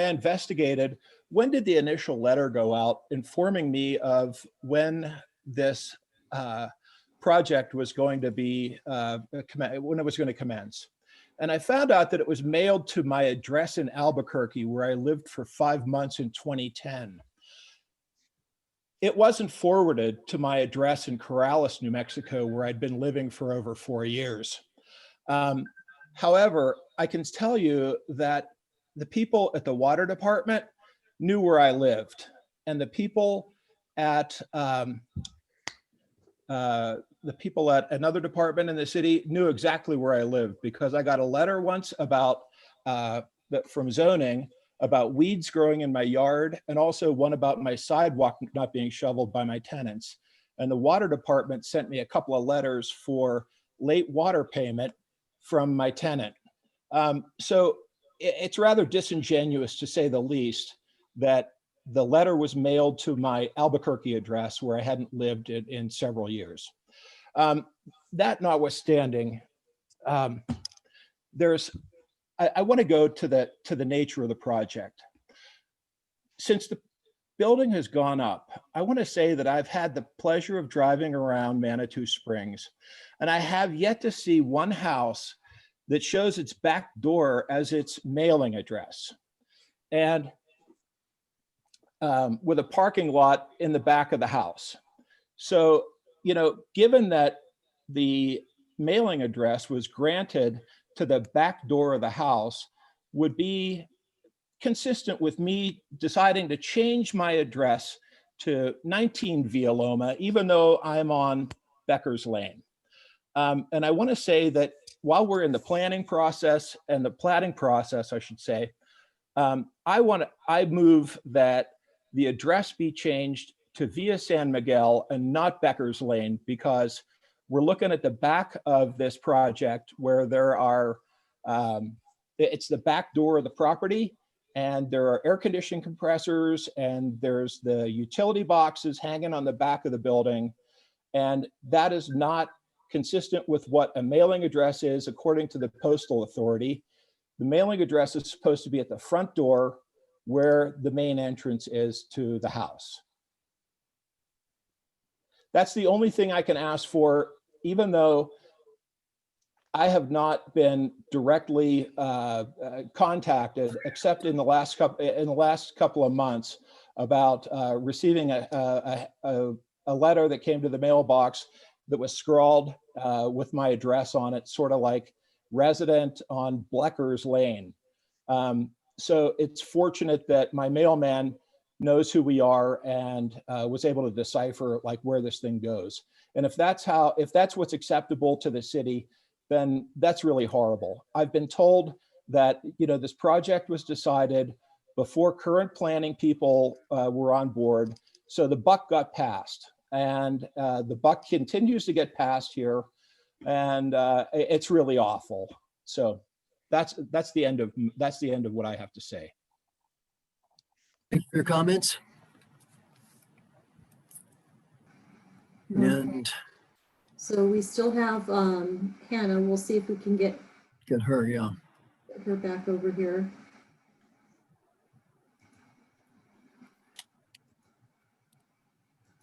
investigated when did the initial letter go out informing me of when this project was going to be, when it was going to commence. And I found out that it was mailed to my address in Albuquerque, where I lived for 5 months in 2010. It wasn't forwarded to my address in Corrales, New Mexico, where I'd been living for over 4 years. However, I can tell you that the people at the water department knew where I lived, and the people at another department in the city knew exactly where I lived, because I got a letter once about from zoning about weeds growing in my yard, and also one about my sidewalk not being shoveled by my tenants. And the water department sent me a couple of letters for late water payment from my tenant. So it's rather disingenuous, to say the least, that the letter was mailed to my Albuquerque address, where I hadn't lived in several years. That notwithstanding, I want to go to the nature of the project. Since the building has gone up, I want to say that I've had the pleasure of driving around Manitou Springs, and I have yet to see one house that shows its back door as its mailing address, and with a parking lot in the back of the house. So, given that the mailing address was granted to the back door of the house, would be consistent with me deciding to change my address to 19 Villaloma, even though I'm on Becker's Lane. And I want to say that while we're in the planning process and the platting process, I should say, I move that the address be changed to Via San Miguel and not Becker's Lane, because we're looking at the back of this project where there are, it's the back door of the property, and there are air conditioning compressors, and there's the utility boxes hanging on the back of the building. And that is not consistent with what a mailing address is, according to the Postal Authority. The mailing address is supposed to be at the front door, where the main entrance is to the house. That's the only thing I can ask for, even though I have not been directly contacted, except in the last couple of months, about receiving a letter that came to the mailbox that was scrawled with my address on it, sort of like resident on Becker's Lane. So it's fortunate that my mailman knows who we are and was able to decipher like where this thing goes. And if that's what's acceptable to the city, then that's really horrible. I've been told that, this project was decided before current planning people were on board. So the buck got passed, and the buck continues to get passed here, and it's really awful. So that's the end of what I have to say. Your comments? And So we still have Hannah. We'll see if we can get her, yeah. her back over here.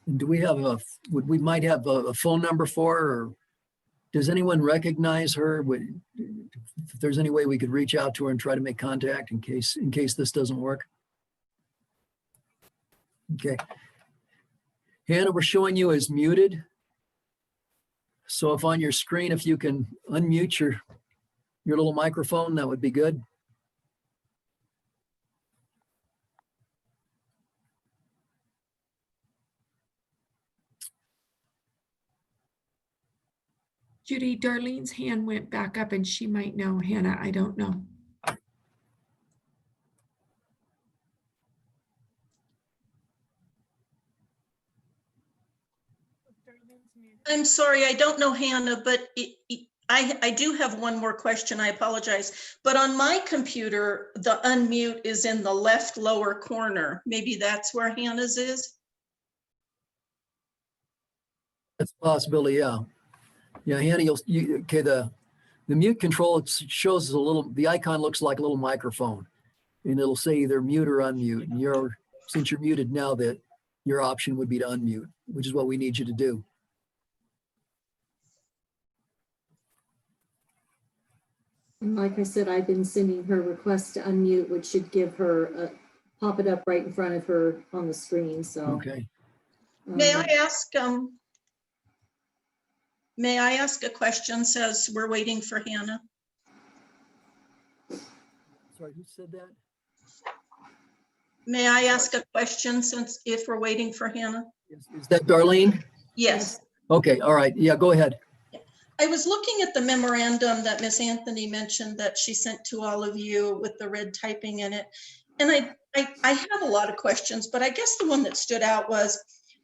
And do we have we might have a phone number for her, or does anyone recognize her? If there's any way we could reach out to her and try to make contact in case this doesn't work. Okay. Hannah, we're showing you as muted. So if on your screen, if you can unmute your little microphone, that would be good. Judy, Darlene's hand went back up and she might know. Hannah, I don't know. I'm sorry, I don't know Hannah, but I do have one more question. I apologize. But on my computer, the unmute is in the left lower corner. Maybe that's where Hannah's is? That's a possibility, yeah. Yeah, Hannah, okay, the mute control, it shows the icon looks like a little microphone. And it'll say either mute or unmute. And since you're muted now, that your option would be to unmute, which is what we need you to do. And like I said, I've been sending her request to unmute, which should give her, pop it up right in front of her on the screen, so. Okay. May I ask a question, says we're waiting for Hannah? Sorry, who said that? May I ask a question since if we're waiting for Hannah? Is that Darlene? Yes. Okay, all right. Yeah, go ahead. I was looking at the memorandum that Miss Anthony mentioned that she sent to all of you with the red typing in it. And I have a lot of questions, but I guess the one that stood out was,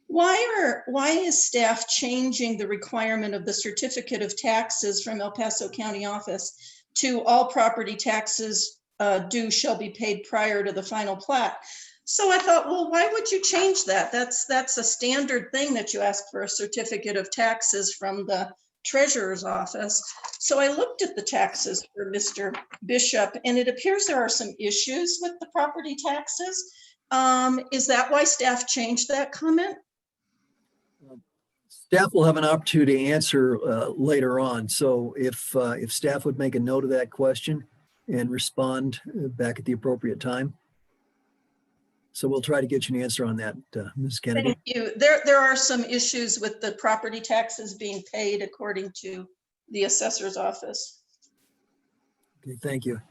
why is staff changing the requirement of the certificate of taxes from El Paso County office to all property taxes due shall be paid prior to the final plat? So I thought, well, why would you change that? That's a standard thing that you ask for a certificate of taxes from the treasurer's office. So I looked at the taxes for Mr. Bishop, and it appears there are some issues with the property taxes. Is that why staff changed that comment? Staff will have an opportunity to answer later on. So if staff would make a note of that question and respond back at the appropriate time. So we'll try to get you an answer on that, Ms. Kennedy. Thank you. There are some issues with the property taxes being paid according to the assessor's office. Okay, thank you.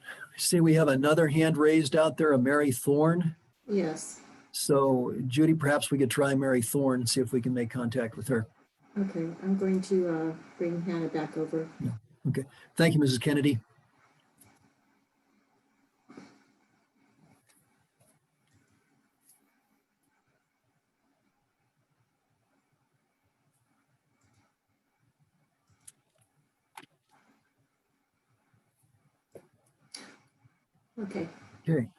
I see we have another hand raised out there, a Mary Thorne. Yes. So Judy, perhaps we could try Mary Thorne and see if we can make contact with her. Okay, I'm going to bring Hannah back over. Yeah. Okay, thank you, Mrs. Kennedy. Okay. Okay.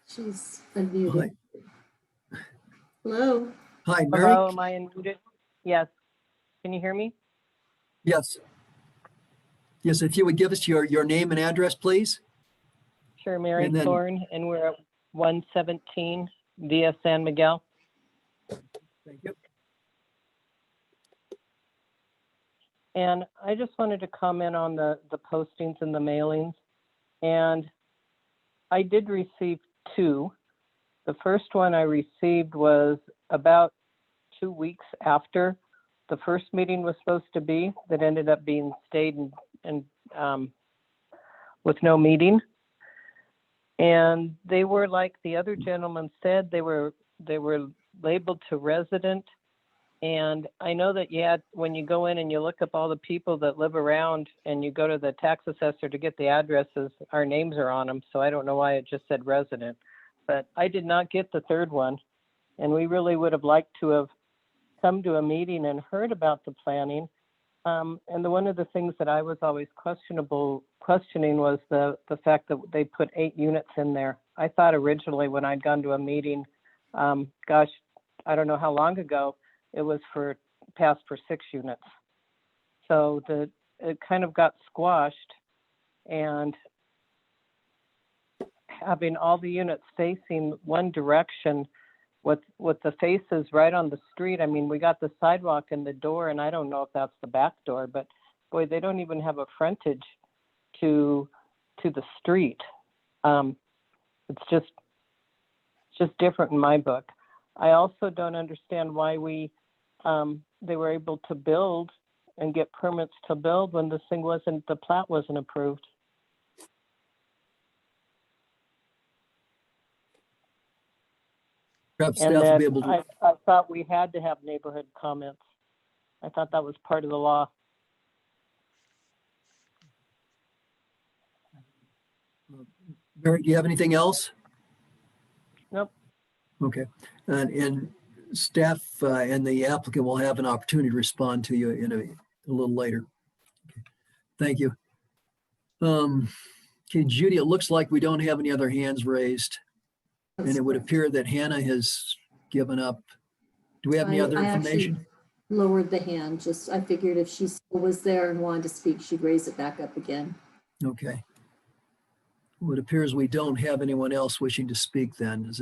She's unmuted. Hi. Hello. Hi, Mary. Hello, am I unmuted? Yes. Can you hear me? Yes. Yes, if you would give us your name and address, please. Sure, Mary And then- Thorne, and we're at 117 Via San Miguel. Thank you. And I just wanted to comment on the postings and the mailings. And I did receive two. The first one I received was about 2 weeks after the first meeting was supposed to be, that ended up being stayed and with no meeting. And they were, like the other gentleman said, they were labeled to resident And I know that you had, when you go in and you look up all the people that live around and you go to the tax assessor to get the addresses, our names are on them. So I don't know why it just said resident, but I did not get the third one. And we really would have liked to have come to a meeting and heard about the planning. One of the things that I was always questioning was the fact that they put 8 units in there. I thought originally when I'd gone to a meeting, gosh, I don't know how long ago, it was passed for 6 units. So it kind of got squashed, and having all the units facing one direction with the faces right on the street. I mean, we got the sidewalk and the door, and I don't know if that's the back door, but boy, they don't even have a frontage to the street. It's just different in my book. I also don't understand why they were able to build and get permits to build when the plat wasn't approved. Perhaps And staff will then be able to. I thought we had to have neighborhood comments. I thought that was part of the law. Barry, do you have anything else? Nope. Okay. And staff and the applicant will have an opportunity to respond to you in a little later. Okay. Thank you. Okay, Judy, it looks like we don't have any other hands raised. And it would appear that Hannah has given up. Do we have any other I actually information? lowered the hand. I figured if she still was there and wanted to speak, she'd raise it back up again. Okay. Well, it appears we don't have anyone else wishing to speak then. Is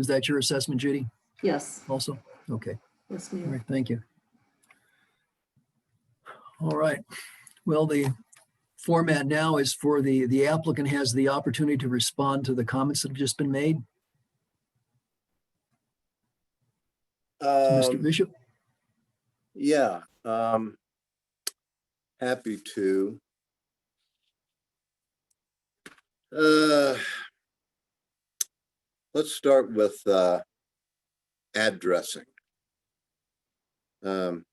that your assessment, Judy? Yes. Also? Okay. Yes, All ma'am. right, thank you. All right. Well, the format now is for the applicant has the opportunity to respond to the comments that have just been made. Mr. Bishop? Yeah, happy to. Let's start with addressing. And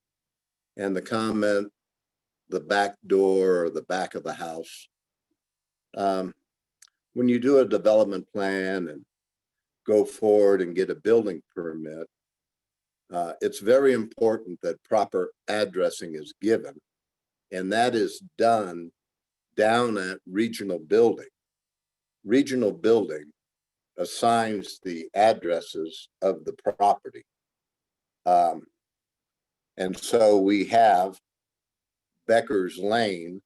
the comment, the back door or the back of the house. When you do a development plan and go forward and get a building permit, it's very important that proper addressing is given, and that is done down at Regional Building. Regional Building assigns the addresses of the property. And so we have Becker's Lane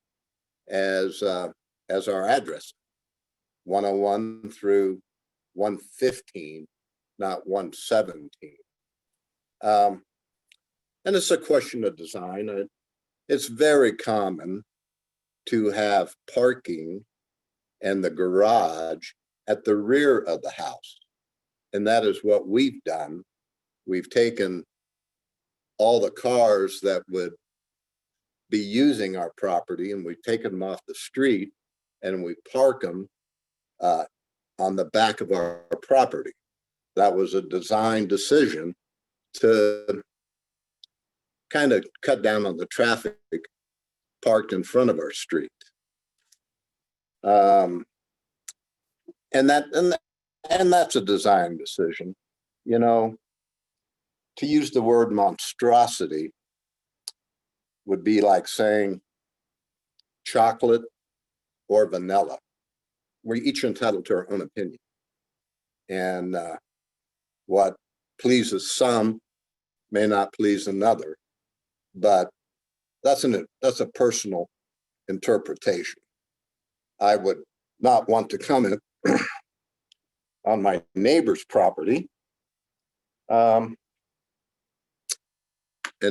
as our address, 101 through 115, not 117. And it's a question of design. It's very common to have parking and the garage at the rear of the house. And that is what we've done. We've taken all the cars that would be using our property and we've taken them off the street and we park them on the back of our property. That was a design decision to kind of cut down on the traffic parked in front of our street. And that's a design decision. You know, to use the word monstrosity would be like saying chocolate or vanilla. We're each entitled to our own opinion. And what pleases some may not please another, but that's a personal interpretation. I would not want to comment on my neighbor's property, and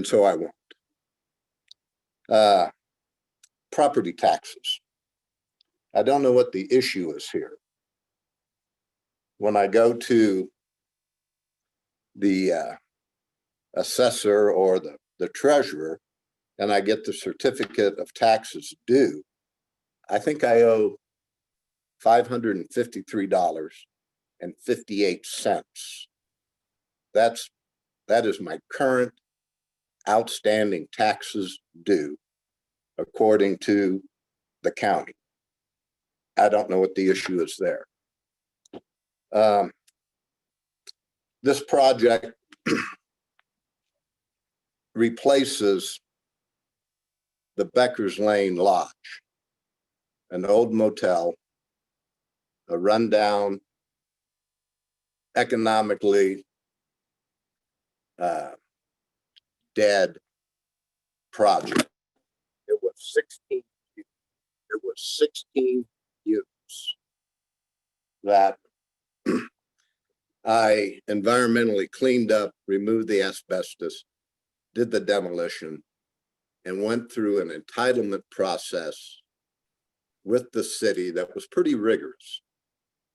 so I won't. Property taxes. I don't know what the issue is here. When I go to the assessor or the treasurer and I get the certificate of taxes due, I think I owe $553.58. That's That is my current outstanding taxes due according to the county. I don't know what the issue is there. This project replaces the Becker's Lane Lodge, an old motel, a rundown, economically dead project. It was 16 units that I environmentally cleaned up, removed the asbestos, did the demolition, and went through an entitlement process with the city that was pretty rigorous.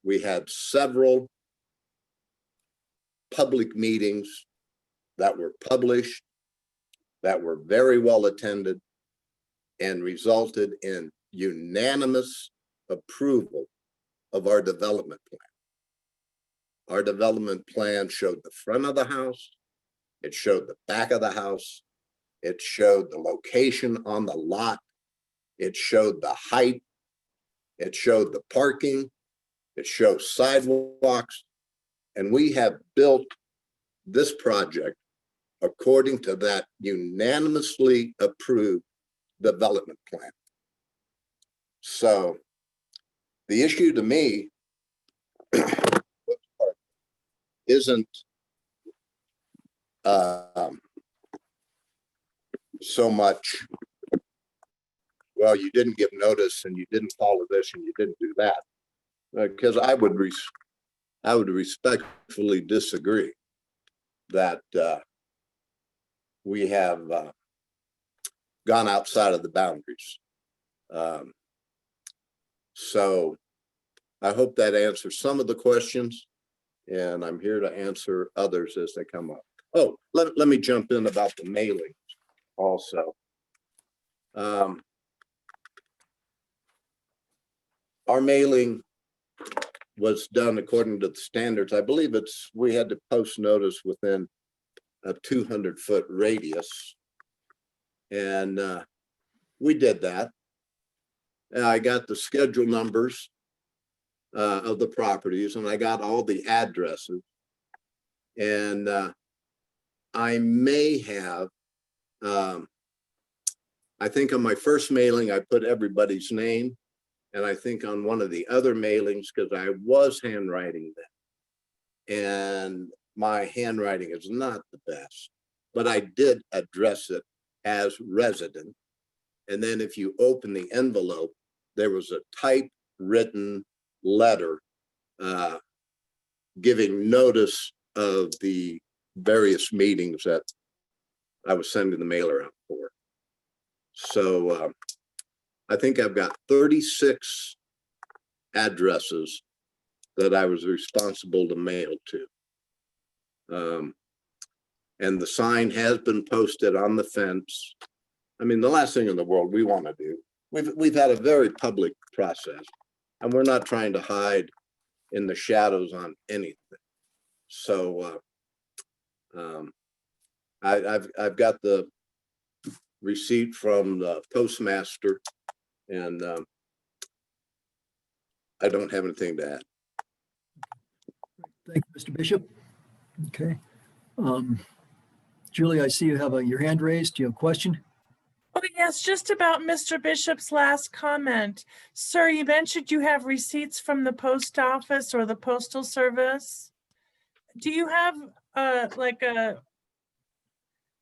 We had several public meetings that were published, that were very well attended, and resulted in unanimous approval of our development plan. Our development plan showed the front of the house, it showed the back of the house, it showed the location on the lot, it showed the height, it showed the parking, it shows sidewalks, and we have built this project according to that unanimously approved development plan. So the issue to me isn't so much, well, you didn't give notice and you didn't follow this and you didn't do that, because I would respectfully disagree that we have gone outside of the boundaries. So I hope that answers some of the questions, and I'm here to answer others as they come up. Oh, let me jump in about the mailing also. Our mailing was done according to the standards. I believe we had to post notice within a 200-foot radius. And we did that. And I got the schedule numbers of the properties, and I got all the addresses. And I may have, I think on my first mailing, I put everybody's name. And I think on one of the other mailings, because I was handwriting them, and my handwriting is not the best, but I did address it as resident. And then if you open the envelope, there was a typewritten letter giving notice of the various meetings that I was sending the mailer out for. So I think I've got 36 addresses that I was responsible to mail to. And the sign has been posted on the fence. I mean, the last thing in the world we want to do, we've had a very public process, and we're not trying to hide in the shadows on anything. So I've got the receipt from the postmaster, and I don't have anything to add. Thank you, Mr. Bishop. Okay. Julie, I see you have your hand raised. Do you have a question? Oh, yes, just about Mr. Bishop's last comment. Sir, you mentioned you have receipts from the post office or the postal service. Do you have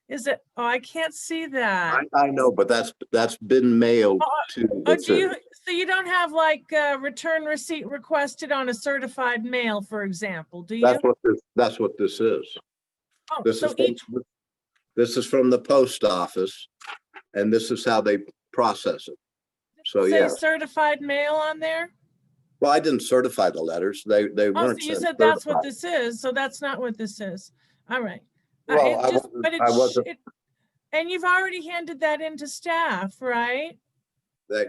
is it, oh, I can't see that. I know, but that's been mailed to the city. So you don't have like a return receipt requested on a certified mail, for example, do you? That's what this is. Oh, This is from the post office, and this is how they process it. So say yeah. certified mail on there? Well, I didn't certify the letters. They Oh, weren't. so you sent said that's what certified. this is, so that's not what this is. All right. Well, I wasn't. And you've already handed that into staff, right?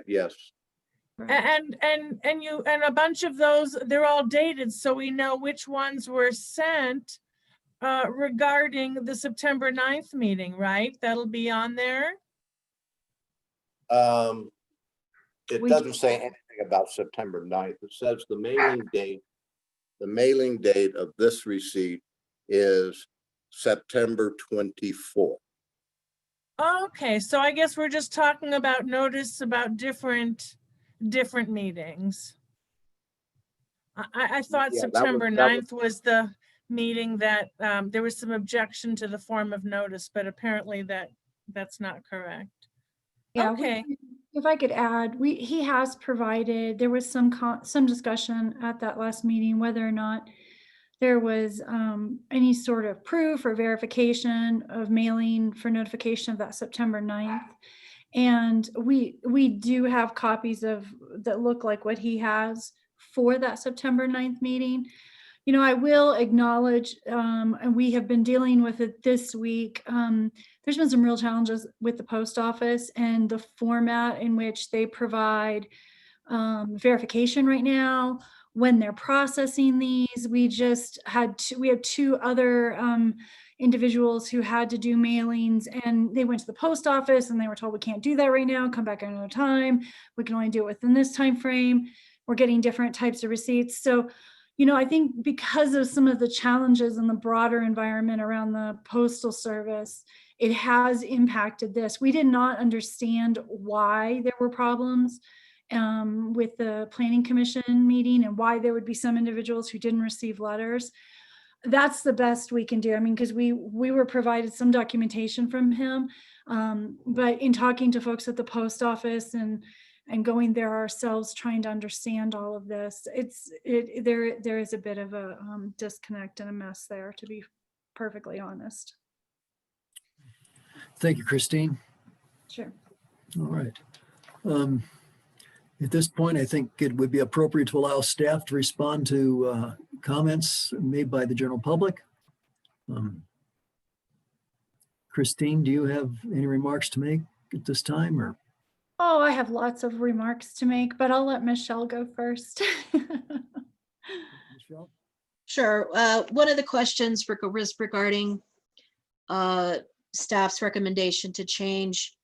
Yes. And a bunch of those, they're all dated, so we know which ones were sent regarding the September 9th meeting, right? That'll be on there. It We- doesn't say anything about September 9th. It says the mailing date of this receipt is September 24th. Okay, so I guess we're just talking about notice about different meetings. I thought Yeah, September that was- 9th was the meeting that there was some objection to the form of notice, but apparently that's not correct. Yeah, Okay. if I could add, he has provided, there was some discussion at that last meeting whether or not there was any sort of proof or verification of mailing for notification of that September 9th. And we do have copies of that look like what he has for that September 9th meeting. You know, I will acknowledge, and we have been dealing with it this week. There's been some real challenges with the post office and the format in which they provide verification right now. When they're processing these, we had two other individuals who had to do mailings, and they went to the post office and they were told, we can't do that right now, come back another time. We can only do it within this time frame. We're getting different types of receipts. So, you know, I think because of some of the challenges in the broader environment around the postal service, it has impacted this. We did not understand why there were problems with the planning commission meeting and why there would be some individuals who didn't receive letters. That's the best we can do. I mean, because we were provided some documentation from him, but in talking to folks at the post office and going there ourselves, trying to understand all of this, there is a bit of a disconnect and a mess there, to be perfectly honest. Thank you, Christine. Sure. All right. At this point, I think it would be appropriate to allow staff to respond to comments made by the general public. Christine, do you have any remarks to make at this time, or? Oh, I have lots of remarks to make, but I'll let Michelle go first. Michelle? Sure. One of the questions was regarding staff's recommendation to change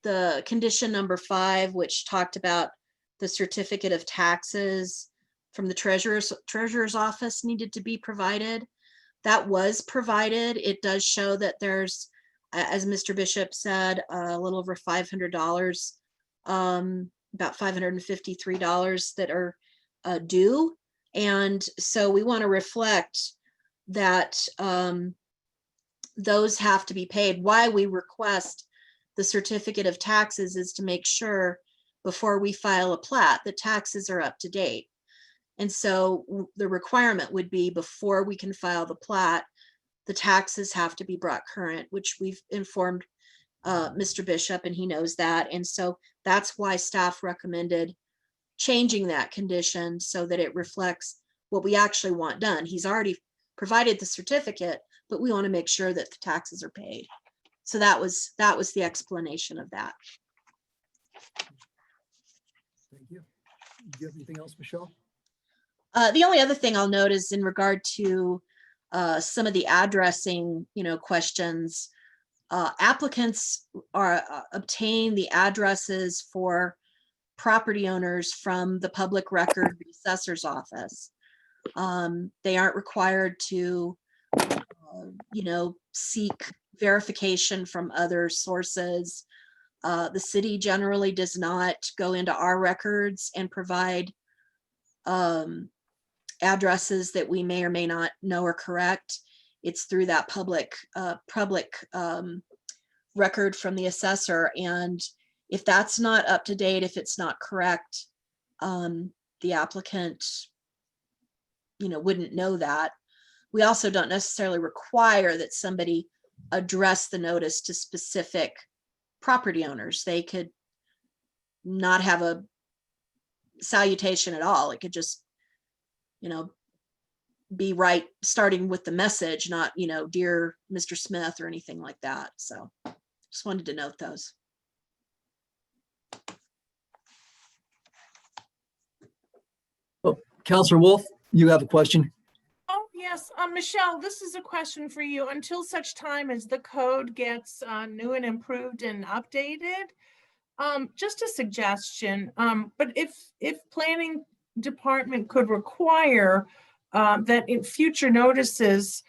the condition number 5, which talked about the certificate of taxes from the treasurer's office needed to be provided. That was provided. It does show that there's, as Mr. Bishop said, a little over $500, about $553 that are due. And so we want to reflect that those have to be paid. Why we request the certificate of taxes is to make sure before we file a plat, the taxes are up to date. And so the requirement would be before we can file the plat, the taxes have to be brought current, which we've informed Mr. Bishop, and he knows that. And so that's why staff recommended changing that condition so that it reflects what we actually want done. He's already provided the certificate, but we want to make sure that the taxes are paid. So that was the explanation of that. Thank you. Do you have anything else, Michelle? The only other thing I'll note is in regard to some of the addressing, questions. Applicants obtain the addresses for property owners from the public record assessor's office. They aren't required to, seek verification from other sources. The city generally does not go into our records and provide addresses that we may or may not know are correct. It's through that public record from the assessor. And if that's not up to date, if it's not correct, the applicant, wouldn't know that. We also don't necessarily require that somebody address the notice to specific property owners. They could not have a salutation at all. It could just, be right starting with the message, not, dear Mr. Smith or anything like that. So just wanted to note those. Oh, Counselor Wolf, you have a question? Oh, yeah, Yes, Michelle, this is a question for you. Until such time as the code gets new and improved and updated, just a suggestion, but if planning department could require that in future notices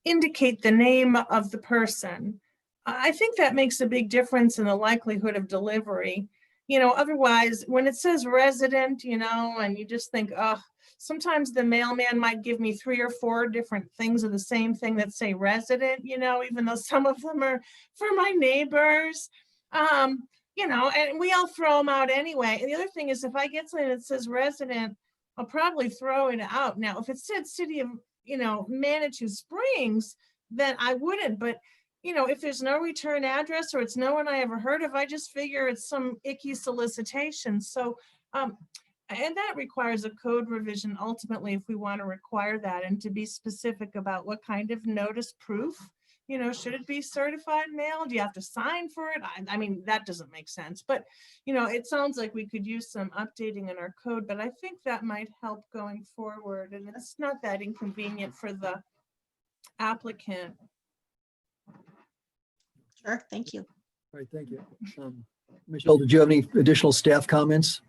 indicate the name of the person, I think that makes a big difference in the likelihood of delivery. You know, otherwise, when it says resident, you know, and you just think, oh, sometimes the mailman might give me 3 or 4 different things of the same thing that say resident, you know, even though some of them are for my neighbors. You know, and we all throw them out anyway. And the other thing is, if I get something that says resident, I'll probably throw it out. Now, if it said city of, you know, Manitou Springs, then I wouldn't. But, you know, if there's no return address or it's no one I ever heard of, I just figure it's some icky solicitation. So, and that requires a code revision ultimately if we want to require that, and to be specific about what kind of notice proof. You know, should it be certified mail? Do you have to sign for it? I mean, that doesn't make sense, but, you know, it sounds like we could use some updating in our code, but I think that might help going forward. And it's not that inconvenient for the applicant. Sure, thank you. All right, thank you. Michelle, did you have any additional staff comments?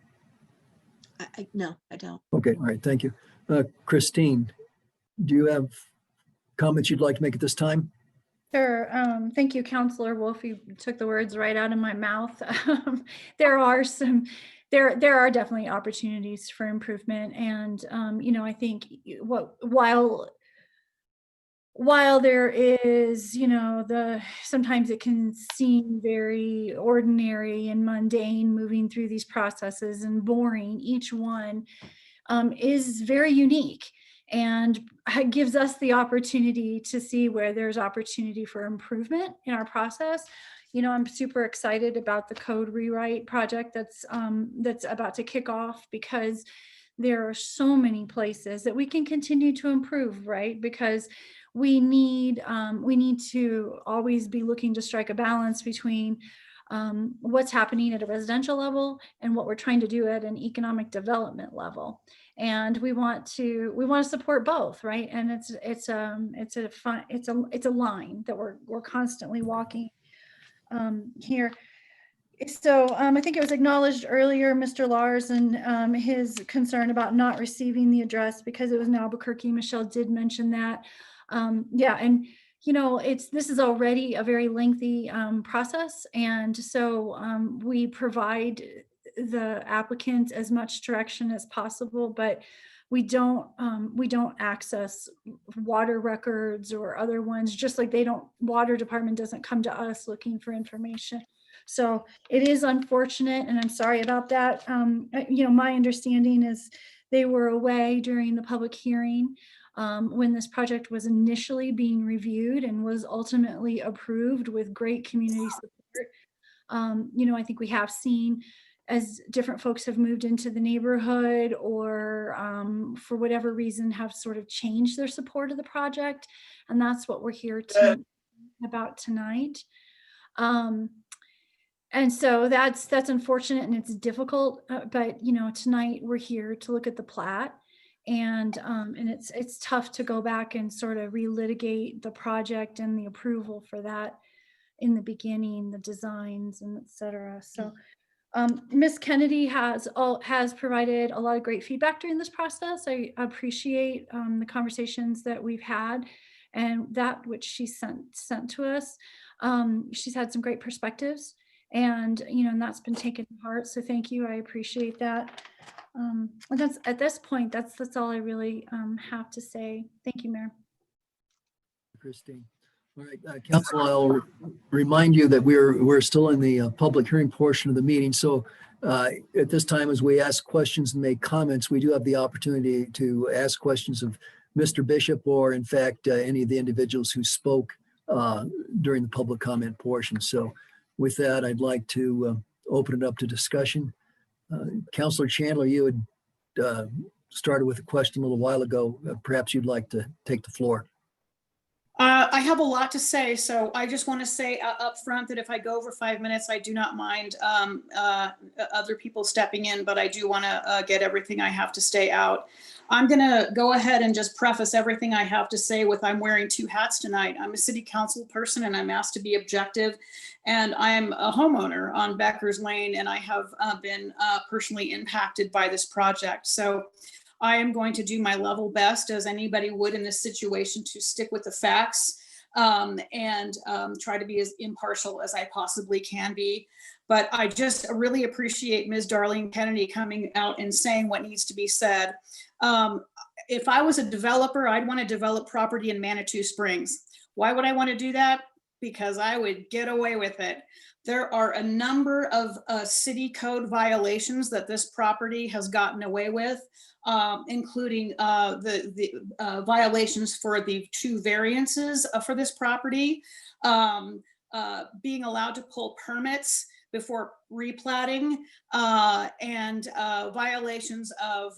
No, I don't. Okay, all right, thank you. Christine, do you have comments you'd like to make at this time? Sure. Thank you, Councilor Wolf. You took the words right out of my mouth. There are definitely opportunities for improvement. And, you know, I think while there is, you know, sometimes it can seem very ordinary and mundane moving through these processes and boring, each one is very unique and gives us the opportunity to see where there's opportunity for improvement in our process. You know, I'm super excited about the code rewrite project that's about to kick off, because there are so many places that we can continue to improve, right? Because we need to always be looking to strike a balance between what's happening at a residential level and what we're trying to do at an economic development level. And we want to support both, right? And it's a line that we're constantly walking here. So I think it was acknowledged earlier, Mr. Lars, and his concern about not receiving the address because it was in Albuquerque. Michelle did mention that. Yeah, and you know, this is already a very lengthy process, and so we provide the applicant as much direction as possible, but we don't access water records or other ones, just like water department doesn't come to us looking for information. So it is unfortunate, and I'm sorry about that. You know, my understanding is they were away during the public hearing when this project was initially being reviewed and was ultimately approved with great community support. You know, I think we have seen, as different folks have moved into the neighborhood or for whatever reason have sort of changed their support of the project. And that's what we're here about tonight. And so that's unfortunate and it's difficult, but you know, tonight we're here to look at the plat, and it's tough to go back and sort of relitigate the project and the approval for that in the beginning, the designs and et cetera. So Ms. Kennedy has provided a lot of great feedback during this process. I appreciate the conversations that we've had and that which she sent to us. She's had some great perspectives, and you know, and that's been taken to heart. So thank you. I appreciate that. And that's at this point, that's all I really have to say. Thank you, Mayor. Christine. All right, Council, I'll remind you that we're still in the public hearing portion of the meeting. So at this time, as we ask questions and make comments, we do have the opportunity to ask questions of Mr. Bishop, or in fact, any of the individuals who spoke during the public comment portion. So with that, I'd like to open it up to discussion. Councilor Chandler, you had started with a question a little while ago. Perhaps you'd like to take the floor. I have a lot to say, so I just want to say up front that if I go over 5 minutes, I do not mind other people stepping in, but I do want to get everything I have to say out. I'm going to go ahead and just preface everything I have to say with I'm wearing two hats tonight. I'm a city council person and I'm asked to be objective, and I'm a homeowner on Becker's Lane, and I have been personally impacted by this project. So I am going to do my level best, as anybody would in this situation, to stick with the facts and try to be as impartial as I possibly can be. But I just really appreciate Ms. Darlene Kennedy coming out and saying what needs to be said. If I was a developer, I'd want to develop property in Manitou Springs. Why would I want to do that? Because I would get away with it. There are a number of city code violations that this property has gotten away with, including the violations for the 2 variances for this property, being allowed to pull permits before replatting, and violations of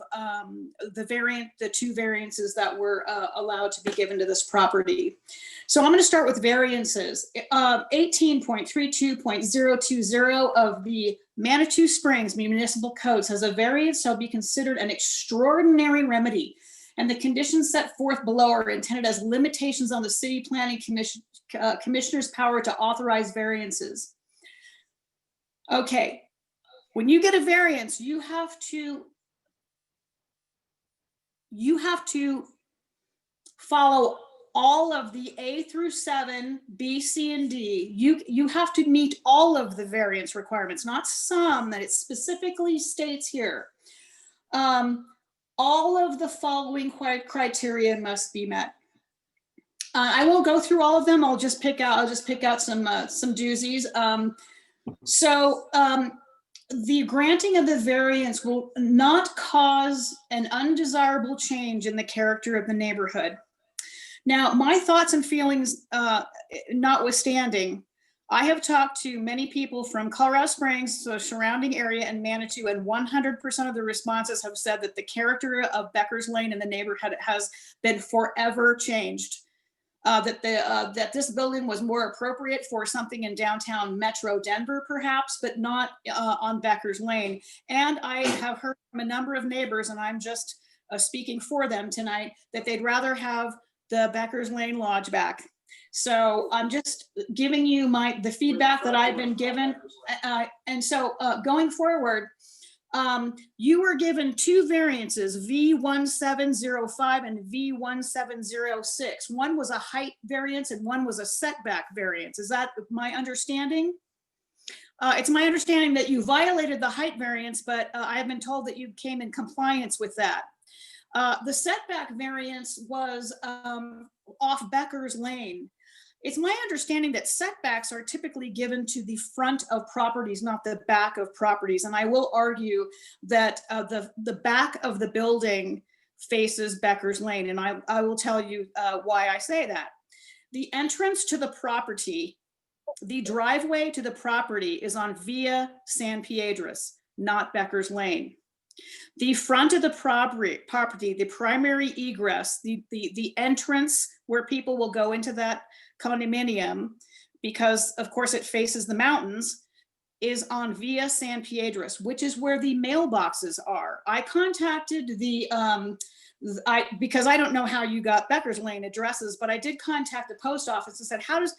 the 2 variances that were allowed to be given to this property. So I'm going to start with variances. 18.32.020 of the Manitou Springs Municipal Code says a variance shall be considered an extraordinary remedy, and the conditions set forth below are intended as limitations on the City Planning Commissioner's power to authorize variances. Okay, when you get a variance, you have to follow all of the A through 7, B, C, and D. You have to meet all of the variance requirements, not some that it specifically states here. All of the following criteria must be met. I won't go through all of them. I'll just pick out some doozies. The granting of the variance will not cause an undesirable change in the character of the neighborhood. Now, my thoughts and feelings notwithstanding, I have talked to many people from Colorado Springs, so surrounding area, and Manitou, and 100% of the responses have said that the character of Becker's Lane and the neighborhood has been forever changed. That this building was more appropriate for something in downtown Metro Denver, perhaps, but not on Becker's Lane. And I have heard from a number of neighbors, and I'm just speaking for them tonight, that they'd rather have the Becker's Lane Lodge back. So I'm just giving you the feedback that I've been given. And so going forward, you were given 2 variances, V1705 and V1706. One was a height variance and one was a setback variance. Is that my understanding? It's my understanding that you violated the height variance, but I have been told that you came in compliance with that. The setback variance was off Becker's Lane. It's my understanding that setbacks are typically given to the front of properties, not the back of properties. And I will argue that the back of the building faces Becker's Lane. And I will tell you why I say that. The entrance to the property, the driveway to the property is on Via San Piedras, not Becker's Lane. The front of the property, the primary egress, the entrance where people will go into that condominium, because of course it faces the mountains, is on Via San Piedras, which is where the mailboxes are. I contacted because I don't know how you got Becker's Lane addresses, but I did contact the post office and said, how does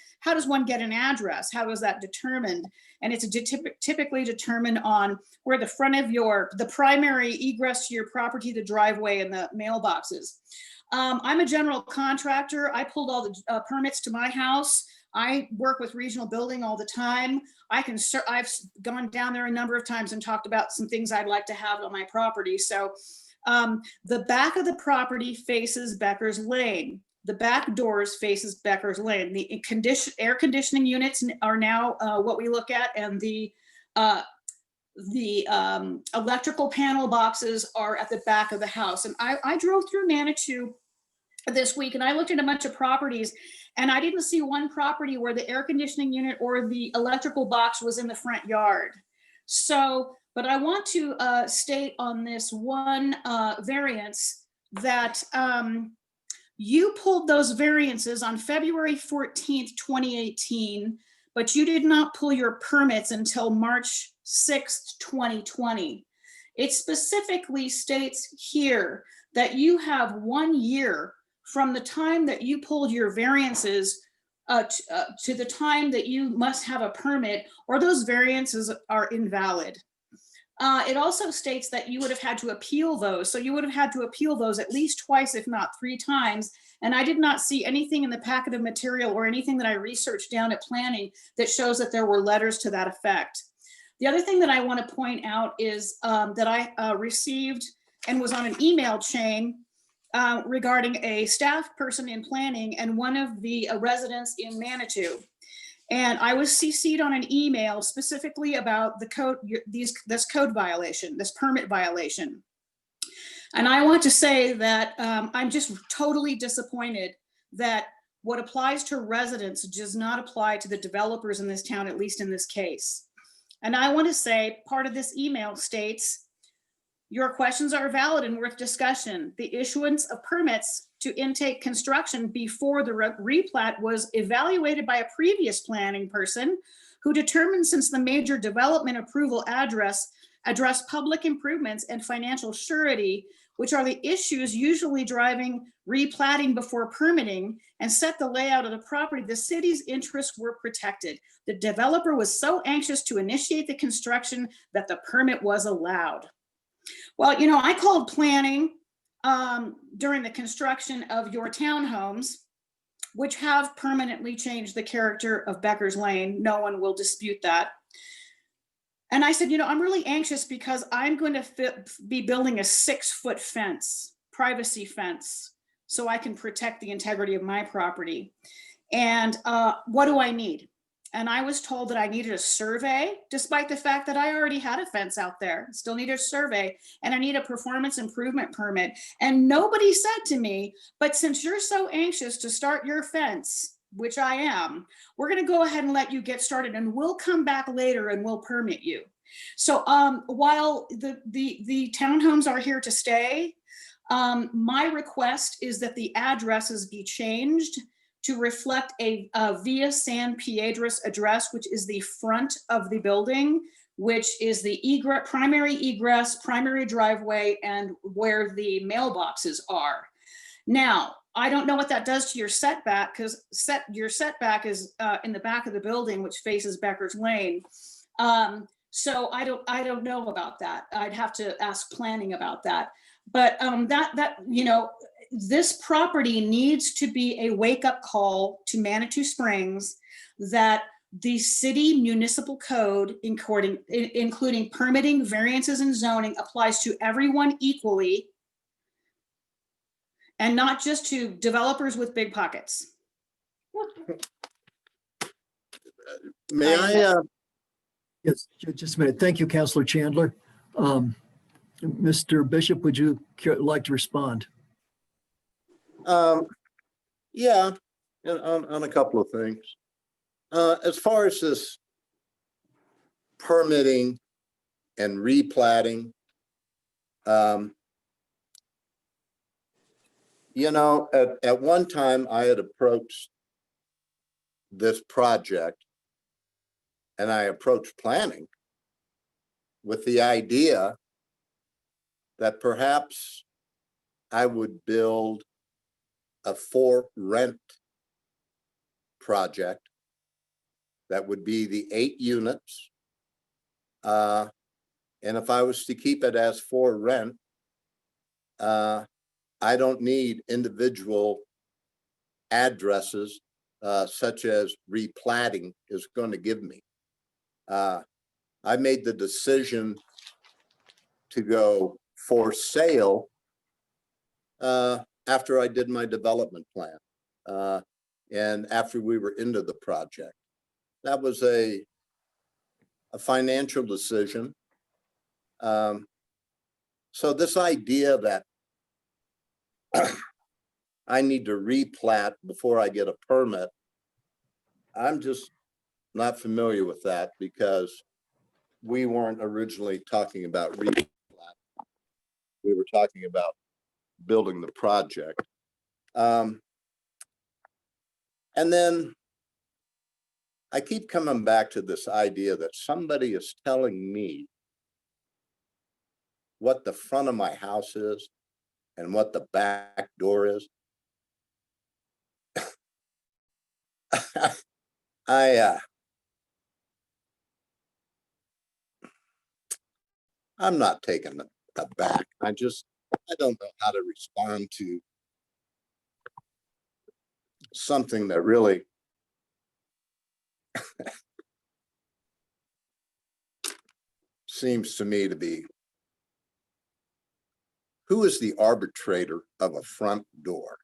one get an address? How is that determined? And it's typically determined on where the front of the primary egress to your property, the driveway, and the mailboxes. I'm a general contractor. I pulled all the permits to my house. I work with regional building all the time. I've gone down there a number of times and talked about some things I'd like to have on my property. So the back of the property faces Becker's Lane. The back doors faces Becker's Lane. The air conditioning units are now what we look at, and the electrical panel boxes are at the back of the house. And I drove through Manitou this week and I looked at a bunch of properties, and I didn't see one property where the air conditioning unit or the electrical box was in the front yard. So, but I want to state on this one variance that You pulled those variances on February 14th, 2018, but you did not pull your permits until March 6th, 2020. It specifically states here that you have 1 year from the time that you pulled your variances to the time that you must have a permit, or those variances are invalid. It also states that you would have had to appeal those. So you would have had to appeal those at least twice, if not 3 times. And I did not see anything in the packet of material or anything that I researched down at planning that shows that there were letters to that effect. The other thing that I want to point out is that I received and was on an email chain regarding a staff person in planning and one of the residents in Manitou. And I was CC'd on an email specifically about the code, this code violation, this permit violation. And I want to say that I'm just totally disappointed that what applies to residents does not apply to the developers in this town, at least in this case. And I want to say part of this email states, your questions are valid and worth discussion. The issuance of permits to intake construction before the replat was evaluated by a previous planning person who determined since the major development approval addressed public improvements and financial surety, which are the issues usually driving replatting before permitting, and set the layout of the property, the city's interests were protected. The developer was so anxious to initiate the construction that the permit was allowed. Well, you know, I called planning during the construction of your townhomes, which have permanently changed the character of Becker's Lane. No one will dispute that. And I said, you know, I'm really anxious because I'm going to be building a 6-foot fence, privacy fence, so I can protect the integrity of my property. And what do I need? And I was told that I needed a survey, despite the fact that I already had a fence out there, still need a survey, and I need a performance improvement permit. And nobody said to me, but since you're so anxious to start your fence, which I am, we're gonna go ahead and let you get started and we'll come back later and we'll permit you. So while the townhomes are here to stay, my request is that the addresses be changed to reflect a Via San Piedras address, which is the front of the building, which is the primary egress, primary driveway, and where the mailboxes are. Now, I don't know what that does to your setback, because your setback is in the back of the building, which faces Becker's Lane. So I don't know about that. I'd have to ask planning about that. But you know, this property needs to be a wake-up call to Manitou Springs that the city municipal code, including permitting, variances, and zoning, applies to everyone equally, and not just to developers with big pockets. May I? Yes, just a minute. Thank you, Councilor Chandler. Mr. Bishop, would you like to respond? Yeah, on a couple of things. As far as this permitting and replatting, you know, at one time I had approached this project and I approached planning with the idea that perhaps I would build a for rent project that would be the 8 units. And if I was to keep it as for rent, I don't need individual addresses such as replatting is going to give me. I made the decision to go for sale after I did my development plan and after we were into the project. That was a financial decision. So this idea that I need to replat before I get a permit, I'm just not familiar with that because we weren't originally talking about replat. We were talking about building the project. And then I keep coming back to this idea that somebody is telling me what the front of my house is and what the back door is. I'm not taken aback. I don't know how to respond to something that really seems to me to be, who is the arbitrator of a front door?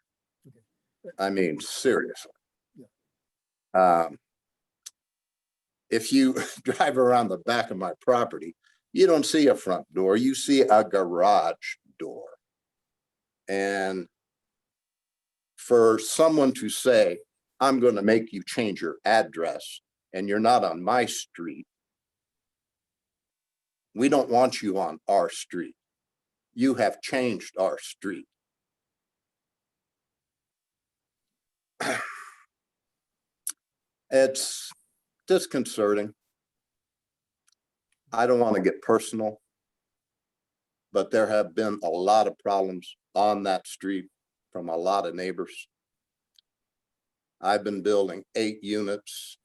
I mean, seriously. If you drive around the back of my property, you don't see a front door, you see a garage door. And for someone to say, I'm going to make you change your address and you're not on my street, we don't want you on our street. You have changed our street. It's disconcerting. I don't want to get personal, but there have been a lot of problems on that street from a lot of neighbors. I've been building 8 units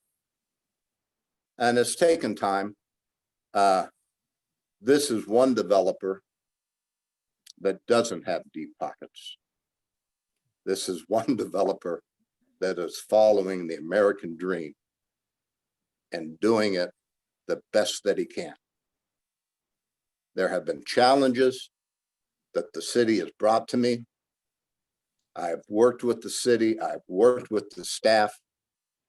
and it's taken time. This is one developer that doesn't have deep pockets. This is one developer that is following the American dream and doing it the best that he can. There have been challenges that the city has brought to me. I've worked with the city, I've worked with the staff.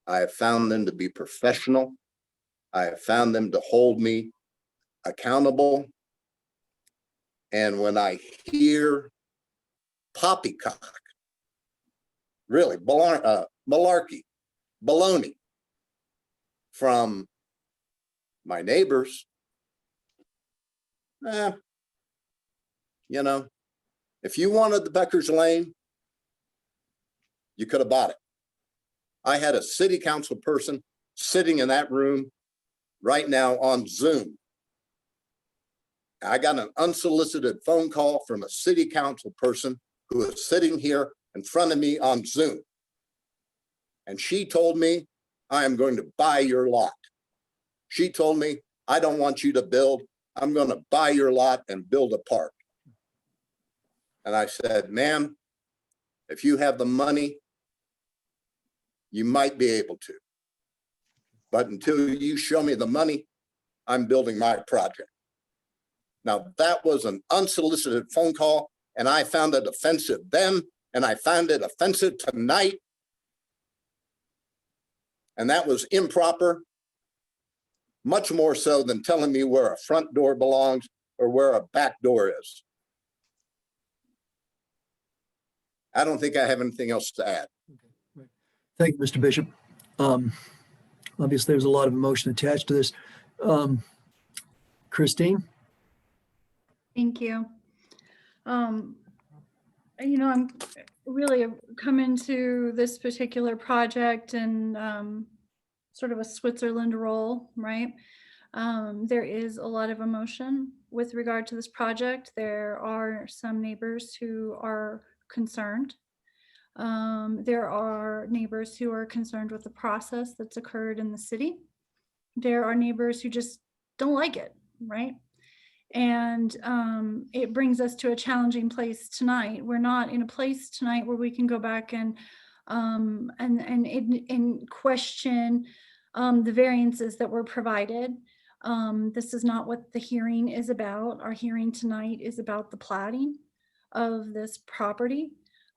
I have found them to be professional. I have found them to hold me accountable. And when I hear poppycock, really malarkey, baloney from my neighbors, you know, if you wanted the Becker's Lane, you could have bought it. I had a city council person sitting in that room right now on Zoom. I got an unsolicited phone call from a city council person who is sitting here in front of me on Zoom. And she told me, I am going to buy your lot. She told me, I don't want you to build. I'm going to buy your lot and build a park. And I said, ma'am, if you have the money, you might be able to. But until you show me the money, I'm building my project. Now, that was an unsolicited phone call, and I found it offensive then, and I found it offensive tonight. And that was improper, much more so than telling me where a front door belongs or where a back door is. I don't think I have anything else to add. Thank you, Mr. Bishop. Obviously, there's a lot of emotion attached to this. Christine? Thank you. You know, I'm really coming to this particular project and sort of a Switzerland roll, right? There is a lot of emotion with regard to this project. There are some neighbors who are concerned. There are neighbors who are concerned with the process that's occurred in the city. There are neighbors who just don't like it, right? And it brings us to a challenging place tonight. We're not in a place tonight where we can go back and question the variances that were provided. This is not what the hearing is about. Our hearing tonight is about the plating of this property.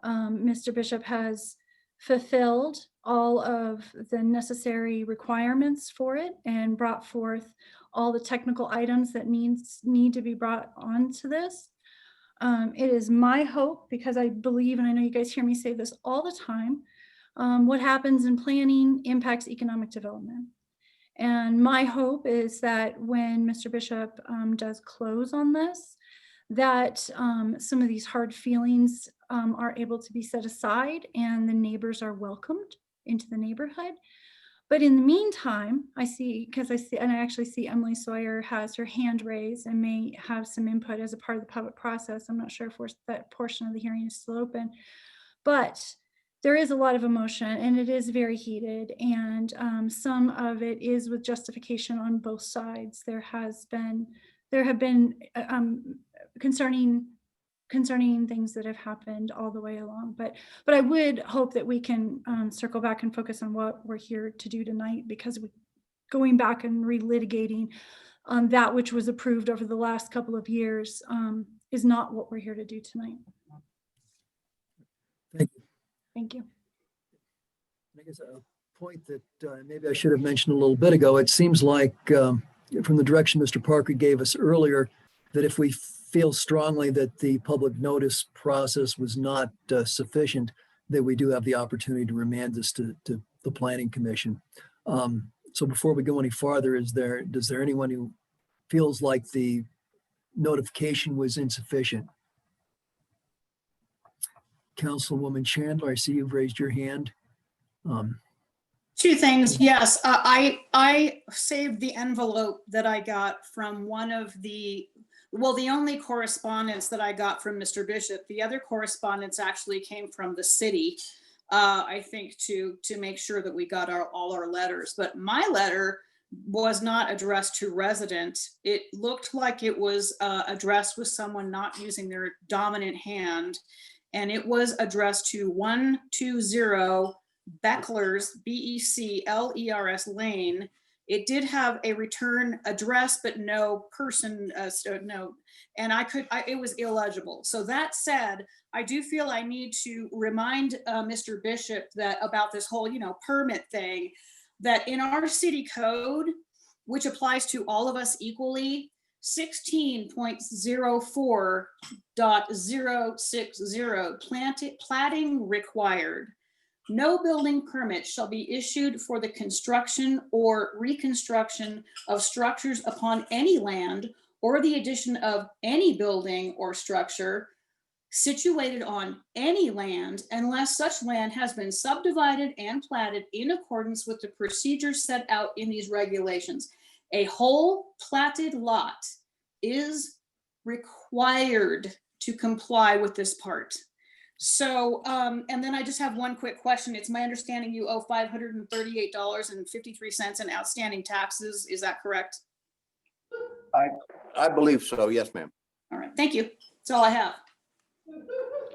Mr. Bishop has fulfilled all of the necessary requirements for it and brought forth all the technical items that need to be brought onto this. It is my hope, because I believe, and I know you guys hear me say this all the time, what happens in planning impacts economic development. And my hope is that when Mr. Bishop does close on this, that some of these hard feelings are able to be set aside and the neighbors are welcomed into the neighborhood. But in the meantime, I actually see Emily Sawyer has her hand raised and may have some input as a part of the public process. I'm not sure if that portion of the hearing is still open, but there is a lot of emotion and it is very heated, and some of it is with justification on both sides. There have been concerning things that have happened all the way along, but I would hope that we can circle back and focus on what we're here to do tonight, because going back and relitigating that which was approved over the last couple of years is not what we're here to do tonight. Thank you. Thank you. I guess a point that maybe I should have mentioned a little bit ago, it seems like from the direction Mr. Parker gave us earlier, that if we feel strongly that the public notice process was not sufficient, that we do have the opportunity to remand this to the Planning Commission. So before we go any farther, does there anyone who feels like the notification was insufficient? Councilwoman Chandler, I see you've raised your hand. Two things. Yes, I saved the envelope that I got from one of the only correspondence that I got from Mr. Bishop. The other correspondence actually came from the city, I think, to make sure that we got all our letters. But my letter was not addressed to resident. It looked like it was addressed with someone not using their dominant hand. And it was addressed to 120 Becklers, Beclers Lane. It did have a return address, but no person, no, and it was illegible. So that said, I do feel I need to remind Mr. Bishop that about this whole, permit thing, that in our city code, which applies to all of us equally, 16.04.060, platting required. No building permit shall be issued for the construction or reconstruction of structures upon any land or the addition of any building or structure situated on any land unless such land has been subdivided and platted in accordance with the procedures set out in these regulations. A whole platted lot is required to comply with this part. So, and then I just have one quick question. It's my understanding you owe $538.53 in outstanding taxes. Is that correct? I believe so. Yes, ma'am. All right, thank you. That's all I have.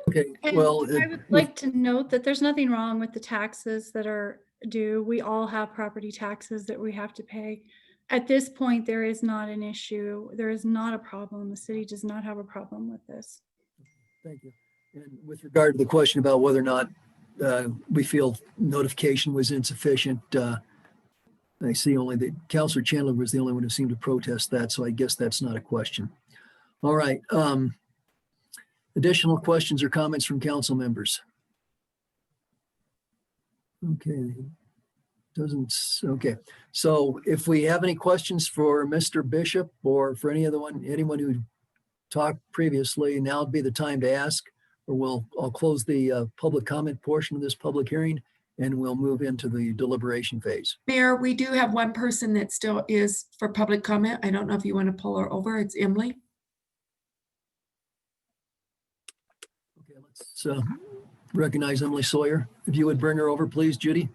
Okay, And well, I would like to note that there's nothing wrong with the taxes that are due. We all have property taxes that we have to pay. At this point, there is not an issue. There is not a problem. The city does not have a problem with this. thank you. And with regard to the question about whether or not we feel notification was insufficient, I see only that Councilor Chandler was the only one who seemed to protest that, so I guess that's not a question. All right. Additional questions or comments from council members? Okay. Okay. So if we have any questions for Mr. Bishop or for anyone who talked previously, now would be the time to ask, or I'll close the public comment portion of this public hearing and we'll move into the deliberation phase. Mayor, we do have one person that still is for public comment. I don't know if you want to pull her over. It's Emily. Okay, let's recognize Emily Sawyer. If you would bring her over, please, Judy.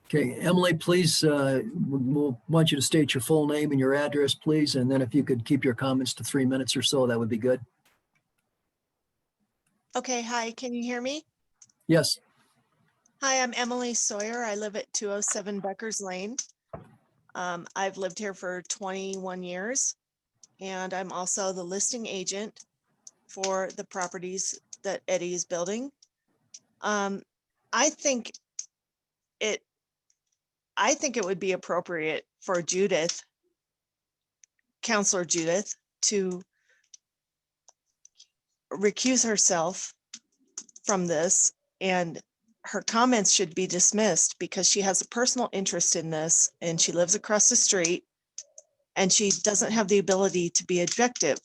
Okay, Emily, please, we'll want you to state your full name and your address, please. And then if you could keep your comments to 3 minutes or so, that would be good. Okay, hi, can you hear me? Yes. Hi, I'm Emily Sawyer. I live at 207 Becker's Lane. I've lived here for 21 years, and I'm also the listing agent for the properties that Eddie is building. I think it would be appropriate for Judith, Councilor Judith, to recuse herself from this, and her comments should be dismissed because she has a personal interest in this and she lives across the street and she doesn't have the ability to be objective.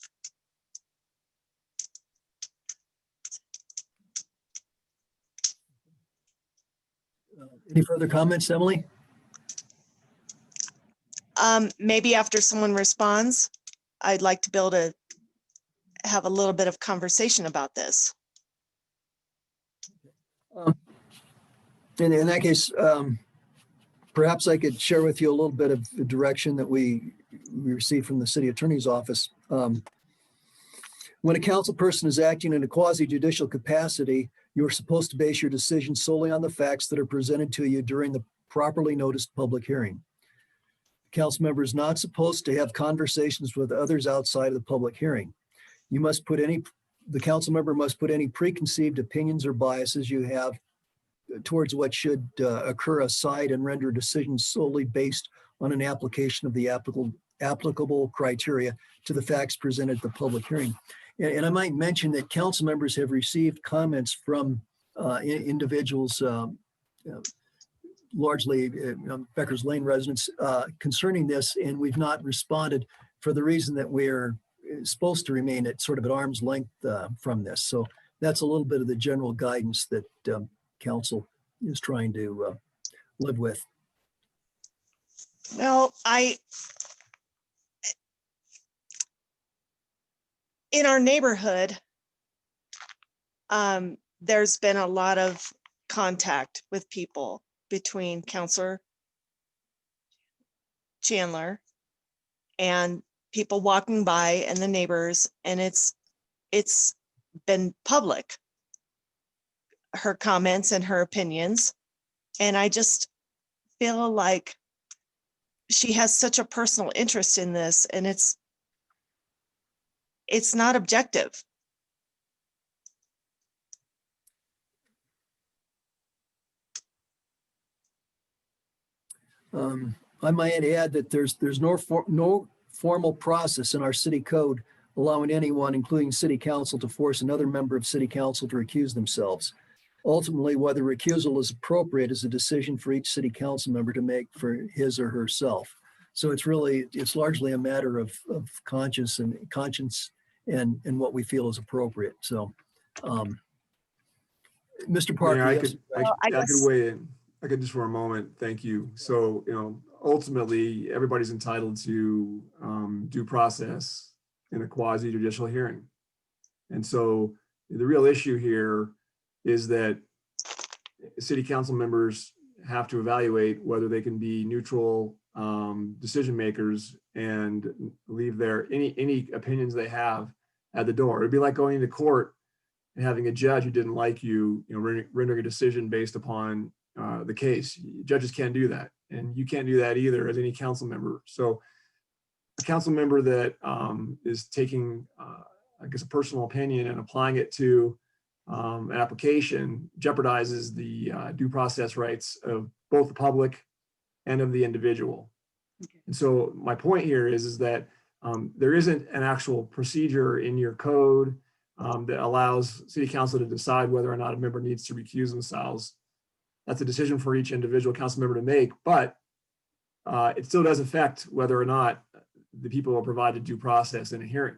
Any further comments, Emily? Maybe after someone responds, I'd like to have a little bit of conversation about this. In that case, perhaps I could share with you a little bit of the direction that we received from the city attorney's office. When a council person is acting in a quasi-judicial capacity, you are supposed to base your decision solely on the facts that are presented to you during the properly noticed public hearing. The council member is not supposed to have conversations with others outside of the public hearing. The council member must put any preconceived opinions or biases you have towards what should occur aside and render decisions solely based on an application of the applicable criteria to the facts presented at the public hearing. And I might mention that council members have received comments from individuals, largely Becker's Lane residents, concerning this, and we've not responded for the reason that we're supposed to remain at sort of at arm's length from this. So that's a little bit of the general guidance that council is trying to live with. Well, in our neighborhood, there's been a lot of contact with people between Councilor Chandler and people walking by and the neighbors, and it's been public, her comments and her opinions. And I just feel like she has such a personal interest in this, and it's not objective. I might add that there's no formal process in our city code allowing anyone, including city council, to force another member of city council to recuse themselves. Ultimately, whether recusal is appropriate is a decision for each city council member to make for his or herself. So it's largely a matter of conscience and what we feel is appropriate. So, Mr. Parker, Mayor, yes. I could weigh in. I could just for a moment. Thank you. So, ultimately, everybody's entitled to due process in a quasi judicial hearing. And so the real issue here is that city council members have to evaluate whether they can be neutral decision makers and leave their any opinions they have at the door. It'd be like going to court and having a judge who didn't like you, rendering a decision based upon the case. Judges can't do that, and you can't do that either as any council member. So a council member that is taking, I guess, a personal opinion and applying it to an application jeopardizes the due process rights of both the public and of the individual. Okay. And so my point here is that there isn't an actual procedure in your code that allows city council to decide whether or not a member needs to recuse themselves. That's a decision for each individual council member to make, but it still does affect whether or not the people are provided due process in a hearing.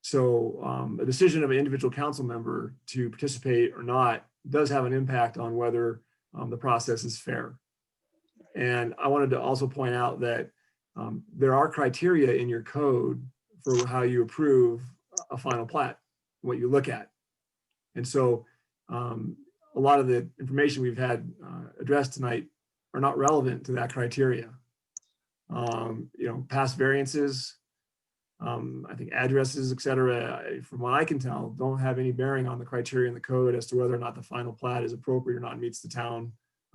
So a decision of an individual council member to participate or not does have an impact on whether the process is fair. And I wanted to also point out that there are criteria in your code for how you approve a final plat, what you look at. And so a lot of the information we've had addressed tonight are not relevant to that criteria. Past variances, I think addresses, et cetera, from what I can tell, don't have any bearing on the criteria in the code as to whether or not the final plat is appropriate or not, meets the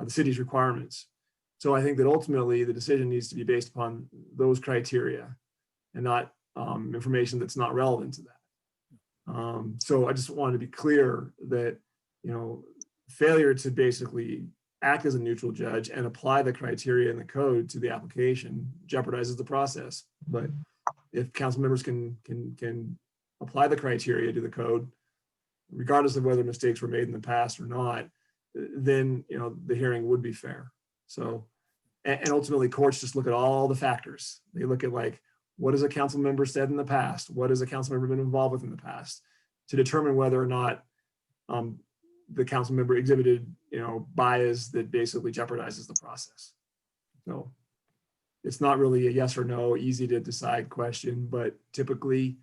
city's requirements. So I think that ultimately the decision needs to be based upon those criteria and not information that's not relevant to that. So I just wanted to be clear that, failure to basically act as a neutral judge and apply the criteria in the code to the application jeopardizes the process. But if council members can apply the criteria to the code, regardless of whether mistakes were made in the past or not, then the hearing would be fair. So, and ultimately courts just look at all the factors. They look at what has a council member said in the past? What has a council member been involved with in the past to determine whether or not the council member exhibited, bias that basically jeopardizes the process. So it's not really a yes or no, easy to decide question, but typically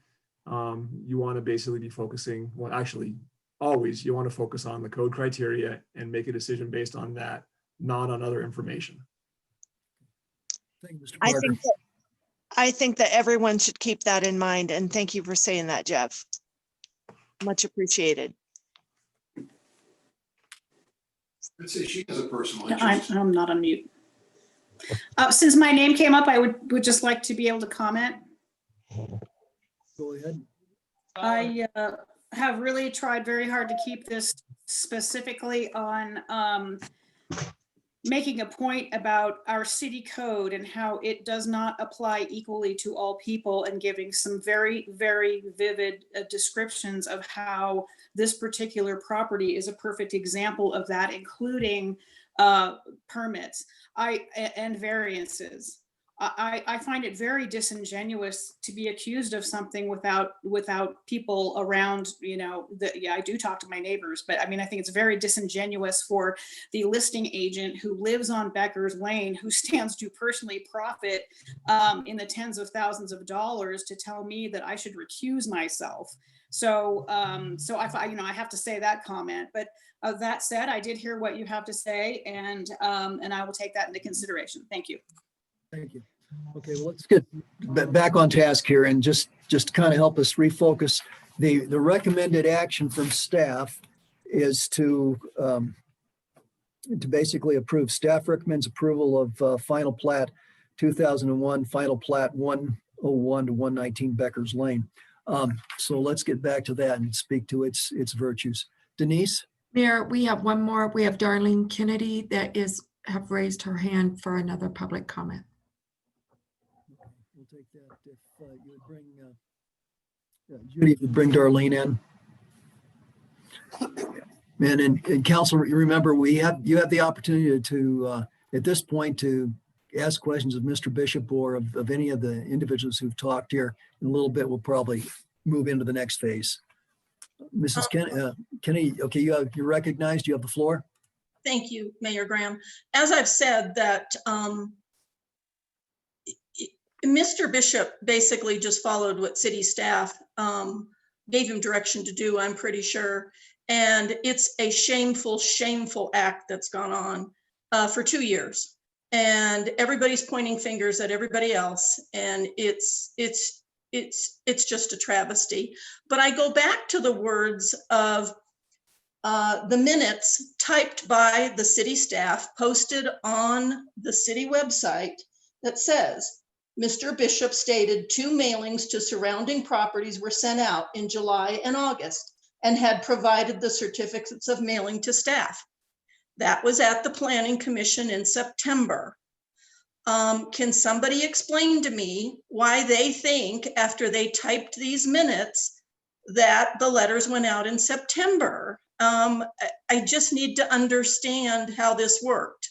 you want to basically be focusing, well, actually, always you want to focus on the code criteria and make a decision based on that, not on other information. Thank you, Mr. I Parker. think that everyone should keep that in mind, and thank you for saying that, Jeff. Much appreciated. Let's say she has a personal I'm not on mute. Since my name came up, I would just like to be able to comment. Go ahead. I have really tried very hard to keep this specifically on making a point about our city code and how it does not apply equally to all people, and giving some very, very vivid descriptions of how this particular property is a perfect example of that, including permits and variances. I find it very disingenuous to be accused of something without people around, I do talk to my neighbors, but I mean, I think it's very disingenuous for the listing agent who lives on Becker's Lane, who stands to personally profit in the tens of thousands of dollars, to tell me that I should recuse myself. So I have to say that comment, but that said, I did hear what you have to say, and I will take that into consideration. Thank you. Thank you. Okay, well, let's get back on task here and just to kind of help us refocus. The recommended action from staff is to basically approve. Staff recommends approval of final plat 2001, final plat 101 to 119 Becker's Lane. So let's get back to that and speak to its virtues. Denise? Mayor, we have one more. We have Darlene Kennedy that have raised her hand for another public comment. We'll take that. If you would bring, Judy, would bring Darlene in. And council, remember, you have the opportunity to, at this point, to ask questions of Mr. Bishop or of any of the individuals who've talked here. In a little bit, we'll probably move into the next phase. Mrs. Kenny, okay, you're recognized. You have the floor. Thank you, Mayor Graham. As I've said, that Mr. Bishop basically just followed what city staff gave him direction to do, I'm pretty sure. And it's a shameful, shameful act that's gone on for 2 years. And everybody's pointing fingers at everybody else. And it's just a travesty. But I go back to the words of the minutes typed by the city staff, posted on the city website, that says, Mr. Bishop stated 2 mailings to surrounding properties were sent out in July and August and had provided the certificates of mailing to staff. That was at the Planning Commission in September. Can somebody explain to me why they think, after they typed these minutes, that the letters went out in September? I just need to understand how this worked.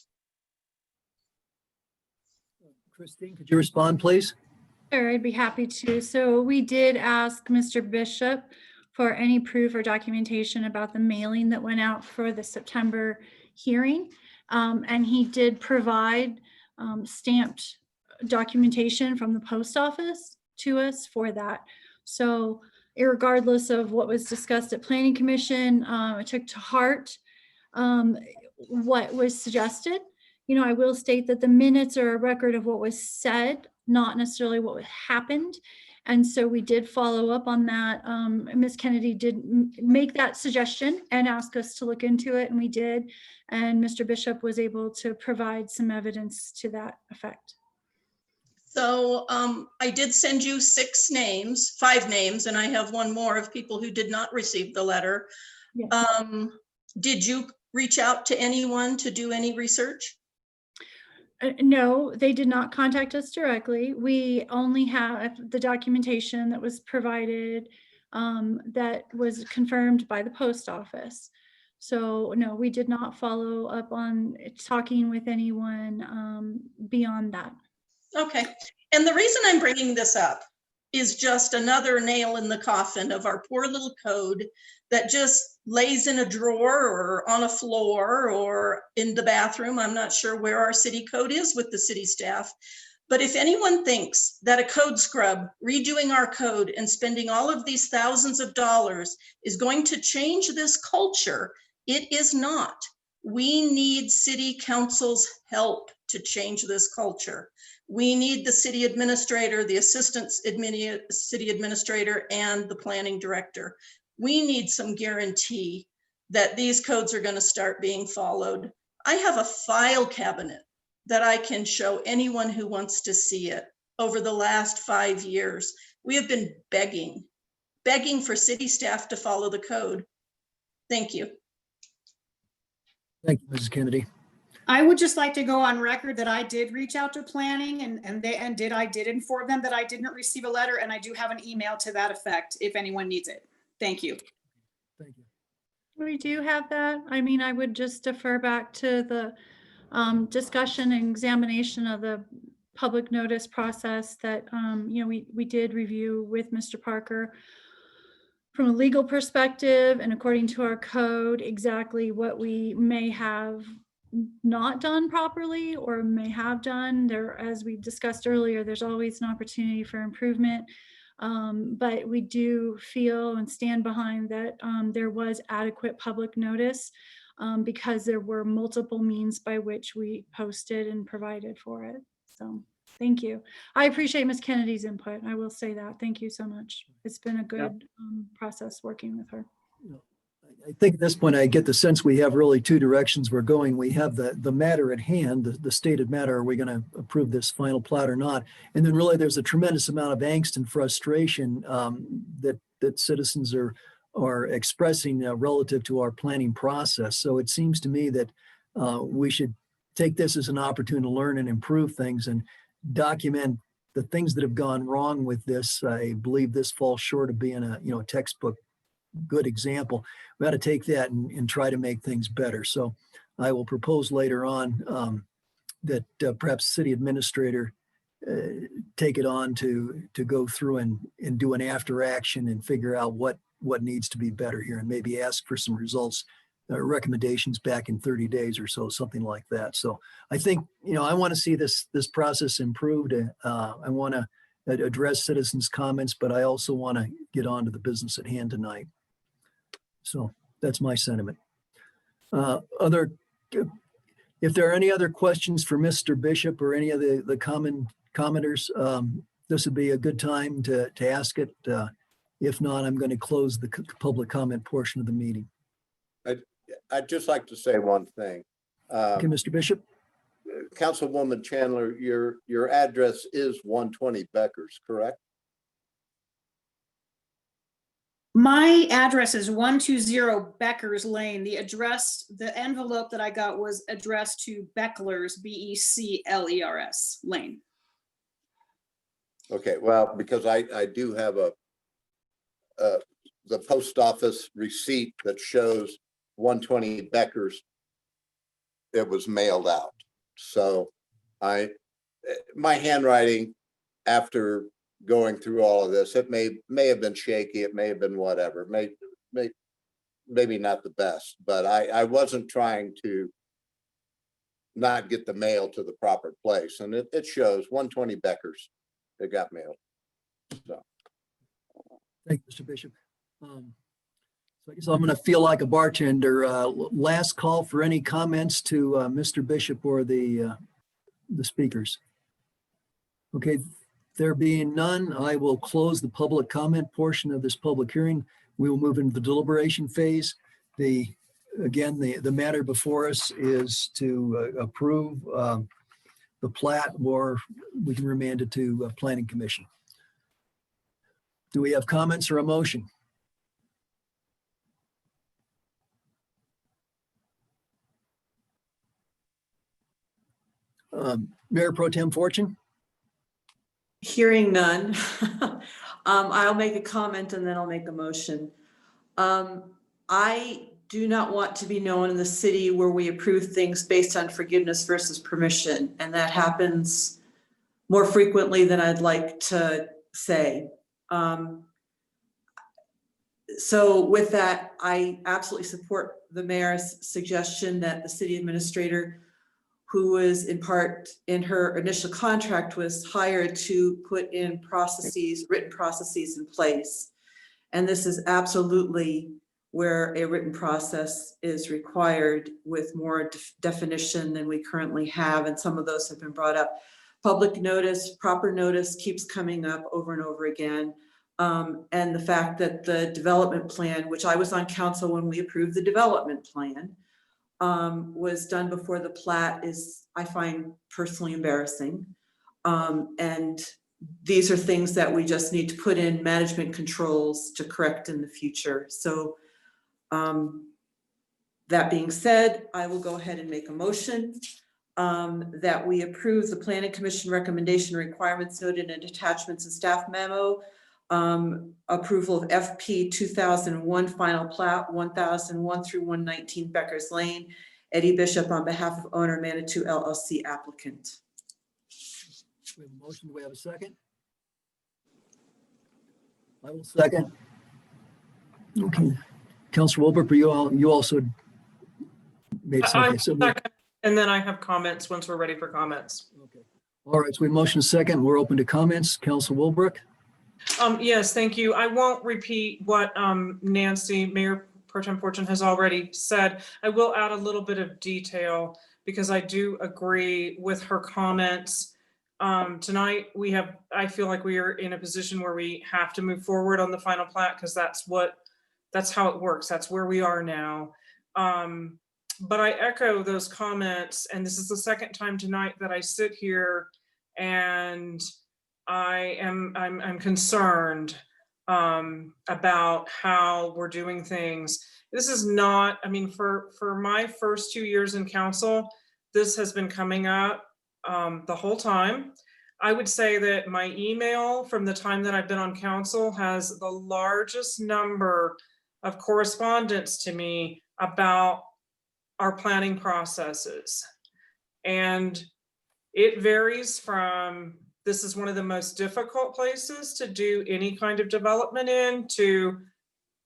Christine, could you respond, please? Sure, I'd be happy to. So we did ask Mr. Bishop for any proof or documentation about the mailing that went out for the September hearing. And he did provide stamped documentation from the post office to us for that. So irregardless of what was discussed at Planning Commission, I took to heart what was suggested. I will state that the minutes are a record of what was said, not necessarily what happened. And so we did follow up on that. Ms. Kennedy did make that suggestion and ask us to look into it, and we did. And Mr. Bishop was able to provide some evidence to that effect. So I did send you 5 names, and I have one more of people who did not receive the letter. Yes. Did you reach out to anyone to do any research? No, they did not contact us directly. We only have the documentation that was provided that was confirmed by the post office. So no, we did not follow up on talking with anyone beyond that. Okay. And the reason I'm bringing this up is just another nail in the coffin of our poor little code that just lays in a drawer or on a floor or in the bathroom. I'm not sure where our city code is with the city staff. But if anyone thinks that a code scrub, redoing our code and spending all of these thousands of dollars is going to change this culture, it is not. We need city council's help to change this culture. We need the city administrator, the assistant city administrator, and the planning director. We need some guarantee that these codes are going to start being followed. I have a file cabinet that I can show anyone who wants to see it. Over the last 5 years, we have been begging for city staff to follow the code. Thank you. Thank you, Mrs. Kennedy. I would just like to go on record that I did reach out to planning and I did inform them that I didn't receive a letter, and I do have an email to that effect if anyone needs it. Thank you. Thank you. We do have that. I mean, I would just defer back to the discussion and examination of the public notice process that, you know, we did review with Mr. Parker from a legal perspective and according to our code, exactly what we may have not done properly or may have done. There, as we discussed earlier, there's always an opportunity for improvement. But we do feel and stand behind that there was adequate public notice because there were multiple means by which we posted and provided for it. So thank you. I appreciate Ms. Kennedy's input. I will say that. Thank you so much. It's been a good process working with her. I think at this point, I get the sense we have really two directions we're going. We have the matter at hand, the stated matter, are we going to approve this final plat or not? And then really there's a tremendous amount of angst and frustration that citizens are expressing relative to our planning process. So it seems to me that we should take this as an opportunity to learn and improve things and document the things that have gone wrong with this. I believe this falls short of being a textbook good example. We ought to take that and try to make things better. So I will propose later on that perhaps city administrator take it on to go through and do an after action and figure out what needs to be better here and maybe ask for some results, recommendations back in 30 days or so, something like that. So I think, I want to see this process improved. I want to address citizens' comments, but I also want to get on to the business at hand tonight. So that's my sentiment. If there are any other questions for Mr. Bishop or any of the commenters, this would be a good time to ask it. If not, I'm going to close the public comment portion of the meeting. I'd just like to say one thing. Okay, Mr. Bishop. Councilwoman Chandler, your address is 120 Beckers, correct? My address is 120 Beckers Lane. The envelope that I got was addressed to Becklers, Beclers Lane. Okay, well, because I do have the post office receipt that shows 120 Beckers. It was mailed out. So my handwriting after going through all of this, it may have been shaky, it may have been whatever, maybe not the best, but I wasn't trying to not get the mail to the proper place. And it shows 120 Beckers, it got mailed. So. Thank you, Mr. Bishop. So I guess I'm going to feel like a bartender. Last call for any comments to Mr. Bishop or the speakers. Okay. There being none, I will close the public comment portion of this public hearing. We will move into the deliberation phase. The matter before us is to approve the plat, or we can remand it to Planning Commission. Do we have comments or a motion? Mayor Pro Tem Fortune? Hearing none, I'll make a comment and then I'll make a motion. I do not want to be known in the city where we approve things based on forgiveness versus permission, and that happens more frequently than I'd like to say. So with that, I absolutely support the mayor's suggestion that the city administrator, who was in part in her initial contract, was hired to put in processes, written processes in place. And this is absolutely where a written process is required with more definition than we currently have. And some of those have been brought up. Public notice, proper notice keeps coming up over and over again. And the fact that the development plan, which I was on council when we approved the development plan, was done before the plat is, I find personally embarrassing. And these are things that we just need to put in management controls to correct in the future. So that being said, I will go ahead and make a motion that we approve the Planning Commission recommendation requirements noted in attachments and staff memo. Approval of FP 2001 final plat 1001 through 119 Becker's Lane. Eddie Bishop on behalf of owner Manitou LLC applicant. We have a motion. Do we have a second? I will second. Okay. Councilor Wilbur, but you also made something. So And then I have comments once we're ready for comments. okay. All right. So we motion second. We're open to comments. Councilor Wilbrook. Yes, thank you. I won't repeat what Nancy, Mayor Pro Tem Fortune, has already said. I will add a little bit of detail because I do agree with her comments. Tonight I feel like we are in a position where we have to move forward on the final plat because that's how it works. That's where we are now. But I echo those comments, and this is the second time tonight that I sit here and I'm concerned about how we're doing things. This is not, I mean, for my first 2 years in council, this has been coming up the whole time. I would say that my email from the time that I've been on council has the largest number of correspondence to me about our planning processes. And it varies from, this is one of the most difficult places to do any kind of development in, to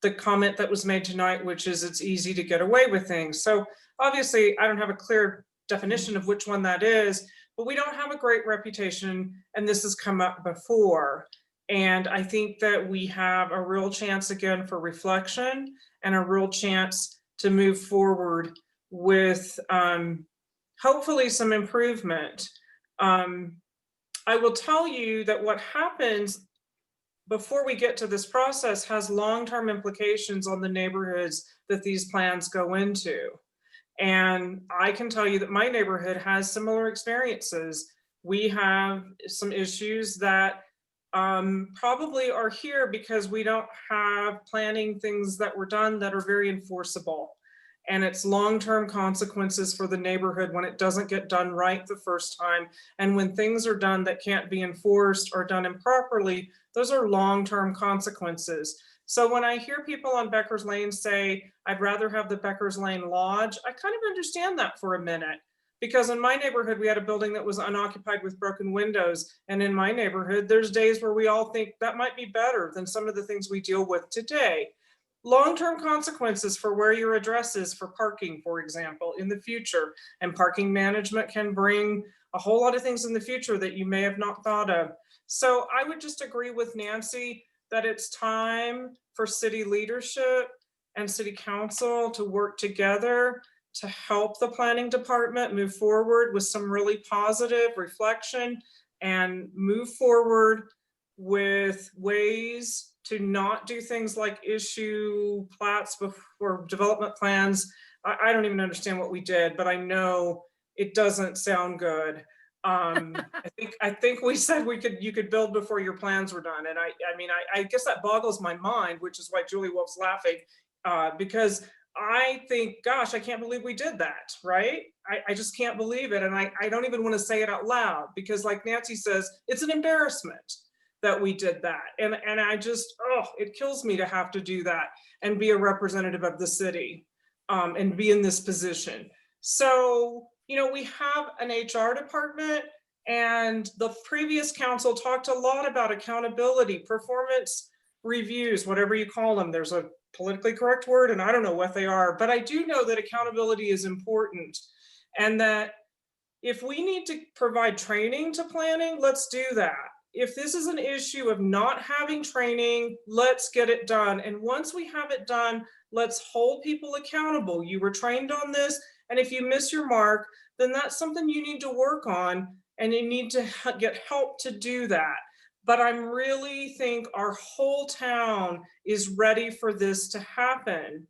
the comment that was made tonight, which is it's easy to get away with things. So obviously I don't have a clear definition of which one that is, but we don't have a great reputation, and this has come up before. And I think that we have a real chance again for reflection and a real chance to move forward with hopefully some improvement. I will tell you that what happens before we get to this process has long-term implications on the neighborhoods that these plans go into. And I can tell you that my neighborhood has similar experiences. We have some issues that probably are here because we don't have planning things that were done that are very enforceable. And it's long-term consequences for the neighborhood when it doesn't get done right the first time. And when things are done that can't be enforced or done improperly, those are long-term consequences. So when I hear people on Becker's Lane say, I'd rather have the Becker's Lane Lodge, I kind of understand that for a minute. Because in my neighborhood, we had a building that was unoccupied with broken windows. And in my neighborhood, there's days where we all think that might be better than some of the things we deal with today. Long-term consequences for where your address is for parking, for example, in the future. And parking management can bring a whole lot of things in the future that you may have not thought of. So I would just agree with Nancy that it's time for city leadership and city council to work together to help the planning department move forward with some really positive reflection and move forward with ways to not do things like issue plats before development plans. I don't even understand what we did, but I know it doesn't sound good. I think we said you could build before your plans were done. And I guess that boggles my mind, which is why Julie Wolf's laughing, because I think, gosh, I can't believe we did that, right? I just can't believe it. And I don't even want to say it out loud because like Nancy says, it's an embarrassment that we did that. And I just, it kills me to have to do that and be a representative of the city and be in this position. So, you know, we have an HR department And the previous council talked a lot about accountability, performance reviews, whatever you call them. There's a politically correct word and I don't know what they are, but I do know that accountability is important, and that if we need to provide training to planning, let's do that. If this is an issue of not having training, let's get it done. And once we have it done, let's hold people accountable. You were trained on this, and if you miss your mark, then that's something you need to work on, and you need to get help to do that. But I'm really think our whole town is ready for this to happen.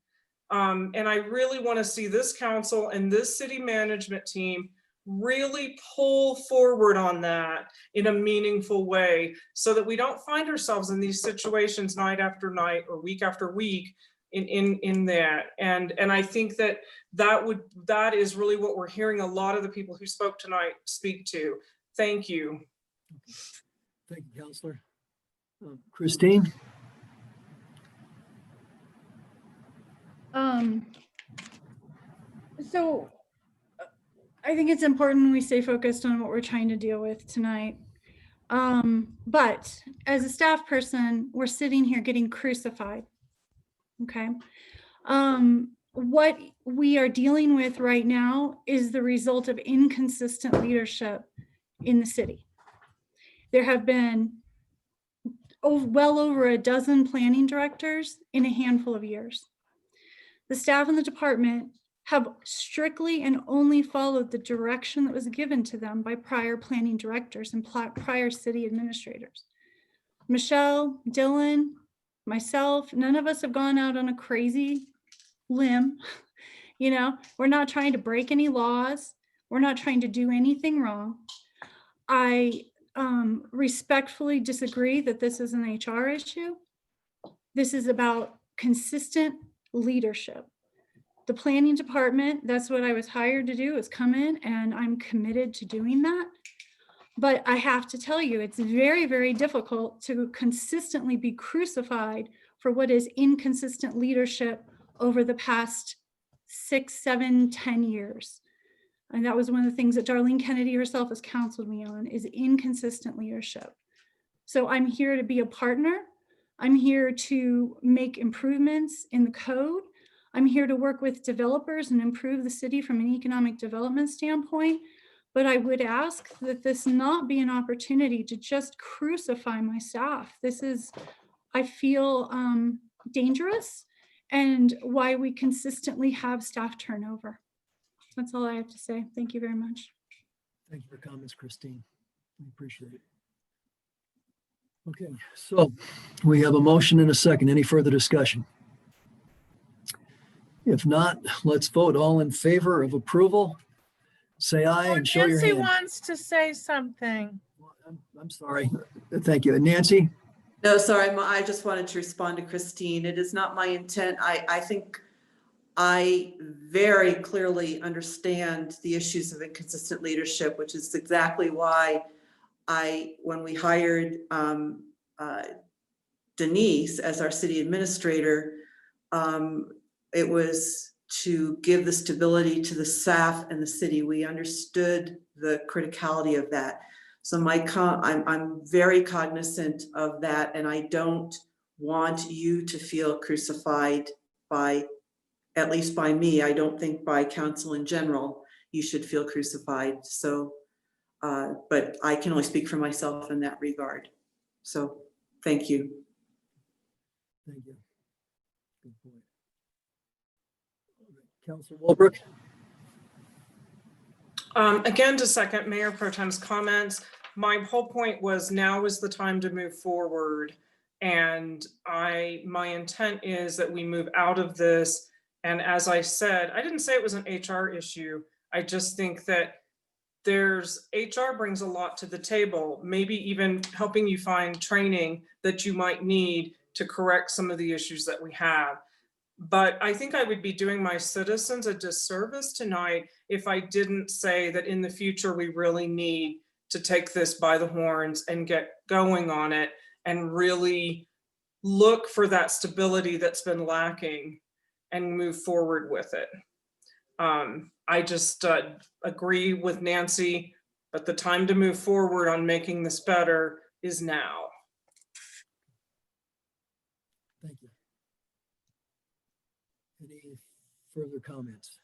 And I really want to see this council and this city management team really pull forward on that in a meaningful way, so that we don't find ourselves in these situations night after night or week after week in that. And I think that is really what we're hearing a lot of the people who spoke tonight speak to. Thank you. Thank you, Counselor. Christine? So I think it's important we stay focused on what we're trying to deal with tonight. But as a staff person, we're sitting here getting crucified. Okay. What we are dealing with right now is the result of inconsistent leadership in the city. There have been well over a dozen planning directors in a handful of years. The staff in the department have strictly and only followed the direction that was given to them by prior planning directors and prior city administrators. Michelle, Dylan, myself, none of us have gone out on a crazy limb. You know, we're not trying to break any laws. We're not trying to do anything wrong. I respectfully disagree that this is an HR issue. This is about consistent leadership. The planning department, that's what I was hired to do, is come in, and I'm committed to doing that. But I have to tell you, it's very, very difficult to consistently be crucified for what is inconsistent leadership over the past 6, 7, 10 years. And that was one of the things that Darlene Kennedy herself has counseled me on, is inconsistent leadership. So I'm here to be a partner. I'm here to make improvements in the code. I'm here to work with developers and improve the city from an economic development standpoint. But I would ask that this not be an opportunity to just crucify my staff. This is, I feel, dangerous, and why we consistently have staff turnover. That's all I have to say. Thank you very much. Thank you for your comments, Christine. We appreciate it. Okay, so we have a motion and a second. Any further discussion? If not, let's vote. All in favor of approval, say aye and show your Nancy hand. wants to say something. I'm sorry. Thank you. Nancy? No, sorry, I just wanted to respond to Christine. It is not my intent. I think I very clearly understand the issues of inconsistent leadership, which is exactly why when we hired Denise as our city administrator, it was to give the stability to the staff and the city. We understood the criticality of that. So I'm very cognizant of that, and I don't want you to feel crucified by, at least by me. I don't think by council in general, you should feel crucified. So, but I can only speak for myself in that regard. So, thank you. Thank you. Good point. Councilor Walbrook? Again, to second Mayor Pro Tem's comments, my whole point was now is the time to move forward. And my intent is that we move out of this. And as I said, I didn't say it was an HR issue. I just think that HR brings a lot to the table, maybe even helping you find training that you might need to correct some of the issues that we have. But I think I would be doing my citizens a disservice tonight if I didn't say that in the future, we really need to take this by the horns and get going on it and really look for that stability that's been lacking and move forward with it. I just agree with Nancy, But the time to move forward on making this better is now. Thank you. Any further comments?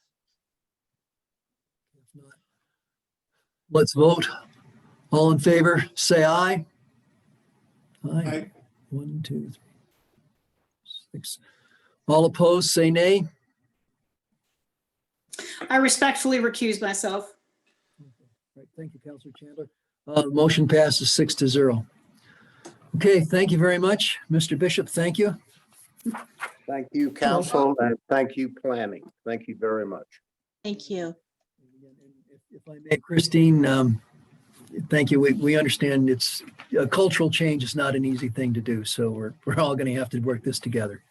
If not, let's vote. All in favor, say aye. Aye. Aye. 1, 2, 3, 6. All opposed, say nay. I respectfully recuse myself. Right, thank you, Councilor Chandler. Motion passes 6-0. Okay, thank you very much. Mr. Bishop, thank you. Thank you, council, and thank you, planning. Thank you very much. Thank you. If I may, Christine, thank you. We understand it's a cultural change is not an easy thing to do. So we're all going to have to work this together.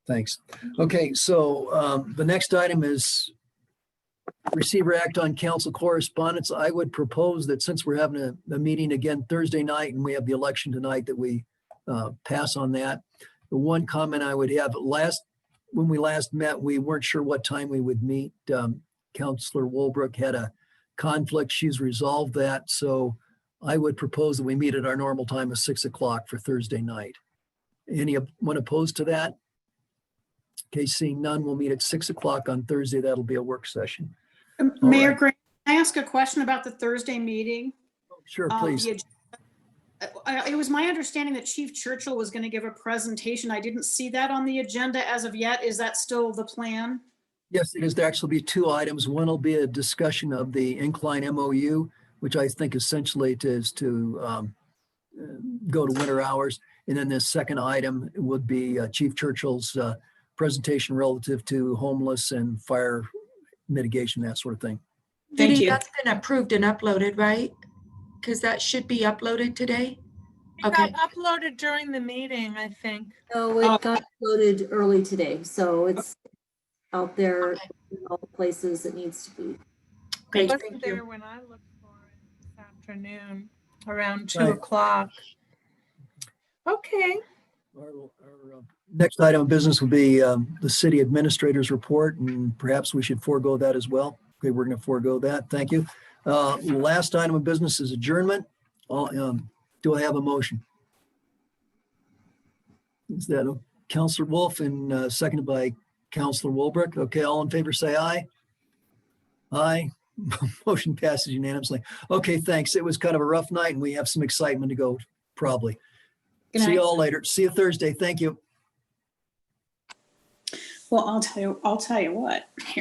Thanks. Okay, so the next item is receive or act on council correspondence. I would propose that since we're having a meeting again Thursday night and we have the election tonight, that we pass on that. The one comment I would have, when we last met, we weren't sure what time we would meet. Councilor Wolbrook had a conflict. She's resolved that. So I would propose that we meet at our normal time of 6 o'clock for Thursday night. Anyone opposed to that? Okay, seeing none, we'll meet at 6 o'clock on Thursday. That'll be a work session. Mayor right. Grant, can I ask a question about the Thursday meeting? Sure, The please. It was my understanding that Chief Churchill was going to give a presentation. I didn't see that on the agenda as of yet. Is that still the plan? Yes, it is. There actually be two items. One will be a discussion of the incline MOU, which I think essentially is to go to winter hours. And then the second item would be Chief Churchill's presentation relative to homeless and fire mitigation, that sort of thing. Thank Judy, you. that's been approved and uploaded, right? Because that should be uploaded today. It Okay. got uploaded during the meeting, I think. So it got loaded early today, so it's out there in all the places it needs to be. Great, It thank wasn't you. there when I looked for it this afternoon, around 2 Right. o'clock. Okay. Our next item of business will be the city administrator's report, and perhaps we should forego that as well. Okay, we're going to forego that. Thank you. Last item of business is adjournment. Do I have a motion? Is that Councilor Wolf and seconded by Councilor Wolbrook? Okay, all in favor, say aye. Aye. Motion passes unanimously. Okay, thanks. It was kind of a rough night and we have some excitement to go, probably. Good See night. you all later. See you Thursday. Thank you. Well, I'll tell you what. Here.